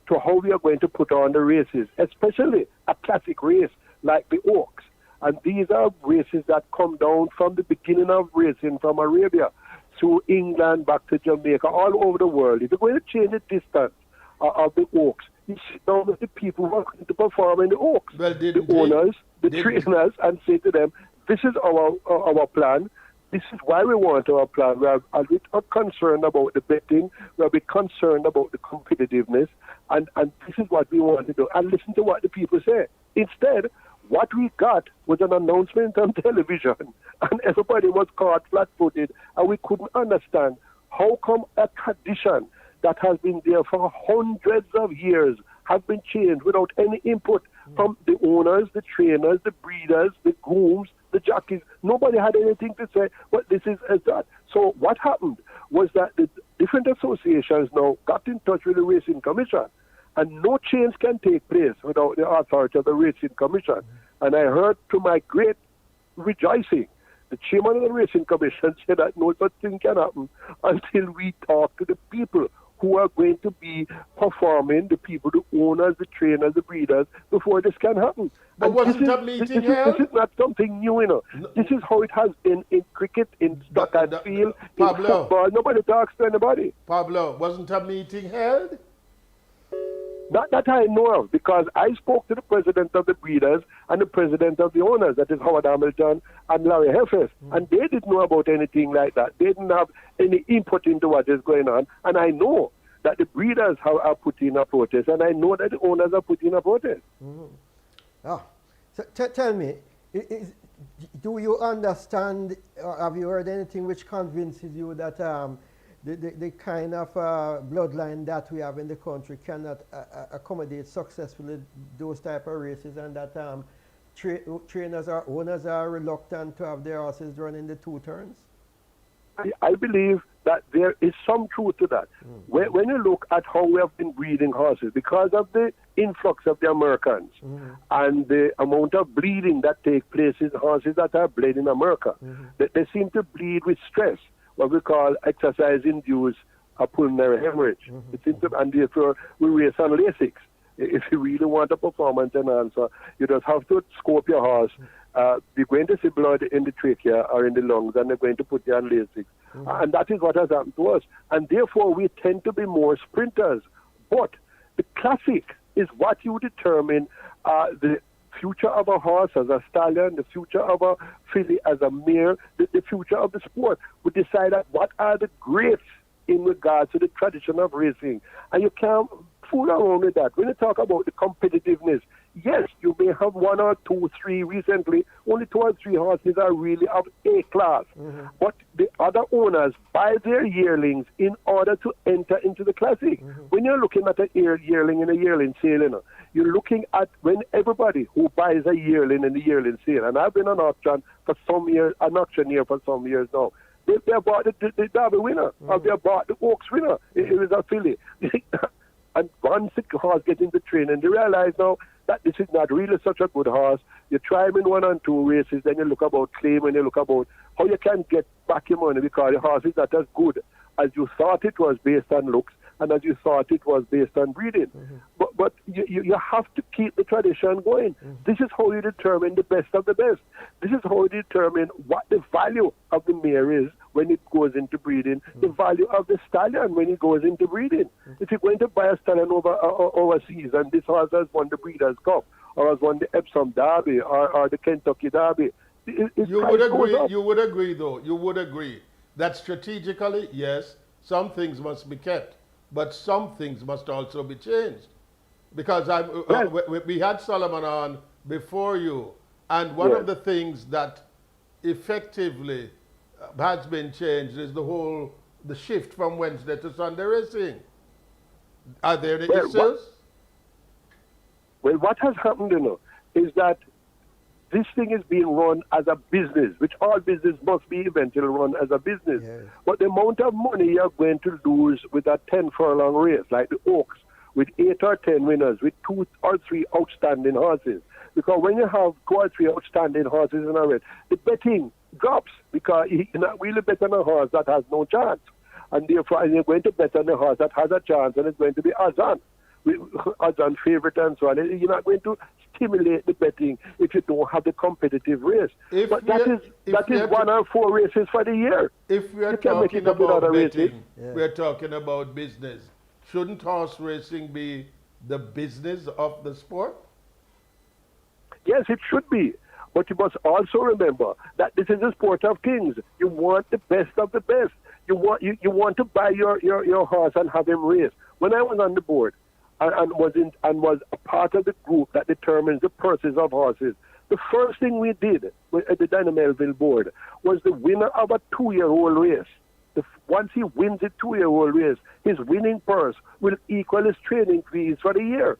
how we are going to put on the races, especially a classic race like the Oaks, and these are races that come down from the beginning of racing from Arabia through England, back to Jamaica, all over the world. If you're going to change the distance of the Oaks, you sit down with the people who are going to perform in the Oaks, Well, the owners, the trainers, and say to them, this is our plan. This is why we want our plan. We are a bit concerned about the betting. We are a bit concerned about the competitiveness. And this is what we want to do. And listen to what the people say. Instead, what we got was an announcement on television. And everybody was caught flat-footed. And we couldn't understand how come a tradition that has been there for hundreds of years has been changed without any input from the owners, the trainers, the breeders, the grooms, the jockeys. Nobody had anything to say, but this is as that. So what happened was that the different associations now got in touch with the Racing Commission, and no change can take place without the authority of the Racing Commission. And I heard, to my great rejoicing, the chairman of the Racing Commission said that no such thing can happen until we talk to the people who are going to be performing, the people, the owners, the trainers, the breeders, before this can happen. But And wasn't a meeting held? This is not something new, you know. No. This is how it has been in cricket, in stock and field, in Pablo. football. Nobody talks to anybody. Pablo, wasn't a meeting held? Not that I know of, because I spoke to the president of the breeders and the president of the owners, that is Howard Hamilton and Larry Heffes, and they didn't know about anything like that. They didn't have any input into what is going on, and I know that the breeders are putting a protest, and I know that the owners are putting a protest. So tell me, do you understand, or have you heard anything which convinces you that the kind of bloodline that we have in the country cannot accommodate successfully those type of races, and that trainers or owners are reluctant to have their horses run in the two turns? I believe that there is some truth to that. When you look at how we have been breeding horses, because of the influx of the Americans and the amount of bleeding that takes place in horses that are bred in America, they seem to bleed with stress, what we call exercise-induced pulmonary hemorrhage. And therefore, we race on Lasix. If you really want a performance enhancer, you just have to scope your horse. You're going to see blood in the trachea or in the lungs, and they're going to put you on Lasix. And that is what has happened to us. And therefore, we tend to be more sprinters. But the classic is what you determine the future of a horse as a stallion, the future of a filly as a mare, the future of the sport. We decide that what are the greats in regards to the tradition of racing. And you can't fool around with that. When you talk about the competitiveness, yes, you may have one or two, three recently. Only 2 or 3 horses are really of A class. But the other owners buy their yearlings in order to enter into the classic. When you're looking at a yearling in a yearling sale, you know, you're looking at when everybody who buys a yearling in the yearling sale, and I've been an auction for some years, an auctioneer for some years now. They bought the Derby winner, or they bought the Oaks winner. It was a filly. And once the horse gets into training, they realize now that this is not really such a good horse. You try him in 1 and 2 races, then you look about claim, and you look about how you can get back your money, because the horse is not as good as you thought it was based on looks, and as you thought it was based on breeding. But you have to keep the tradition going. This is how you determine the best of the best. This is how you determine what the value of the mare is when it goes into breeding, the value of the stallion when it goes into breeding. If you're going to buy a stallion overseas, and this horse has won the Breeders' Cup, or has won the Epsom Derby, or the Kentucky Derby, You would agree, though. You would agree that strategically, yes, some things must be kept, but some things must also be changed. Because we had Solomon on before you, and one of the things that effectively has been changed is the shift from Wednesday to Sunday racing. Are there the issues? Well, what has happened, you know, is that this thing is being run as a business, which all business must be eventually run as a business. Yes. But the amount of money you're going to lose with a 10 furlong race, like the Oaks, with 8 or 10 winners, with 2 or 3 outstanding horses. Because when you have 2 or 3 outstanding horses in a race, the betting drops because you're not really bet on a horse that has no chance. And therefore, you're going to bet on a horse that has a chance, and it's going to be odds on favorite and so on. You're not going to stimulate the betting if you don't have the competitive race. But that is 1 or 4 races for the year. If we are You can't make talking it up in about other races. betting, Yeah. we are talking about business. Shouldn't horse racing be the business of the sport? Yes, it should be. But you must also remember that this is a sport of kings. You want the best of the best. You want to buy your horse and have him race. When I was on the board and was a part of the group that determines the purses of horses, the first thing we did at the Dana Melville board was the winner of a 2-year-old race. Once he wins a 2-year-old race, his winning purse will equal his training fees for the year.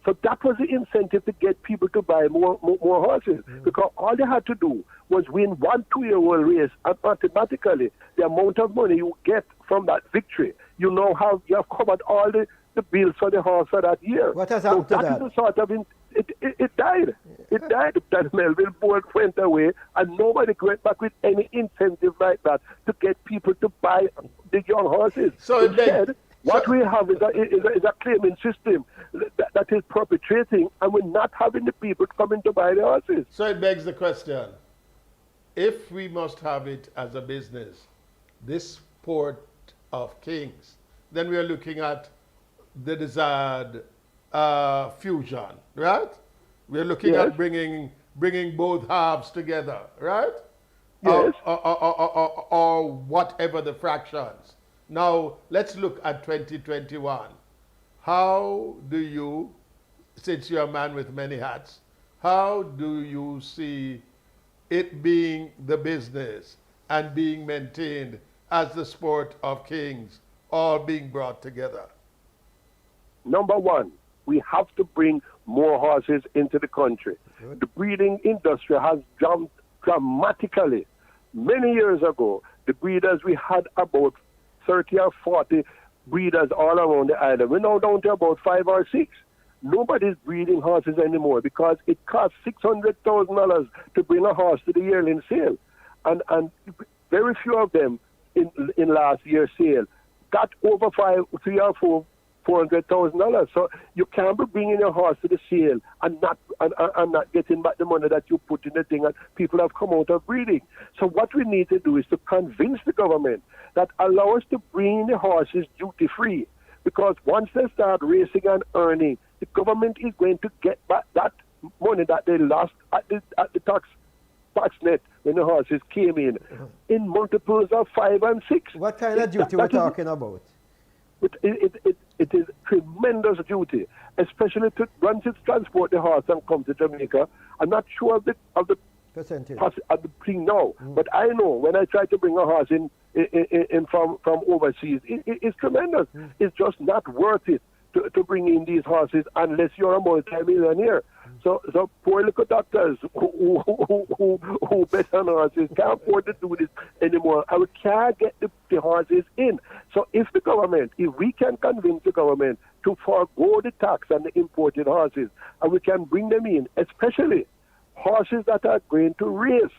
So that was the incentive to get people to buy more horses, because all they had to do was win 1 2-year-old race, and automatically the amount of money you get from that victory, you have covered all the bills for the horse for that year. What has happened to that? That is the sort of it died. It died. That Melville board went away, and nobody went back with any incentive like that to get people to buy the young horses. So instead, what we have is a claiming system that is perpetrating, and we're not having the people coming to buy the horses. So it begs the question, if we must have it as a business, this sport of kings, then we are looking at the desired fusion, right? We're looking Yes. at bringing both halves together, right? Yes. Or whatever the fractions. Now, let's look at 2021. How do you, since you're a man with many hats, how do you see it being the business and being maintained as the sport of kings, all being brought together? Number one, we have to bring more horses into the country. Good. The breeding industry has jumped dramatically. Many years ago, the breeders, we had about 30 or 40 breeders all around the island. We're now down to about 5 or 6. Nobody's breeding horses anymore because it costs $600,000 to bring a horse to the yearling sale. And very few of them in last year's sale got over $400,000. So you can't be bringing your horse to the sale and not getting back the money that you put in the thing, and people have come out of breeding. So what we need to do is to convince the government that allow us to bring the horses duty free, because once they start racing and earning, the government is going to get back that money that they lost at the tax net when the horses came in multiples of 5 and 6. What kind of duty we're talking about? It is tremendous duty, especially once it's transport the horse and come to Jamaica. I'm not sure of the Percentage. of the thing now, but I know when I try to bring a horse in from overseas, it's tremendous. It's just not worth it to bring in these horses unless you're a multi-millionaire. So poor little doctors who bet on horses can't afford to do this anymore, and we can't get the horses in. So if we can convince the government to forego the tax on the imported horses, and we can bring them in, especially horses that are going to race.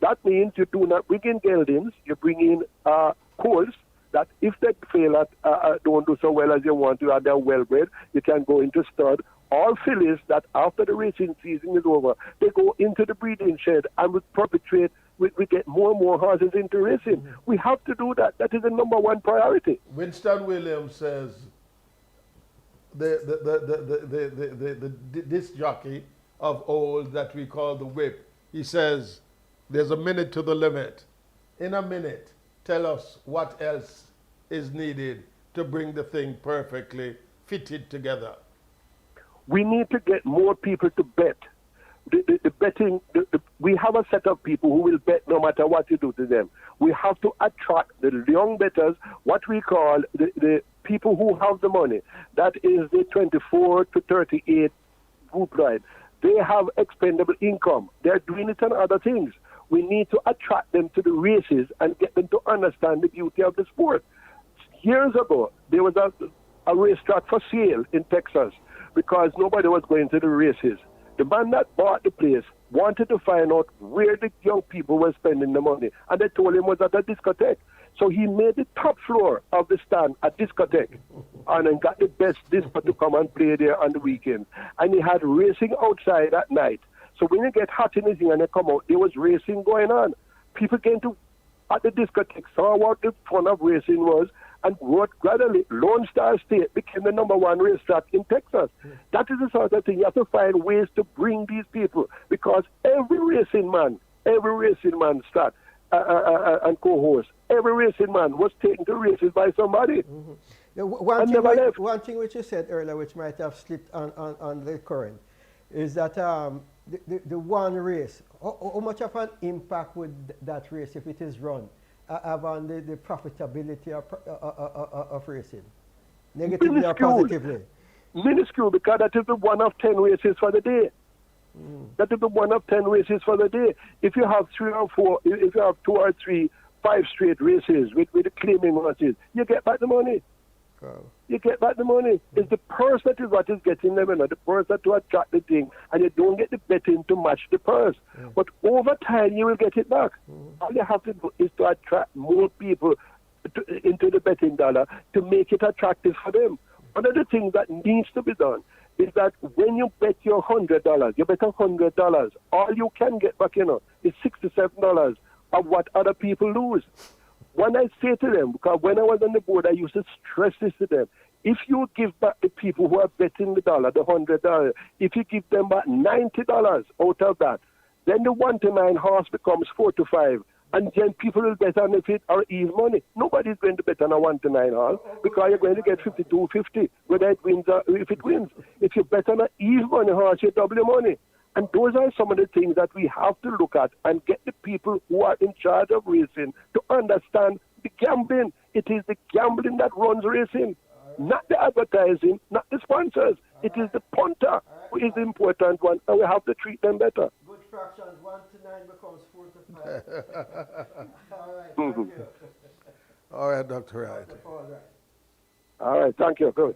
That means you do not bring in geldings, you bring in colts that if they fail at don't do so well as you want to and they're well bred, you can go into stud. All fillies that after the racing season is over, they go into the breeding shed and we get more and more horses into racing. We have to do that. That is the number one priority. Winston Williams says the disc jockey of old that we call the whip, he says there's a minute to the limit. In a minute, tell us what else is needed to bring the thing perfectly fitted together. We need to get more people to bet. The betting, we have a set of people who will bet no matter what you do to them. We have to attract the young bettors, what we call the people who have the money. That is the 24 to 38 group ride. They have expendable income. They're doing it on other things. We need to attract them to the races and get them to understand the beauty of the sport. Years ago, there was a racetrack for sale in Texas because nobody was going to the races. The man that bought the place wanted to find out where the young people were spending the money, and they told him it was at a discotheque. So he made the top floor of the stand a discotheque and then got the best disco to come and play there on the weekend. And he had racing outside at night. So when you get hot in the thing and they come out, there was racing going on. People came to at the discotheque, saw what the fun of racing was, and gradually Lone Star State became the #1 racetrack in Texas. That is the sort of thing you have to find ways to bring these people, because every racing man start and co-host, every racing man was taken to races by somebody. Yeah, one thing which you said earlier, which might have slipped on the current, is that the one race, how much of an impact would that race, if it is run, have on the profitability of racing? Negatively or positively? Minuscule, because that is the one of 10 races for the day. That is the one of 10 races for the day. If you have 3 or 4, if you have 2 or 3, 5 straight races with the claiming horses, you get back the money. You get back the money. It's the purse that is what is getting them, the purse that to attract the thing, and you don't get the betting to match the purse. But over time, you will get it back. All you have to do is to attract more people into the betting dollar to make it attractive for them. One of the things that needs to be done is that when you bet your $100, you bet $100, all you can get back, is $67 of what other people lose. When I say to them, because when I was on the board, I used to stress this to them, if you give back the people who are betting the dollar, the $100, if you give them back $90 out of that, then the 1 to 9 horse becomes 4 to 5. And then people will bet on if it or Eve money. Nobody's going to bet on a 1 to 9 horse because you're going to get 52.50 whether it wins or if it wins. If you bet on an Eve money horse, you double your money. And those are some of the things that we have to look at and get the people who are in charge of racing to understand the gambling. It is the gambling that runs racing, not the advertising, not the sponsors. It is the punter who is the important one, and we have to treat them better. Good fractions, 1 to 9 becomes 4 to 5. All right, thank you. All right, Dr. Wright. All right, thank you. Good.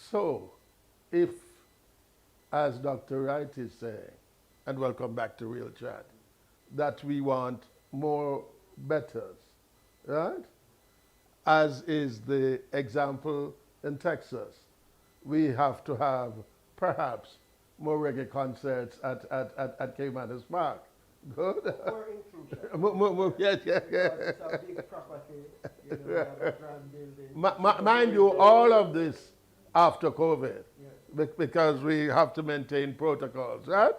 So, if, as Dr. Wright is saying, and welcome back to Real Chat, that we want more betters, right? As is the example in Texas, we have to have perhaps more reggae concerts at Caymanas Park. Good. More inclusion. Yes. It's a big property, we have a grand building. Mind you, all of this after COVID, because we have to maintain protocols, right?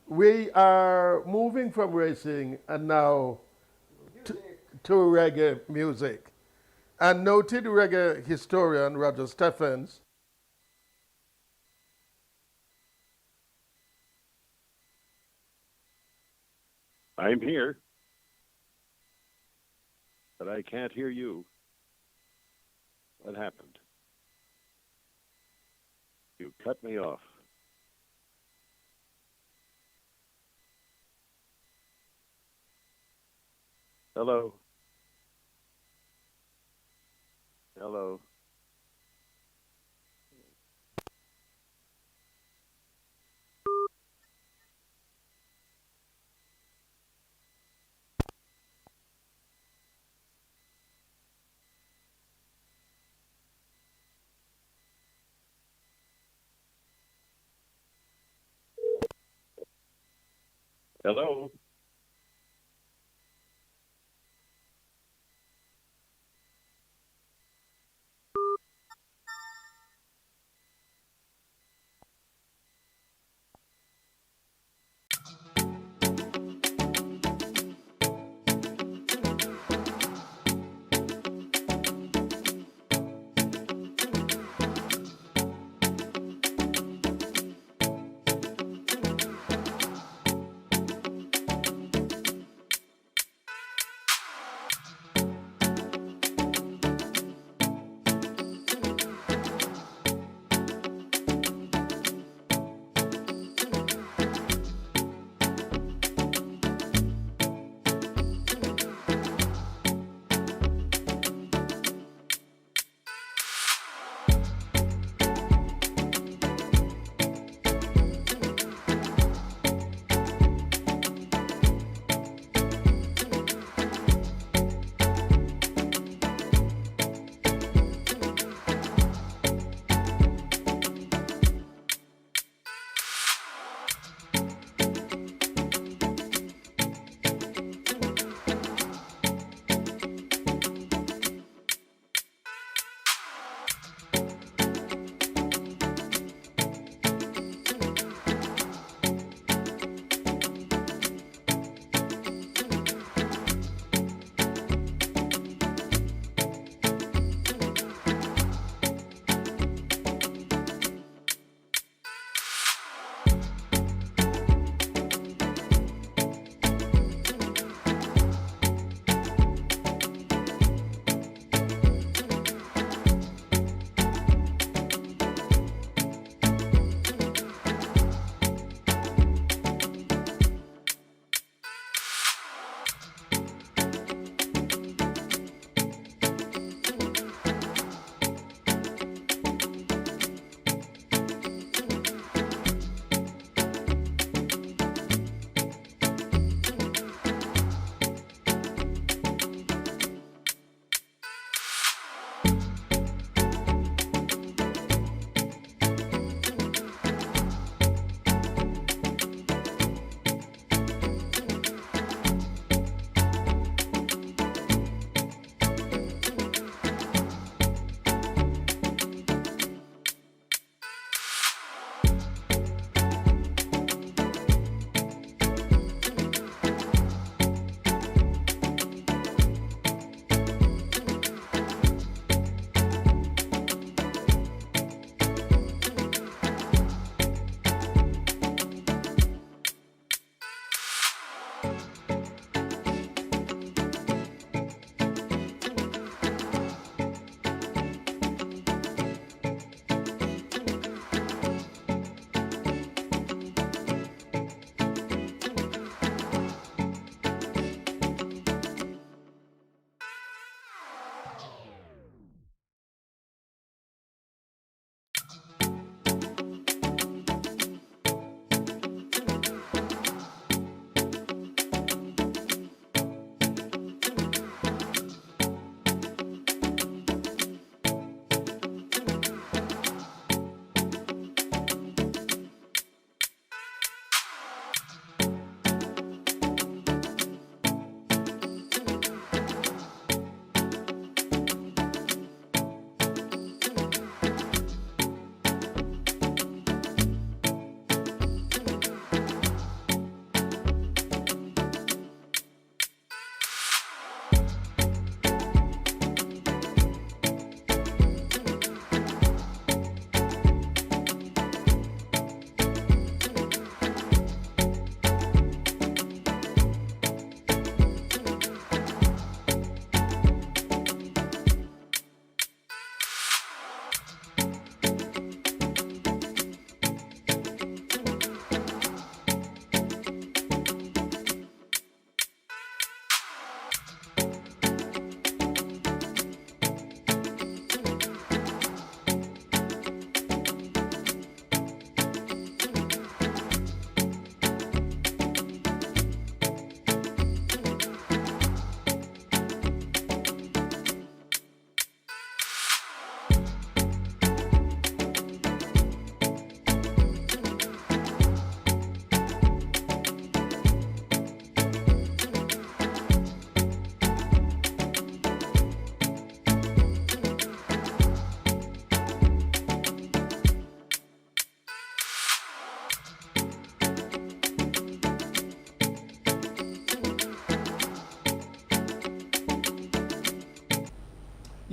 We are moving from racing and now to reggae music. And noted reggae historian Roger Stephens I'm here, but I can't hear you. What happened? You cut me off. Hello? Hello? Hello.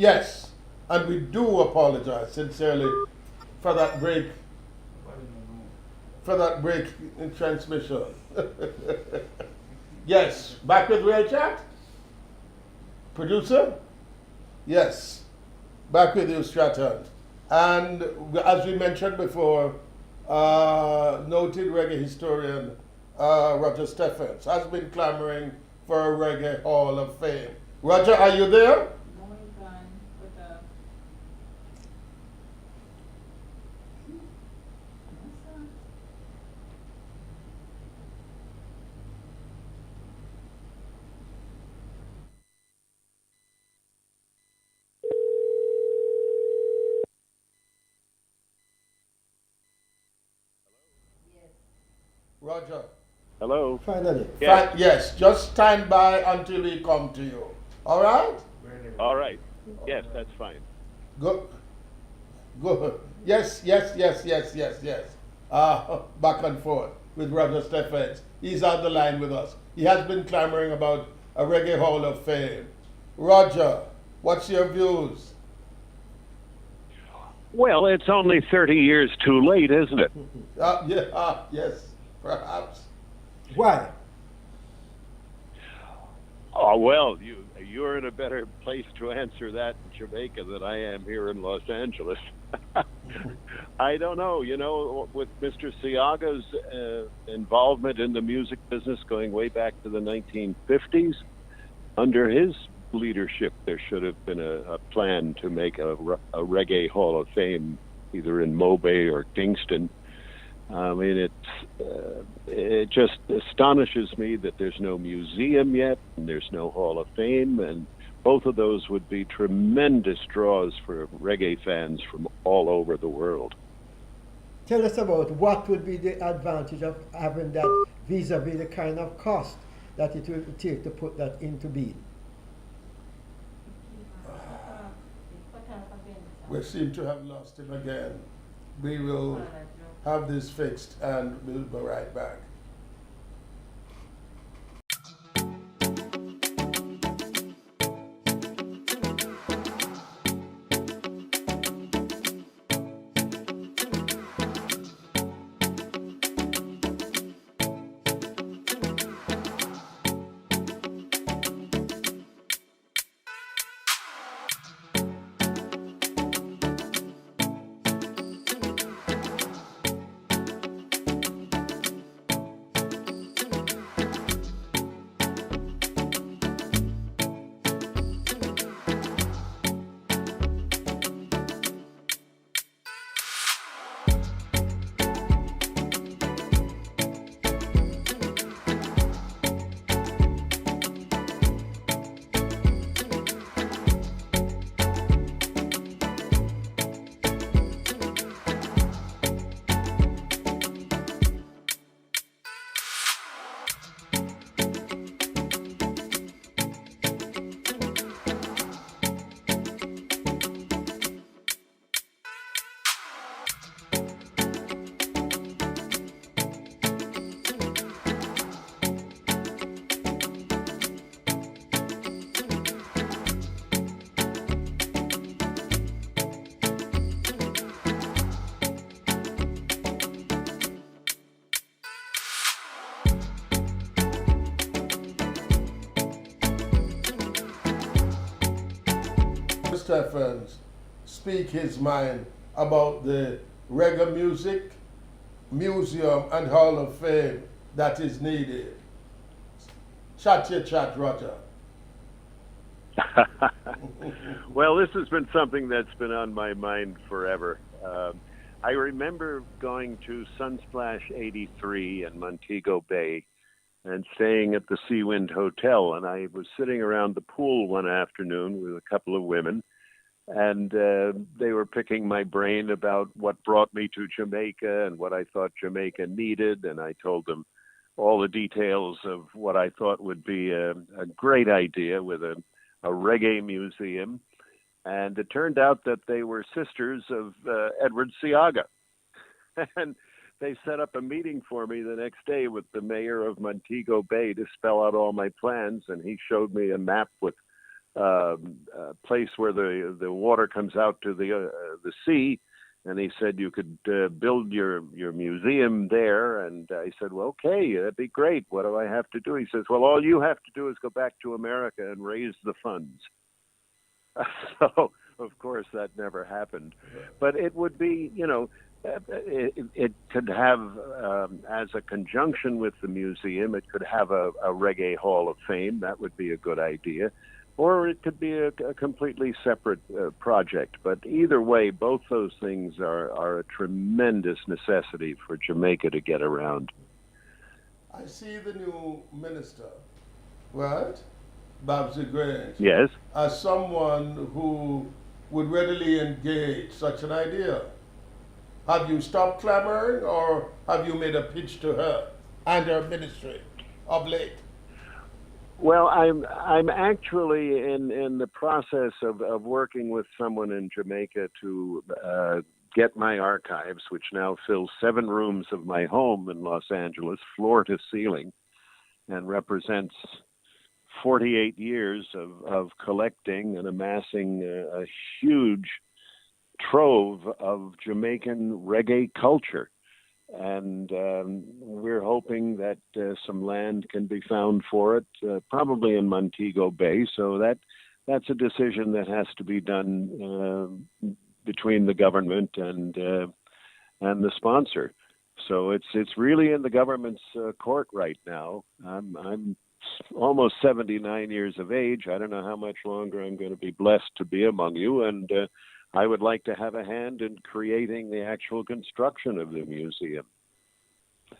Yes, and we do apologize sincerely for that break, in transmission. Yes, back with real chat, producer. Yes, back with you, Stratton. And as we mentioned before, noted reggae historian Roger Stephens has been clamoring for a Reggae Hall of Fame. Roger, are you there? Roger. Hello. Finally. Yes. Yes, just stand by until we come to you. All right? All right. Yes, that's fine. Go. Go. Yes, yes, yes, yes, yes, yes. Back and forth with Roger Stephens. He's on the line with us. He has been clamoring about a Reggae Hall of Fame. Roger, what's your views? Well, it's only 30 years too late, isn't it? Yes, perhaps. Why? Oh, well, you're in a better place to answer that in Jamaica than I am here in Los Angeles. I don't know. You know, with Mr. Siaga's involvement in the music business going way back to the 1950s, under his leadership, there should have been a plan to make a Reggae Hall of Fame, either in Mobay or Kingston. I mean, it just astonishes me that there's no museum yet, and there's no Hall of Fame, and both of those would be tremendous draws for reggae fans from all over the world. Tell us about what would be the advantage of having that vis-a-vis the kind of cost that it will take to put that into being. We seem to have lost him again. We will have this fixed and we'll be right back. Stephens speak his mind about the reggae music museum and Hall of Fame that is needed. Chat your chat, Roger. Well, this has been something that's been on my mind forever. I remember going to Sunsplash 83 in Montego Bay and staying at the Seawind Hotel. And I was sitting around the pool one afternoon with a couple of women, and they were picking my brain about what brought me to Jamaica and what I thought Jamaica needed. And I told them all the details of what I thought would be a great idea with a reggae museum. And it turned out that they were sisters of Edward Siaga. And they set up a meeting for me the next day with the mayor of Montego Bay to spell out all my plans. And he showed me a map with place where the water comes out to the sea. And he said you could build your museum there. And I said, well, okay, that'd be great. What do I have to do? He says, well, all you have to do is go back to America and raise the funds. So, of course, that never happened. But it would be, it could have, as a conjunction with the museum, it could have a reggae hall of fame. That would be a good idea. Or it could be a completely separate project. But either way, both those things are a tremendous necessity for Jamaica to get around. I see the new minister, right? Babsy Grange. Yes. As someone who would readily engage such an idea. Have you stopped clamoring, or have you made a pitch to her and her ministry of late? Well, I'm actually in the process of working with someone in Jamaica to get my archives, which now fills 7 rooms of my home in Los Angeles, floor to ceiling, and represents 48 years of collecting and amassing a huge trove of Jamaican reggae culture. And we're hoping that some land can be found for it, probably in Montego Bay. So that's a decision that has to be done between the government and the sponsor. So it's really in the government's court right now. I'm almost 79 years of age. I don't know how much longer I'm going to be blessed to be among you, and I would like to have a hand in creating the actual construction of the museum.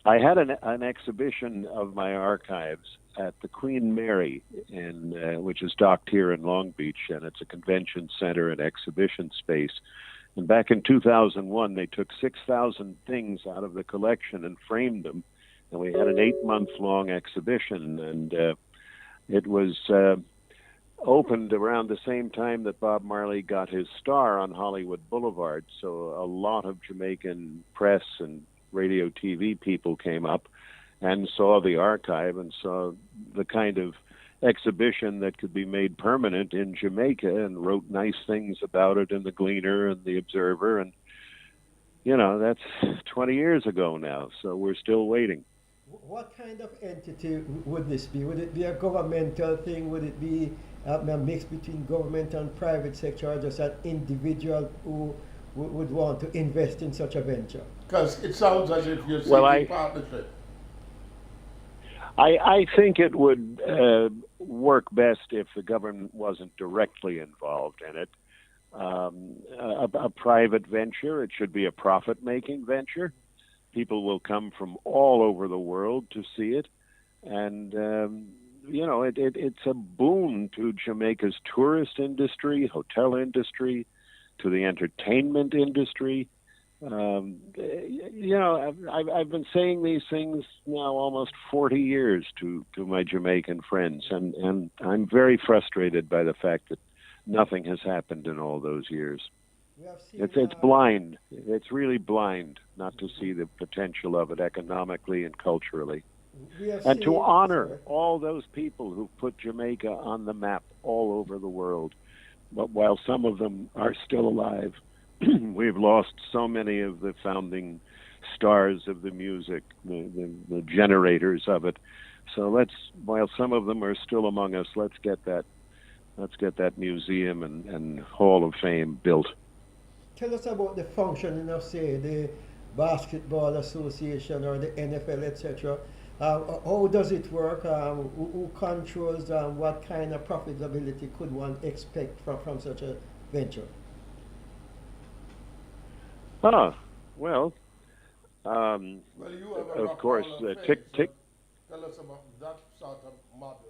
I had an exhibition of my archives at the Queen Myrie, which is docked here in Long Beach, and it's a convention center and exhibition space. And back in 2001, they took 6,000 things out of the collection and framed them, and we had an 8-month-long exhibition, and it was opened around the same time that Bob Marley got his star on Hollywood Boulevard. So a lot of Jamaican press and radio TV people came up and saw the archive and saw the kind of exhibition that could be made permanent in Jamaica, and wrote nice things about it in the Gleaner and the Observer. And, that's 20 years ago now, so we're still waiting. What kind of entity would this be? Would it be a governmental thing? Would it be a mix between government and private sector, or just an individual who would want to invest in such a venture? Because it sounds as if you're seeking partnership. I think it would work best if the government wasn't directly involved in it. A private venture, it should be a profit-making venture. People will come from all over the world to see it. And, it's a boon to Jamaica's tourist industry, hotel industry, to the entertainment industry. I've been saying these things now almost 40 years to my Jamaican friends, and I'm very frustrated by the fact that nothing has happened in all those years. It's blind. It's really blind not to see the potential of it economically and culturally. And to honor all those people who put Jamaica on the map all over the world. But while some of them are still alive, we've lost so many of the founding stars of the music, the generators of it. So while some of them are still among us, let's get that museum and Hall of Fame built. Tell us about the functioning of, say, the Basketball Association or the NFL, etc. How does it work? Who controls what kind of profitability could one expect from such a venture? Well, you have a of course, tick. Tell us about that sort of model.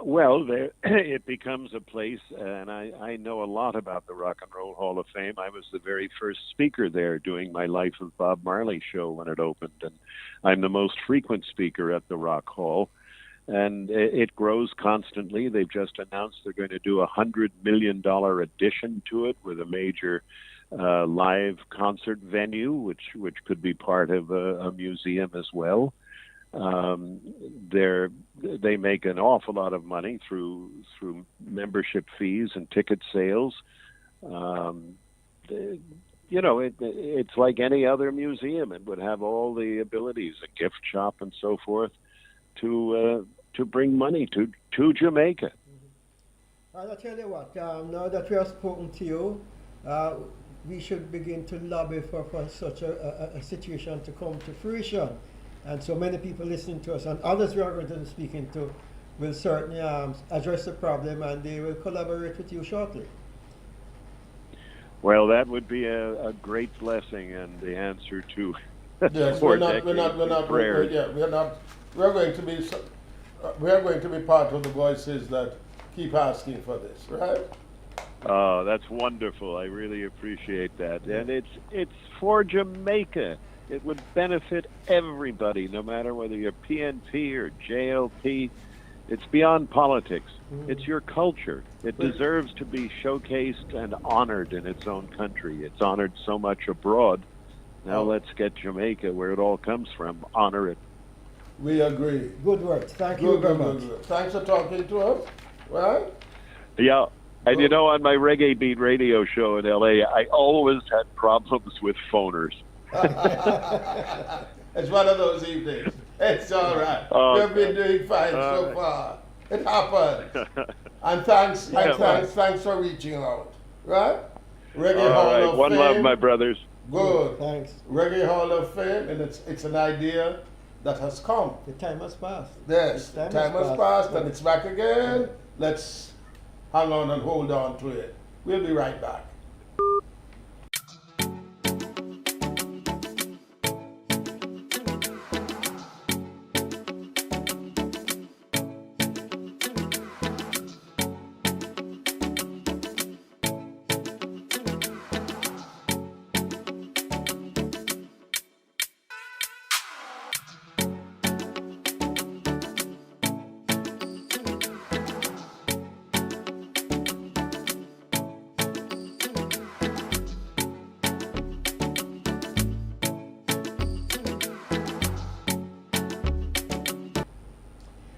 Well, it becomes a place, and I know a lot about the Rock and Roll Hall of Fame. I was the very first speaker there doing my Life of Bob Marley show when it opened, and I'm the most frequent speaker at the Rock Hall. And it grows constantly. They've just announced they're going to do a $100 million addition to it with a major live concert venue, which could be part of a museum as well. Um, they're they make an awful lot of money through membership fees and ticket sales. Um, the- it's like any other museum. It would have all the abilities, a gift shop and so forth, to bring money to Jamaica. And I tell you what, now that we have spoken to you, uh, we should begin to lobby for such a situation to come to fruition. And so many people listening to us and others we are going to be speaking to will certainly address the problem and they will collaborate with you shortly. Well, that would be a great blessing and the answer to Yes, four decades of prayers. yeah, we're not, we're going to be, we are going to be part of the voices that keep asking for this, right? Oh, that's wonderful. I really appreciate that. And it's for Jamaica. It would benefit everybody, no matter whether you're PNP or JLP. It's beyond politics. It's your culture. It deserves to be showcased and honored in its own country. It's honored so much abroad. Now let's get Jamaica, where it all comes from, honor it. We agree. Good work. Thank you very much. Good. Thanks for talking to us, right? Yeah. And on my Reggae Beat radio show in LA, I always had problems with phoners. It's one of those evenings. It's all right. We've been doing fine so far. It happened. And thanks for reaching out. Right? Reggae Hall of Fame. One love, my brothers. Good. Thanks. Reggae Hall of Fame, and it's an idea that has come. The time has passed. Yes, time has passed and it's back again. Let's hang on and hold on to it. We'll be right back.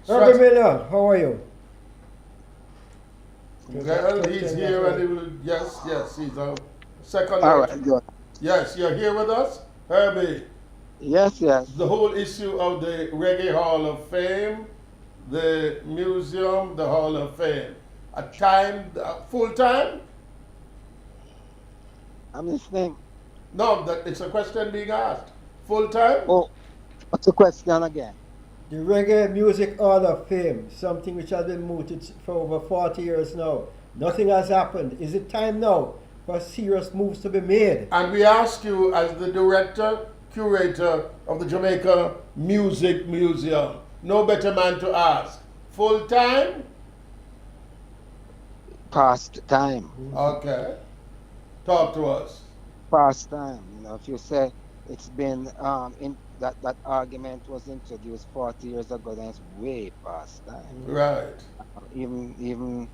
Herbie Miller, how are you? Well, he's here and he will, yes, he's a second. All right, good. Yes, you're here with us, Herbie. Yes. The whole issue of the Reggae Hall of Fame, the museum, the Hall of Fame. A time, full time? I'm listening. No, it's a question being asked. Full time? Oh, what's the question again? The Reggae Music Hall of Fame, something which has been mooted for over 40 years now. Nothing has happened. Is it time now for serious moves to be made? And we ask you, as the director, curator of the Jamaica Music Museum, no better man to ask. Full time? Past time. Okay. Talk to us. Past time. If you say it's been in that argument was introduced 40 years ago, then it's way past time. Right. Even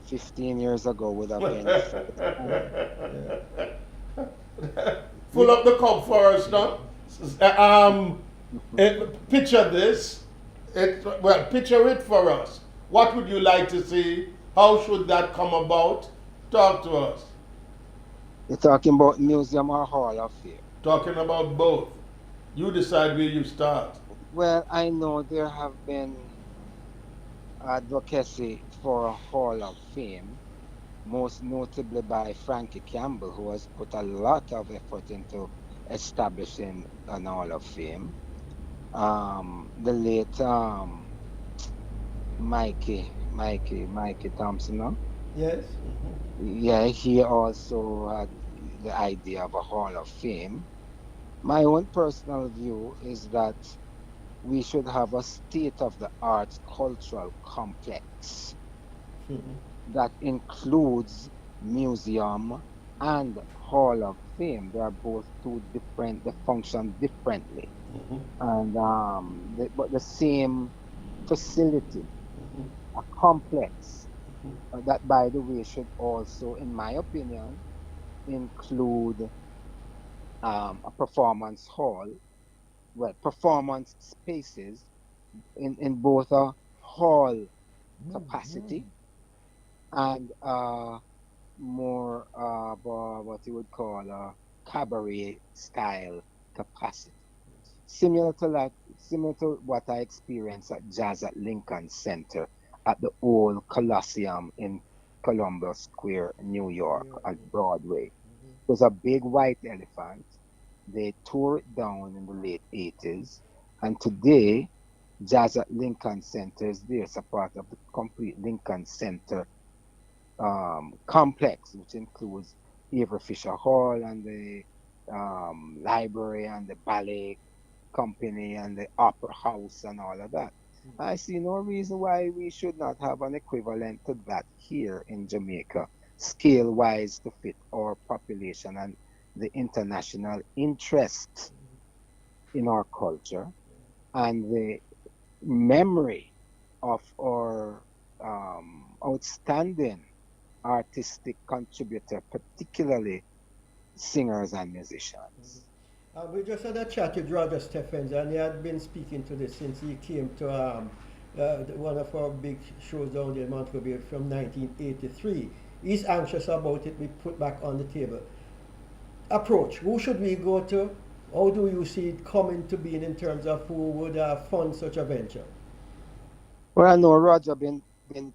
15 years ago would have been. Full up the cup for us now. Picture this. Picture it for us. What would you like to see? How should that come about? Talk to us. You're talking about museum or hall of fame? Talking about both. You decide where you start. Well, I know there have been advocacy for a hall of fame, most notably by Frankie Campbell, who has put a lot of effort into establishing an hall of fame. The late Mikey Thompson, no? Yes. Yeah, he also had the idea of a hall of fame. My own personal view is that we should have a state-of-the-art cultural complex that includes museum and hall of fame. They are both two different, they function differently. And but the same facility, a complex that, by the way, should also, in my opinion, include a performance hall well, performance spaces in both a hall capacity and more what you would call a cabaret style capacity. Similar to what I experienced at Jazz at Lincoln Center at the old Coliseum in Columbus Square, New York, at Broadway. It was a big white elephant. They tore it down in the late 80s, and today Jazz at Lincoln Center is there. It's a part of the complete Lincoln Center complex, which includes Avery Fisher Hall and the library and the ballet company and the opera house and all of that. I see no reason why we should not have an equivalent to that here in Jamaica, scale wise to fit our population and the international interest in our culture and the memory of our outstanding artistic contributor, particularly singers and musicians. We just had a chat with Roger Stephens, and he had been speaking to this since he came to one of our big shows down there in Montego Bay from 1983. He's anxious about it. We put back on the table. Approach. Who should we go to? How do you see it coming to being in terms of who would fund such a venture? Well, I know Roger been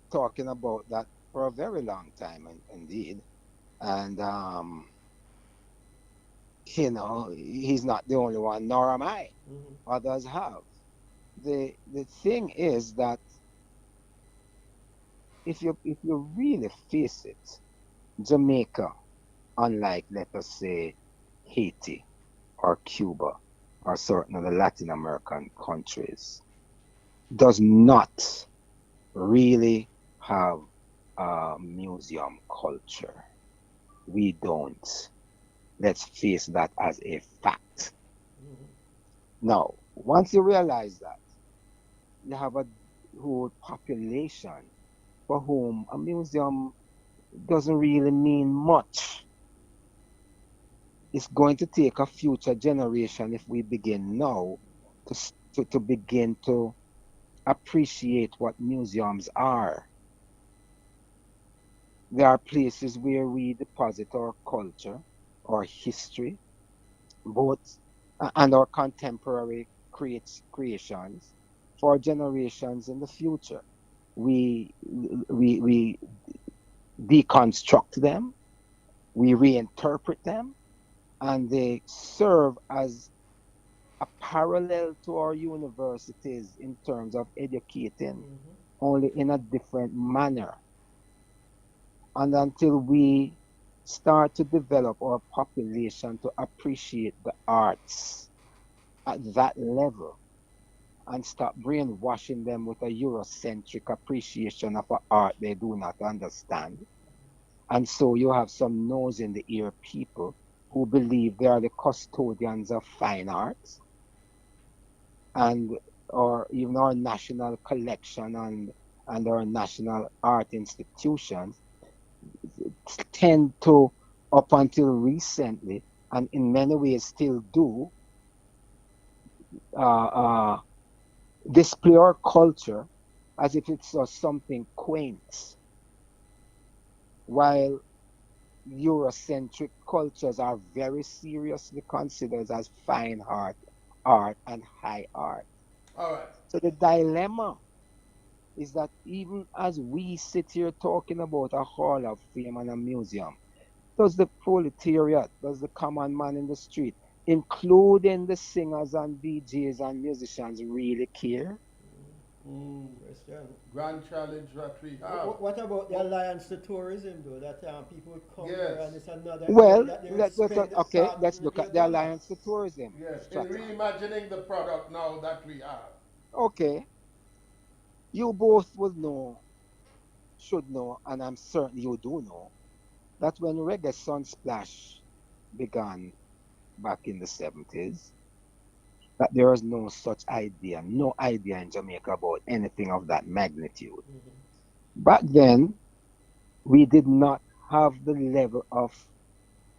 talking about that for a very long time, indeed, and he's not the only one, nor am I. Others have. The thing is that if you really face it, Jamaica, unlike let us say Haiti or Cuba or certain other Latin American countries, does not really have a museum culture. We don't. Let's face that as a fact. Now, once you realize that, you have a whole population for whom a museum doesn't really mean much. It's going to take a future generation if we begin now to begin to appreciate what museums are. There are places where we deposit our culture, our history, both and our contemporary creations for generations in the future. We deconstruct them, we reinterpret them, and they serve as a parallel to our universities in terms of educating, only in a different manner. And until we start to develop our population to appreciate the arts at that level and stop brainwashing them with a Eurocentric appreciation of an art they do not understand. And so you have some nose in the ear people who believe they are the custodians of fine arts and or even our national collection and our national art institutions tend to, up until recently, and in many ways still do, display our culture as if it's something quaint, while Eurocentric cultures are very seriously considered as fine art and high art. All right. So the dilemma is that even as we sit here talking about a hall of fame and a museum, does the proletariat, does the common man in the street, including the singers and DJs and musicians, really care? Question. Grand challenge that we have. What about the alliance to tourism, though? That people would come here and it's another. Well, that they let's look at the $1 alliance to tourism. Yes, in reimagining the product now that we have. Okay, you both would know, should know, and I'm certain you do know, that when Reggae Sunsplash began back in the 70s, that there was no idea in Jamaica about anything of that magnitude. Back then, we did not have the level of,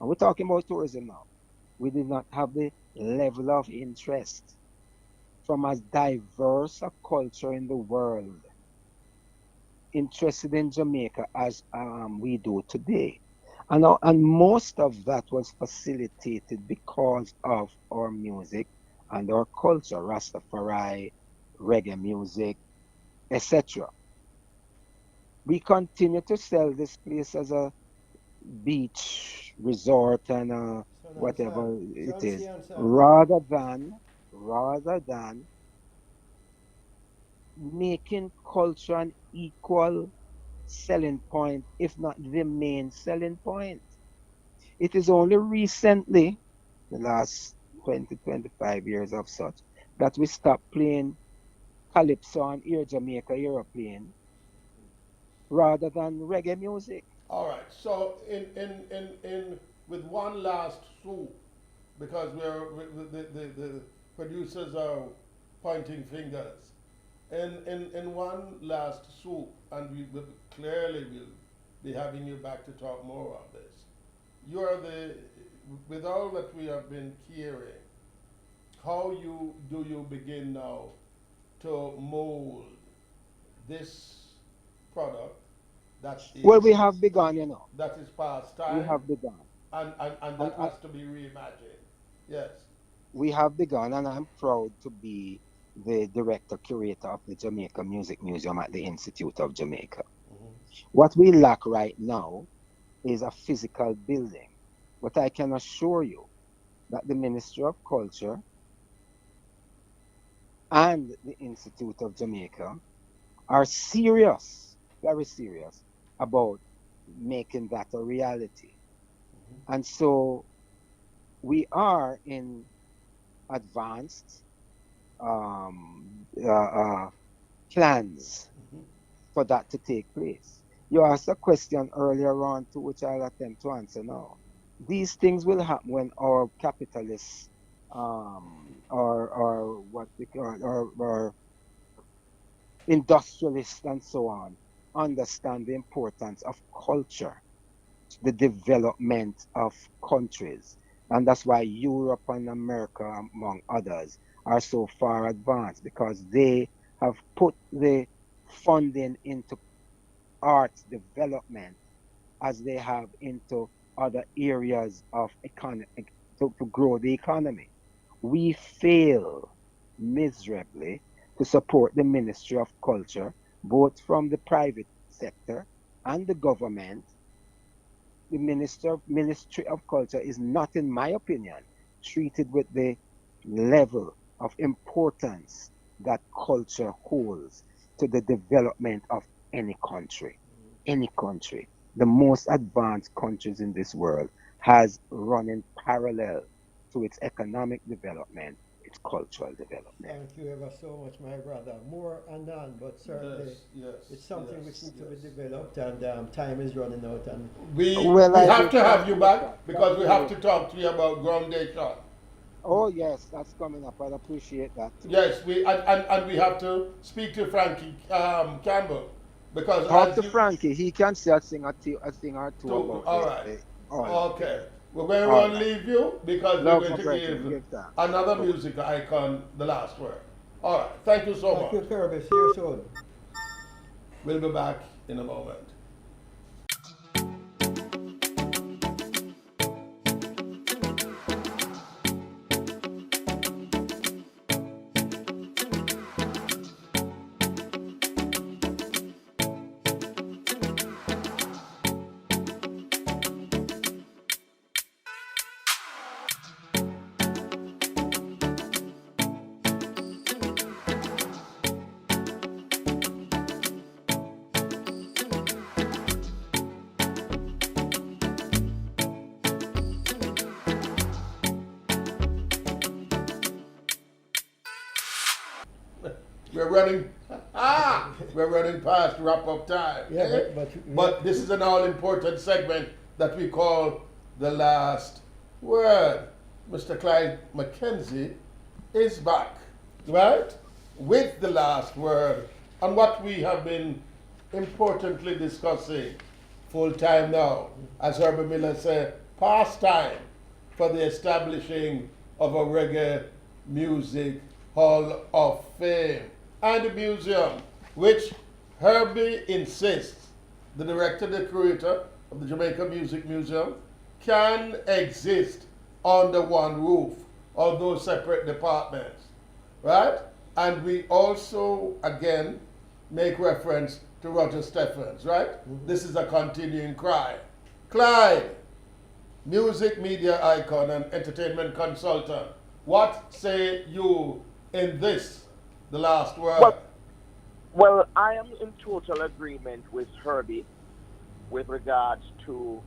and we're talking about tourism now, we did not have the level of interest from as diverse a culture in the world interested in Jamaica as we do today. And most of that was facilitated because of our music and our culture, Rastafari, reggae music, etc. We continue to sell this place as a beach resort and Sun and sand. whatever it Sun, sea, is, and sand. rather than making culture an equal selling point, if not the main selling point. It is only recently, the last 20, 25 years of such, that we stopped playing calypso and Air Jamaica European rather than reggae music. All right. So in with one last swoop, because the producers are pointing fingers. In one last swoop, and we will clearly will be having you back to talk more on this. You are the, with all that we have been hearing, how you begin now to mold this product that Well, is we have begun, you know. that is past We time have begun. and And that has to be reimagined. Yes. we have begun, and I'm proud to be the director curator of the Jamaica Music Museum at the Institute of Jamaica. What we lack right now is a physical building, but I can assure you that the Ministry of Culture and the Institute of Jamaica are serious, very serious about making that a reality. And so we are in advanced plans for that to take place. You asked a question earlier on to which I'll attempt to answer now. These things will happen when our capitalists or what we call or industrialists and so on understand the importance of culture, the development of countries. And that's why Europe and America, among others, are so far advanced because they have put the funding into arts development as they have into other areas of economy to grow the economy. We fail miserably to support the Ministry of Culture, both from the private sector and the government. The Ministry of Culture is not, in my opinion, treated with the level of importance that culture holds to the development of any country. Any country. The most advanced countries in this world has running parallel to its economic development, its cultural development. Thank you ever so much, my brother. More and none, but certainly Yes, yes, it's something which yes, needs to be yes. developed, and time is running out. And We Well, I have do to thank have you you, back sir. because Thank we have you. to talk to you about groundation. Oh, yes, that's coming up. I'd appreciate that too. Yes, and we have to speak to Frankie Campbell because Talk as to you Frankie. He can say a thing or two to about all right, the oil okay, spill. we're going to All run right. leave you because we're Love going my to brethren. give Give thanks. another Good. music icon the last word. All right, thank you so thank much. you, Kirby. See you soon. We'll be back in a moment. We're running. We're running past wrap up time. Yeah, Eh? But this is an all important segment that we call the last word. Mr. Clyde Mackenzie is back, right? With the last word on what we have been importantly discussing full time now. As Herbert Miller said, past time for the establishing of a reggae music Hall of Fame. And the museum, which Herbie insists, the director, the curator of the Jamaica Music Museum, can exist under one roof, although separate departments, right? And we also, again, make reference to Roger Stephens, right? This is a continuing cry. Clyde, music media icon and entertainment consultant, what say you in this, the last word? Well, I am in total agreement with Herbie with regards to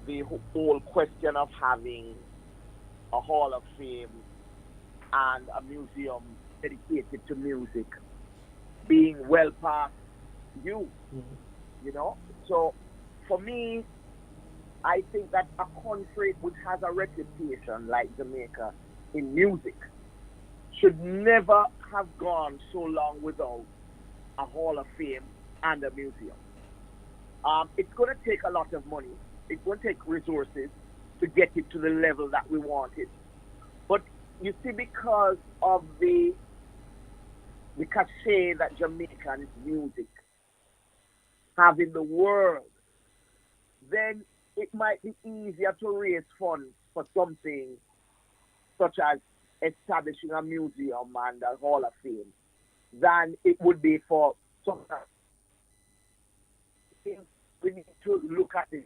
the whole question of having a Hall of Fame and a museum dedicated to music being well past you, you know. So for me, I think that a country which has a reputation like Jamaica in music should never have gone so long without a Hall of Fame and a museum. It's going to take a lot of money. It's going to take resources to get it to the level that we want it. But you see, because of the cachet that Jamaican music have in the world, then it might be easier to raise funds for something such as establishing a museum and a Hall of Fame than it would be for some. We need to look at this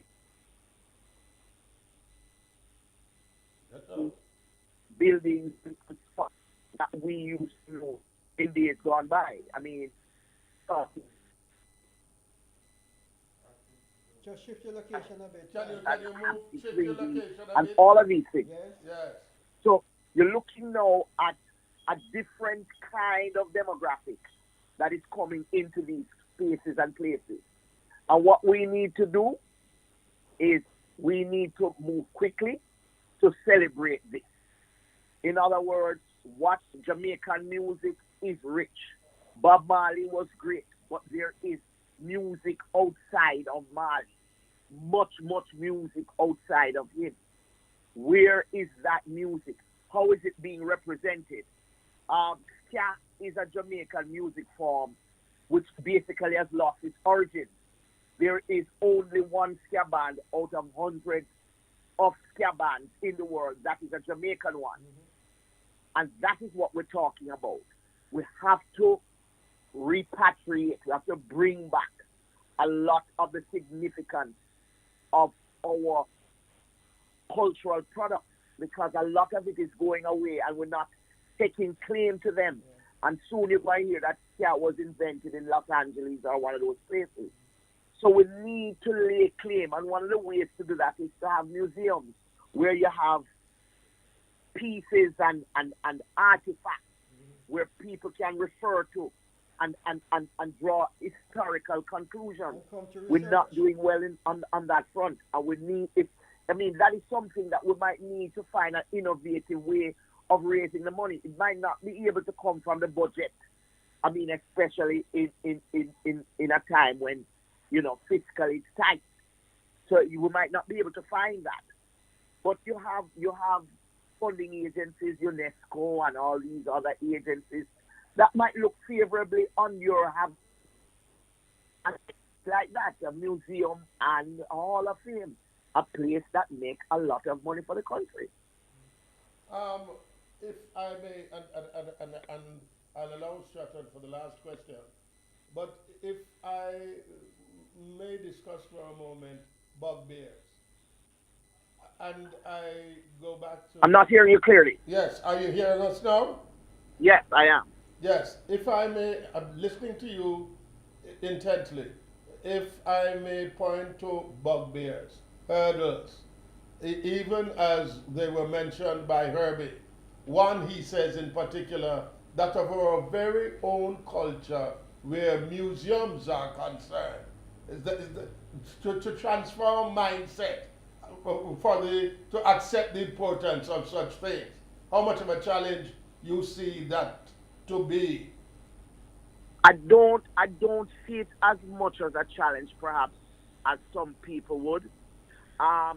buildings that we used to know in days gone by. I mean, Just shift your location a bit. Can you move, shift your location a and bit? all of these things. Yes. Yes. So you're looking now at a different kind of demographic that is coming into these spaces and places. And what we need to do is we need to move quickly to celebrate this. In other words, what Jamaican music is rich. Bob Marley was great, but there is music outside of Marley. Much, much music outside of him. Where is that music? How is it being represented? Ska is a Jamaican music form which basically has lost its origins. There is only one ska band out of hundreds of ska bands in the world that is a Jamaican one. And that is what we're talking about. We have to repatriate, we have to bring back a lot of the significance of our cultural products, because a lot of it is going away and we're not taking claim to them. And soon you're going to hear that ska was invented in Los Angeles or one of those places. So we need to lay claim, and one of the ways to do that is to have museums where you have pieces and artifacts where people can refer to and draw historical conclusions. We're not doing well on that front, and we need it. I mean, that is something that we might need to find an innovative way of raising the money. It might not be able to come from the budget. I mean, especially in a time when, you know, fiscally it's tight. So you might not be able to find that. But you have funding agencies, UNESCO and all these other agencies that might look favorably on your have like that, a museum and a Hall of Fame, a place that makes a lot of money for the country. If I may, and I'll allow Stratton for the last question, but if I may discuss for a moment bugbears, and I go back to... I'm not hearing you clearly. Yes, are you hearing us now? Yes, I am. Yes, if I may, I'm listening to you intently. If I may point to bugbears, hurdles, even as they were mentioned by Herbie. One, he says in particular, that of our very own culture, where museums are concerned, to transform mindset to accept the importance of such things. How much of a challenge you see that to be? I don't see it as much as a challenge, perhaps, as some people would. I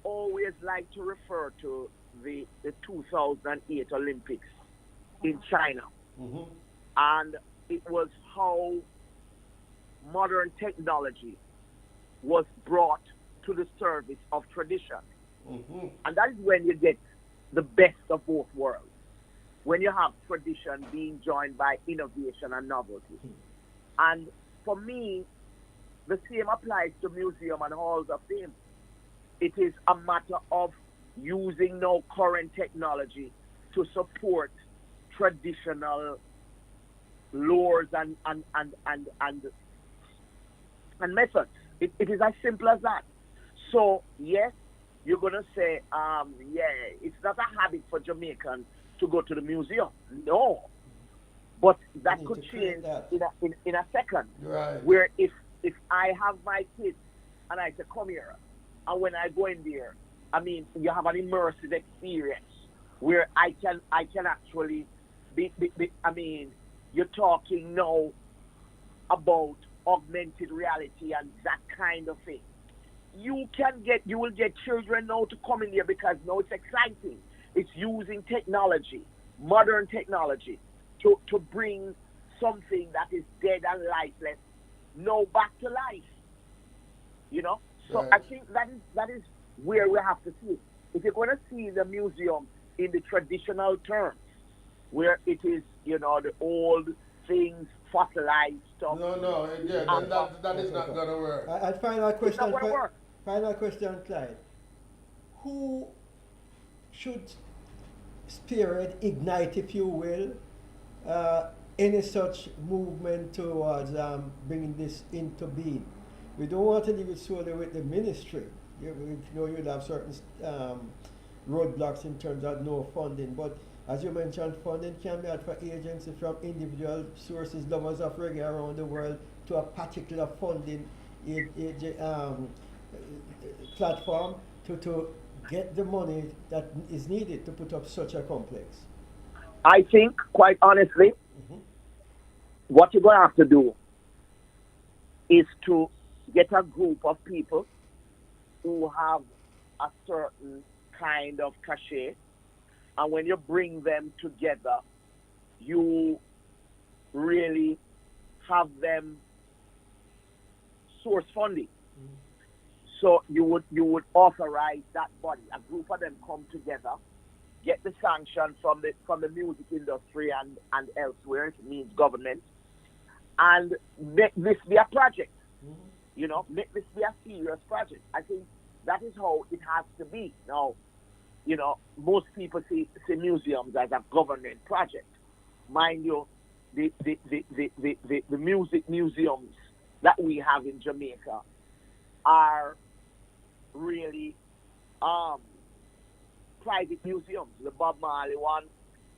always like to refer to the 2008 Olympics in China. And it was how modern technology was brought to the service of tradition. And that is when you get the best of both worlds. When you have tradition being joined by innovation and novelty. And for me, the same applies to museum and halls of fame. It is a matter of using now current technology to support traditional lores and methods. It is as simple as that. So yes, you're gonna say, it's not a habit for Jamaicans to go to the museum. No, but that could change in a second. Right. Where if I have my kids and I say, come here, and when I go in there, I mean, you have an immersive experience where I can actually be I mean, you're talking now about augmented reality and that kind of thing. You will get children now to come in there because now it's exciting. It's using technology, modern technology, to bring something that is dead and lifeless now back to life. You know? So Right. I think that is where we have to see it. If you're going to see the museum in the traditional terms, where it is, the old things, fossilized stuff. No, yeah, that is not going to work. And final It's not question, going to work. final question, Clyde. Who should spearhead, ignite, if you will, any such movement towards bringing this into being? We don't want to leave it solely with the ministry. You'd have certain roadblocks in terms of no funding, but as you mentioned, funding can be had for agencies from individual sources, lovers of reggae around the world, to a particular funding platform to get the money that is needed to put up such a complex. I think, quite honestly, what you're going to have to do is to get a group of people who have a certain kind of cachet, and when you bring them together, you really have them source funding. So you would authorize that body, a group of them come together, get the sanction from the music industry and elsewhere, it means government, and make this be a project. Make this be a serious project. I think that is how it has to be. Now, most people see museums as a government project. Mind you, the music museums that we have in Jamaica are really private museums. The Bob Marley one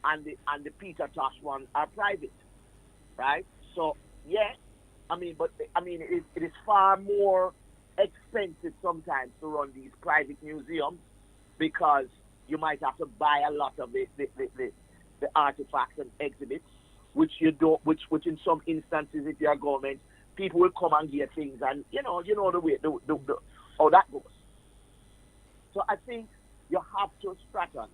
and the Peter Tosh one are private, right? So yeah, it is far more expensive sometimes to run these private museums because you might have to buy a lot of the artifacts and exhibits, which you don't, which in some instances, if you're government, people will come and get things, and you know the way how that goes. So I think you have to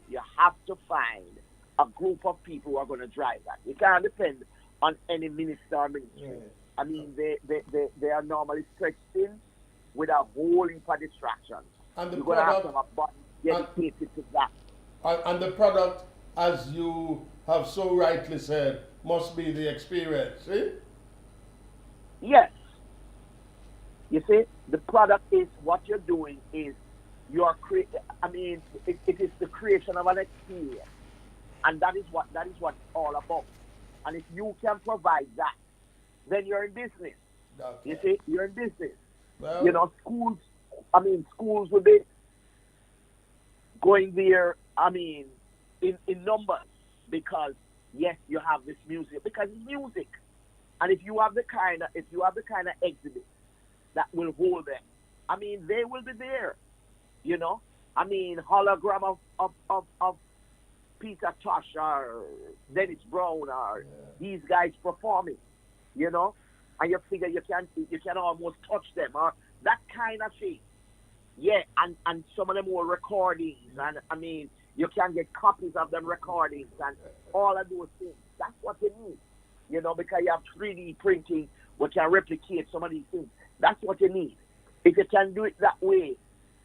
you have to find a group of people who are going to drive that. You can't depend on any minister or ministry. Yeah. I mean, they are normally stretched in with a whole heap of distractions. And the You're going to have to have a body dedicated to that. And the product, as you have so rightly said, must be the experience. See? Yes. You see, the product is what you're doing is it is the creation of an experience, and that is what it's all about. And if you can provide that, then you're in business. Okay. You see, you're in business. Well, schools will be going there, in numbers, because yes, you have this music, because it's music. And if you have the kind of exhibit that will hold them, they will be there. Hologram of Peter Tosh or Dennis Brown or these guys performing, and you figure you can almost touch them, or that kind of thing. Yeah, and some of them were recordings, and You can get copies of them recordings and all of those things. That's what you need. You know, because you have 3D printing, which can replicate some of these things. That's what you need. If you can do it that way,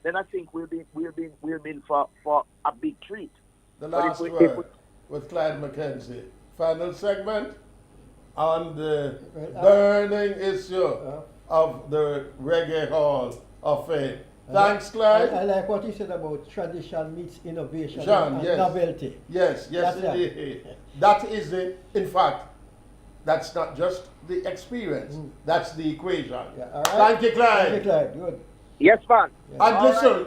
then I think we'll be in for a big treat. The But last if word with Clyde McKenzie. Final segment on the burning issue of the Reggae Hall of Fame. Thanks, Clyde. I like what you said about tradition meets innovation John, and yes. novelty. Yes, indeed. That is it. In fact, that's not just the experience. That's the equation. Yeah, all right. Thank you, Clyde. Thank you, Clyde. Good. Yes, man. And listen,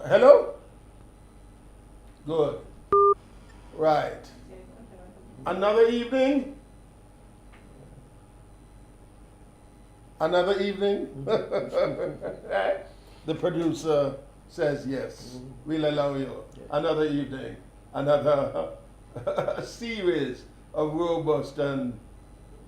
hello? Good. Right. Another evening? Another evening? The producer says yes. We'll allow you. Another evening. Another series of robust and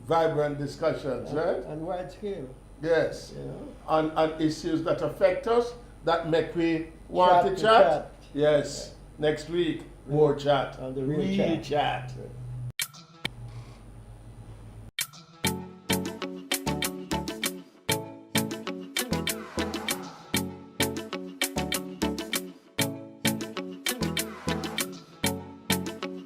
vibrant discussions, right? And wide scale. Yes. You know? On issues that affect us, that make we want to chat. Yes. Next week, more chat. And the real chat. chat.